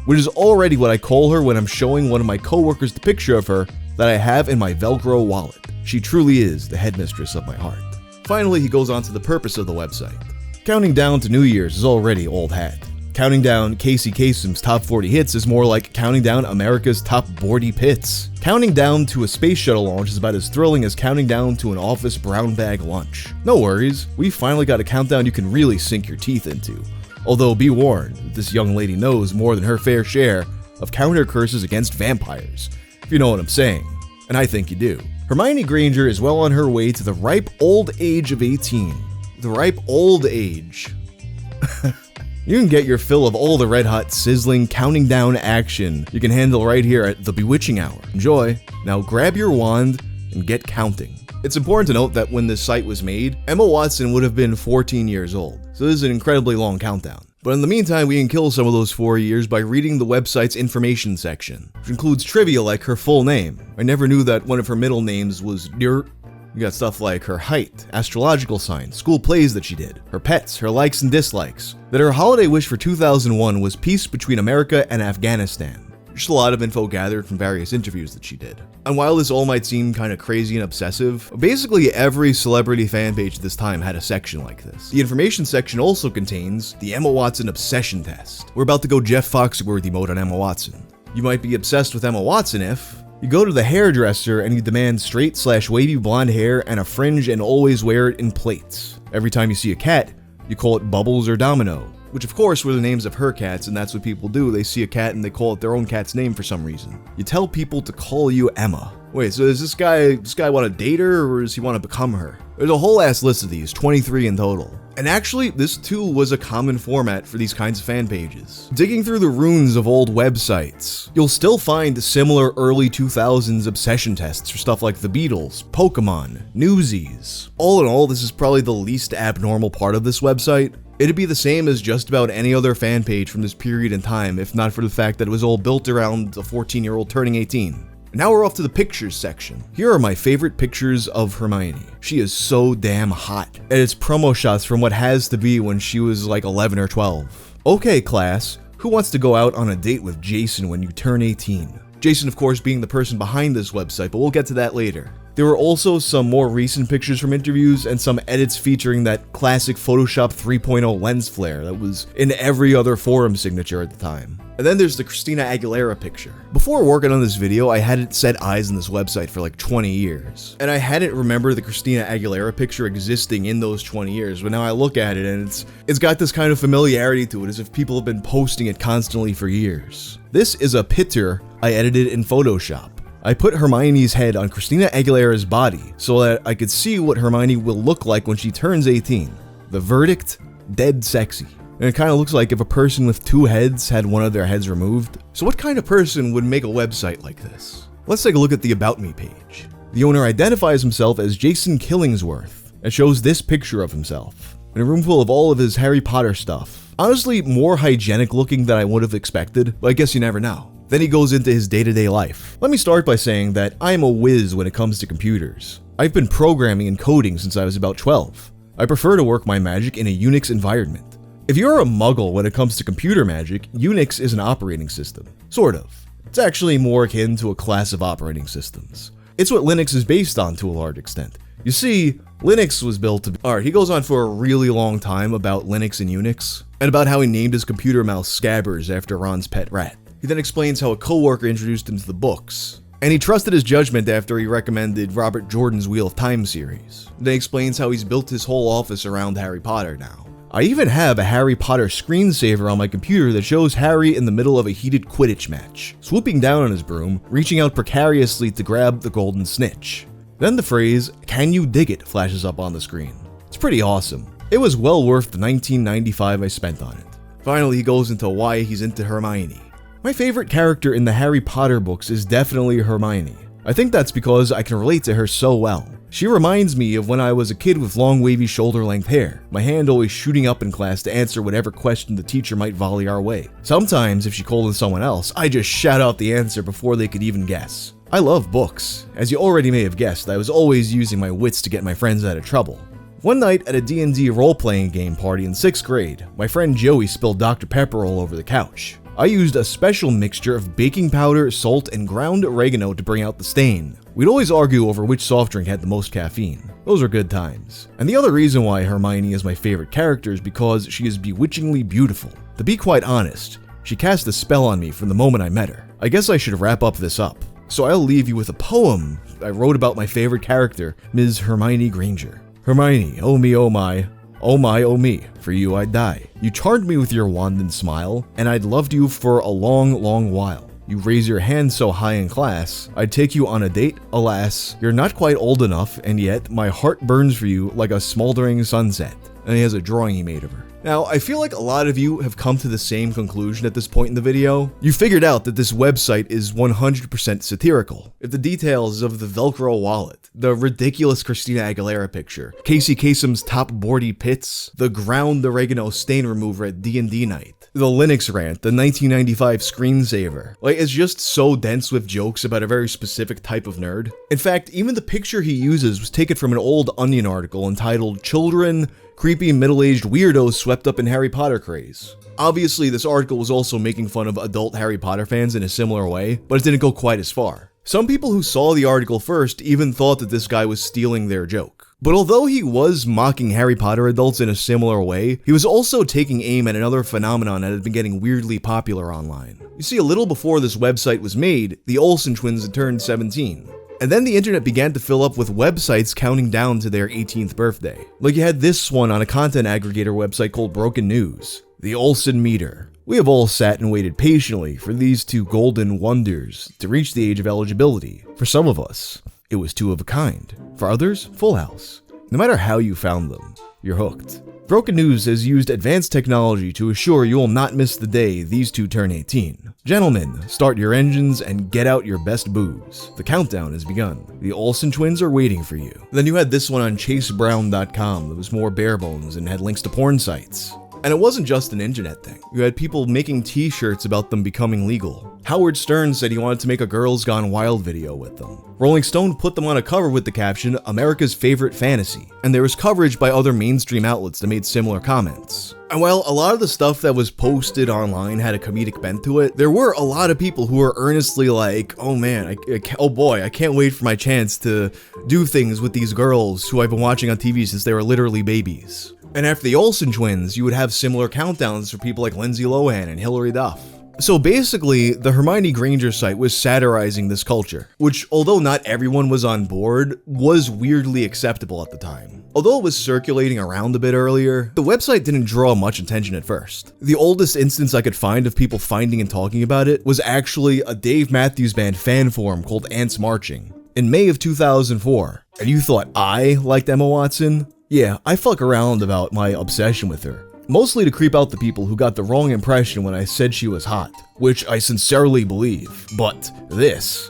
which is already what I call her when I'm showing one of my coworkers the picture of her that I have in my Velcro wallet. She truly is the headmistress of my heart. Finally, he goes on to the purpose of the website. Counting down to New Year's is already old hat. Counting down Casey Kasem's top 40 hits is more like counting down America's top 40 pits. Counting down to a space shuttle launch is about as thrilling as counting down to an office brown bag lunch. No worries, we finally got a countdown you can really sink your teeth into. Although be warned, this young lady knows more than her fair share of counter curses against vampires, if you know what I'm saying. And I think you do. Hermione Granger is well on her way to the ripe old age of 18. The ripe old age. You can get your fill of all the red-hot, sizzling, counting down action you can handle right here at The Bewitching Hour. Enjoy. Now grab your wand and get counting. It's important to note that when this site was made, Emma Watson would have been 14 years old, so this is an incredibly long countdown. But in the meantime, we can kill some of those 4 years by reading the website's information section, which includes trivia like her full name. I never knew that one of her middle names was Dirt. You got stuff like her height, astrological sign, school plays that she did, her pets, her likes and dislikes, that her holiday wish for 2001 was peace between America and Afghanistan. Just a lot of info gathered from various interviews that she did. And while this all might seem kind of crazy and obsessive, basically every celebrity fan page at this time had a section like this. The information section also contains the Emma Watson obsession test. We're about to go Jeff Foxworthy mode on Emma Watson. You might be obsessed with Emma Watson if you go to the hairdresser and you demand straight/wavy blonde hair and a fringe and always wear it in plaits. Every time you see a cat, you call it Bubbles or Domino, which of course were the names of her cats, and that's what people do. They see a cat and they call it their own cat's name for some reason. You tell people to call you Emma. Wait, so does this guy want to date her, or does he want to become her? There's a whole ass list of these, 23 in total. And actually, this too was a common format for these kinds of fan pages. Digging through the ruins of old websites, you'll still find similar early 2000s obsession tests for stuff like the Beatles, Pokemon, Newsies. All in all, this is probably the least abnormal part of this website. It'd be the same as just about any other fan page from this period in time, if not for the fact that it was all built around a 14-year-old turning 18. Now we're off to the pictures section. Here are my favorite pictures of Hermione. She is so damn hot. And it's promo shots from what has to be when she was like 11 or 12. Okay, class, who wants to go out on a date with Jason when you turn 18? Jason, of course, being the person behind this website, but we'll get to that later. There were also some more recent pictures from interviews and some edits featuring that classic Photoshop 3.0 lens flare that was in every other forum signature at the time. And then there's the Christina Aguilera picture. Before working on this video, I hadn't set eyes on this website for like 20 years. And I hadn't remembered the Christina Aguilera picture existing in those 20 years, but now I look at it and it's got this kind of familiarity to it, as if people have been posting it constantly for years. This is a picture I edited in Photoshop. I put Hermione's head on Christina Aguilera's body so that I could see what Hermione will look like when she turns 18. The verdict? Dead sexy. And it kind of looks like if a person with two heads had one of their heads removed. So what kind of person would make a website like this? Let's take a look at the About Me page. The owner identifies himself as Jason Killingsworth and shows this picture of himself in a room full of all of his Harry Potter stuff. Honestly, more hygienic looking than I would have expected, but I guess you never know. Then he goes into his day-to-day life. Let me start by saying that I am a whiz when it comes to computers. I've been programming and coding since I was about 12. I prefer to work my magic in a Unix environment. If you're a muggle when it comes to computer magic, Unix is an operating system. Sort of. It's actually more akin to a class of operating systems. It's what Linux is based on to a large extent. You see, Linux was built to be... Alright, he goes on for a really long time about Linux and Unix, and about how he named his computer mouse Scabbers after Ron's pet rat. He then explains how a coworker introduced him to the books, and he trusted his judgment after he recommended Robert Jordan's Wheel of Time series. Then he explains how he's built his whole office around Harry Potter now. I even have a Harry Potter screensaver on my computer that shows Harry in the middle of a heated Quidditch match, swooping down on his broom, reaching out precariously to grab the golden snitch. Then the phrase, "Can you dig it?" flashes up on the screen. It's pretty awesome. It was well worth the $19.95 I spent on it. Finally, he goes into why he's into Hermione. My favorite character in the Harry Potter books is definitely Hermione. I think that's because I can relate to her so well. She reminds me of when I was a kid with long wavy shoulder-length hair, my hand always shooting up in class to answer whatever question the teacher might volley our way. Sometimes, if she called in someone else, I just shout out the answer before they could even guess. I love books. As you already may have guessed, I was always using my wits to get my friends out of trouble. One night at a D&D role-playing game party in 6th grade, my friend Joey spilled Dr. Pepper all over the couch. I used a special mixture of baking powder, salt, and ground oregano to bring out the stain. We'd always argue over which soft drink had the most caffeine. Those were good times. And the other reason why Hermione is my favorite character is because she is bewitchingly beautiful. To be quite honest, she cast a spell on me from the moment I met her. I guess I should wrap up this up. So I'll leave you with a poem I wrote about my favorite character, Ms. Hermione Granger. Hermione, oh me, oh my. Oh my, oh me, for you I'd die. You charmed me with your wand and smile, and I'd loved you for a long, long while. You raise your hand so high in class, I'd take you on a date, alas. You're not quite old enough, and yet my heart burns for you like a smoldering sunset. And he has a drawing he made of her. Now, I feel like a lot of you have come to the same conclusion at this point in the video. You figured out that this website is 100% satirical. If the details of the Velcro wallet, the ridiculous Christina Aguilera picture, Casey Kasem's top boardy pits, the ground oregano stain remover at D&D night, the Linux rant, the 1995 screensaver. Like, it's just so dense with jokes about a very specific type of nerd. In fact, even the picture he uses was taken from an old Onion article entitled "Children, Creepy Middle-Aged Weirdos Swept Up in Harry Potter Craze." Obviously, this article was also making fun of adult Harry Potter fans in a similar way, but it didn't go quite as far. Some people who saw the article first even thought that this guy was stealing their joke. But although he was mocking Harry Potter adults in a similar way, he was also taking aim at another phenomenon that had been getting weirdly popular online. You see, a little before this website was made, the Olsen twins had turned 17. And then the internet began to fill up with websites counting down to their 18th birthday. Like you had this one on a content aggregator website called Broken News. The Olsen Meter. We have all sat and waited patiently for these two golden wonders to reach the age of eligibility. For some of us, it was two of a kind. For others, Full House. No matter how you found them, you're hooked. Broken News has used advanced technology to assure you will not miss the day these two turn 18. Gentlemen, start your engines and get out your best booze. The countdown has begun. The Olsen twins are waiting for you. Then you had this one on ChaseBrown.com that was more bare bones and had links to porn sites. And it wasn't just an internet thing. You had people making t-shirts about them becoming legal. Howard Stern said he wanted to make a Girls Gone Wild video with them. Rolling Stone put them on a cover with the caption, America's Favorite Fantasy. And there was coverage by other mainstream outlets that made similar comments. And while a lot of the stuff that was posted online had a comedic bent to it, there were a lot of people who were earnestly like, oh man, oh boy, I can't wait for my chance to do things with these girls who I've been watching on TV since they were literally babies. And after the Olsen twins, you would have similar countdowns for people like Lindsay Lohan and Hilary Duff. So basically, the Hermione Granger site was satirizing this culture, which, although not everyone was on board, was weirdly acceptable at the time. Although it was circulating around a bit earlier, the website didn't draw much attention at first. The oldest instance I could find of people finding and talking about it was actually a Dave Matthews Band fan forum called Ants Marching in May of 2004. And you thought I liked Emma Watson? Yeah, I fuck around about my obsession with her. Mostly to creep out the people who got the wrong impression when I said she was hot, which I sincerely believe. But this,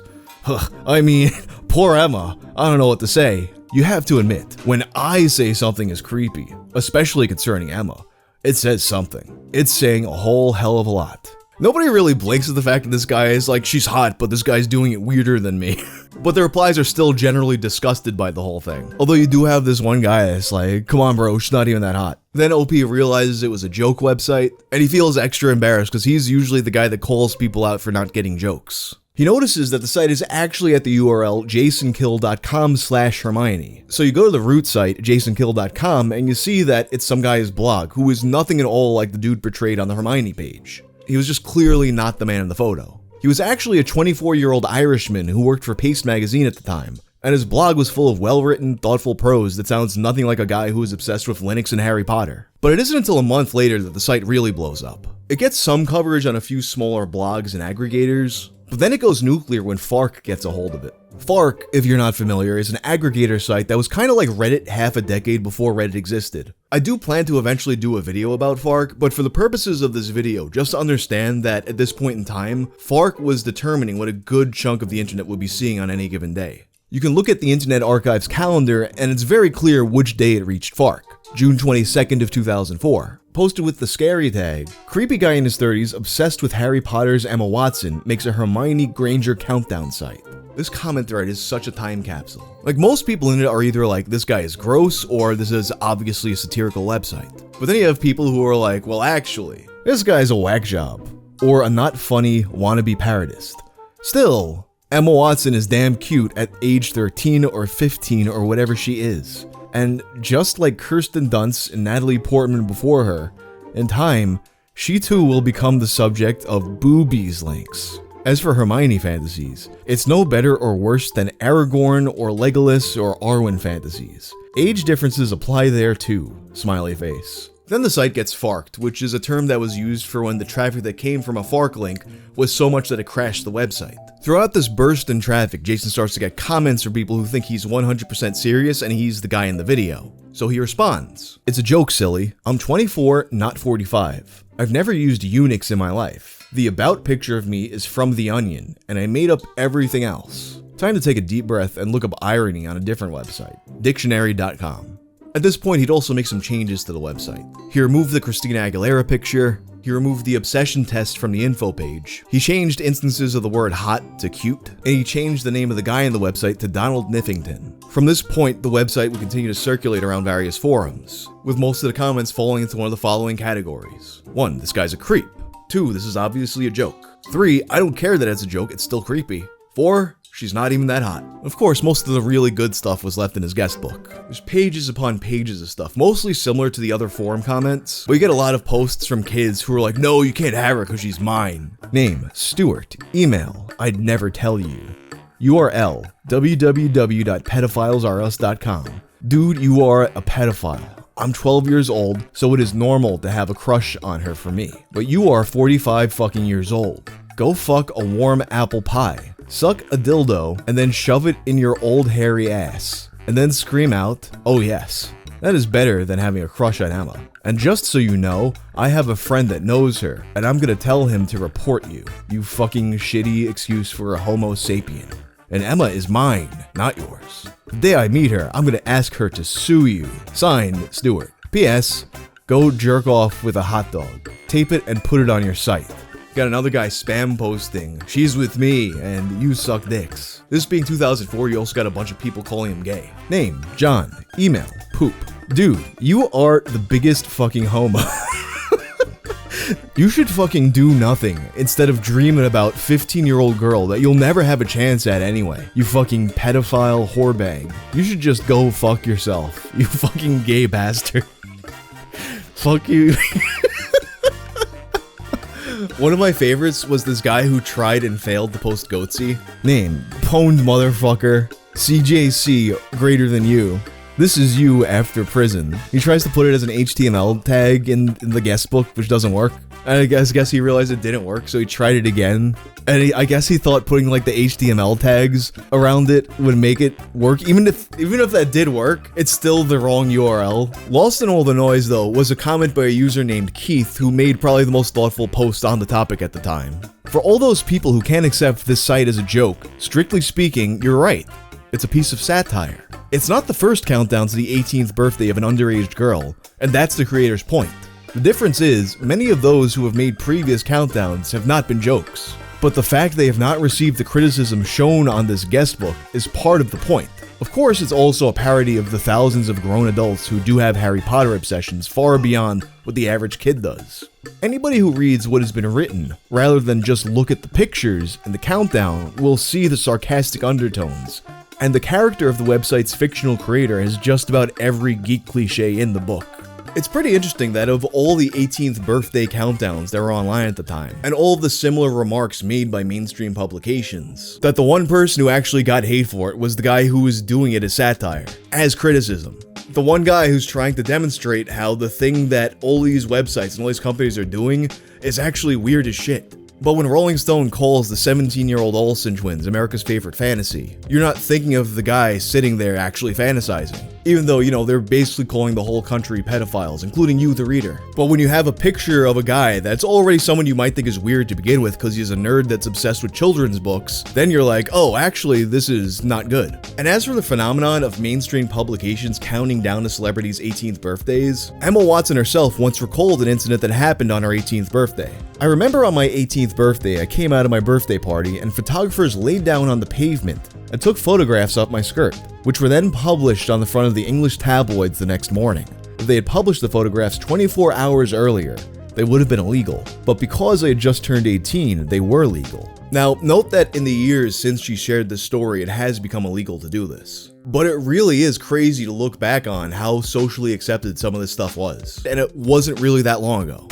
I mean, poor Emma, I don't know what to say. You have to admit, when I say something is creepy, especially concerning Emma, it says something. It's saying a whole hell of a lot. Nobody really blinks at the fact that this guy is like, she's hot, but this guy's doing it weirder than me. But the replies are still generally disgusted by the whole thing. Although you do have this one guy that's like, come on bro, she's not even that hot. Then OP realizes it was a joke website, and he feels extra embarrassed because he's usually the guy that calls people out for not getting jokes. He notices that the site is actually at the URL jasonkill.com/Hermione. So you go to the root site, jasonkill.com, and you see that it's some guy's blog who is nothing at all like the dude portrayed on the Hermione page. He was just clearly not the man in the photo. He was actually a 24-year-old Irishman who worked for Paste magazine at the time, and his blog was full of well-written, thoughtful prose that sounds nothing like a guy who is obsessed with Linux and Harry Potter. But it isn't until a month later that the site really blows up. It gets some coverage on a few smaller blogs and aggregators, but then it goes nuclear when Fark gets a hold of it. Fark, if you're not familiar, is an aggregator site that was kind of like Reddit half a decade before Reddit existed. I do plan to eventually do a video about Fark, but for the purposes of this video, just to understand that at this point in time, Fark was determining what a good chunk of the internet would be seeing on any given day. You can look at the Internet Archive's calendar, and it's very clear which day it reached Fark. June 22nd of 2004. Posted with the scary tag, creepy guy in his 30s obsessed with Harry Potter's Emma Watson makes a Hermione Granger countdown site. This comment thread is such a time capsule. Like, most people in it are either like, this guy is gross, or this is obviously a satirical website. But then you have people who are like, well actually, this guy's a whack job, or a not funny wannabe parodist. Still, Emma Watson is damn cute at age 13 or 15 or whatever she is. And just like Kirsten Dunst and Natalie Portman before her, in time, she too will become the subject of boobies links. As for Hermione fantasies, it's no better or worse than Aragorn or Legolas or Arwen fantasies. Age differences apply there too, smiley face. Then the site gets farked, which is a term that was used for when the traffic that came from a fark link was so much that it crashed the website. Throughout this burst in traffic, Jason starts to get comments from people who think he's 100% serious and he's the guy in the video. So he responds, "It's a joke, silly. I'm 24, not 45. I've never used Unix in my life. The about picture of me is from The Onion, and I made up everything else. Time to take a deep breath and look up irony on a different website, dictionary.com. At this point, he'd also make some changes to the website. He removed the Christina Aguilera picture, he removed the obsession test from the info page, he changed instances of the word hot to cute, and he changed the name of the guy on the website to Donald Niffington. From this point, the website would continue to circulate around various forums, with most of the comments falling into one of the following categories. 1. This guy's a creep. 2. This is obviously a joke. 3. I don't care that it's a joke, it's still creepy. 4. She's not even that hot. Of course, most of the really good stuff was left in his guest book. There's pages upon pages of stuff, mostly similar to the other forum comments, but you get a lot of posts from kids who are like, no, you can't have her because she's mine. Name, Stuart. Email, I'd never tell you. URL, www.pedophilesrus.com. Dude, you are a pedophile. I'm 12 years old, so it is normal to have a crush on her for me. But you are 45 fucking years old. Go fuck a warm apple pie. Suck a dildo, and then shove it in your old hairy ass. And then scream out, oh yes. That is better than having a crush on Emma. And just so you know, I have a friend that knows her, and I'm gonna tell him to report you. You fucking shitty excuse for a homo sapien. And Emma is mine, not yours. The day I meet her, I'm gonna ask her to sue you. Signed, Stuart. P.S. Go jerk off with a hot dog. Tape it and put it on your site. Got another guy spam posting, she's with me, and you suck dicks. This being 2004, you also got a bunch of people calling him gay. Name, John. Email, poop. Dude, you are the biggest fucking homo. You should fucking do nothing instead of dreaming about 15-year-old girl that you'll never have a chance at anyway. You fucking pedophile whorebag. You should just go fuck yourself. You fucking gay bastard. Fuck you. One of my favorites was this guy who tried and failed to post Goatsy. Name, pwned motherfucker. CJC greater than you. This is you after prison. He tries to put it as an HTML tag in the guest book, which doesn't work. And I guess he realized it didn't work, so he tried it again. And I guess he thought putting like the HTML tags around it would make it work. Even if that did work, it's still the wrong URL. Lost in all the noise though was a comment by a user named Keith who made probably the most thoughtful post on the topic at the time. For all those people who can't accept this site as a joke, strictly speaking, you're right. It's a piece of satire. It's not the first countdown to the 18th birthday of an underage girl, and that's the creator's point. The difference is, many of those who have made previous countdowns have not been jokes. But the fact they have not received the criticism shown on this guest book is part of the point. Of course, it's also a parody of the thousands of grown adults who do have Harry Potter obsessions far beyond what the average kid does. Anybody who reads what has been written, rather than just look at the pictures and the countdown, will see the sarcastic undertones. And the character of the website's fictional creator has just about every geek cliche in the book. It's pretty interesting that of all the 18th birthday countdowns that were online at the time, and all of the similar remarks made by mainstream publications, that the one person who actually got hate for it was the guy who was doing it as satire, as criticism. The one guy who's trying to demonstrate how the thing that all these websites and all these companies are doing is actually weird as shit. But when Rolling Stone calls the 17-year-old Olsen twins America's favorite fantasy, you're not thinking of the guy sitting there actually fantasizing. Even though, they're basically calling the whole country pedophiles, including you, the reader. But when you have a picture of a guy that's already someone you might think is weird to begin with because he's a nerd that's obsessed with children's books, then you're like, oh, actually, this is not good. And as for the phenomenon of mainstream publications counting down a celebrity's 18th birthdays, Emma Watson herself once recalled an incident that happened on her 18th birthday. I remember on my 18th birthday, I came out of my birthday party and photographers laid down on the pavement and took photographs up my skirt, which were then published on the front of the English tabloids the next morning. If they had published the photographs 24 hours earlier, they would have been illegal, but because I had just turned 18, they were legal. Now, note that in the years since she shared this story, it has become illegal to do this. But it really is crazy to look back on how socially accepted some of this stuff was, and it wasn't really that long ago.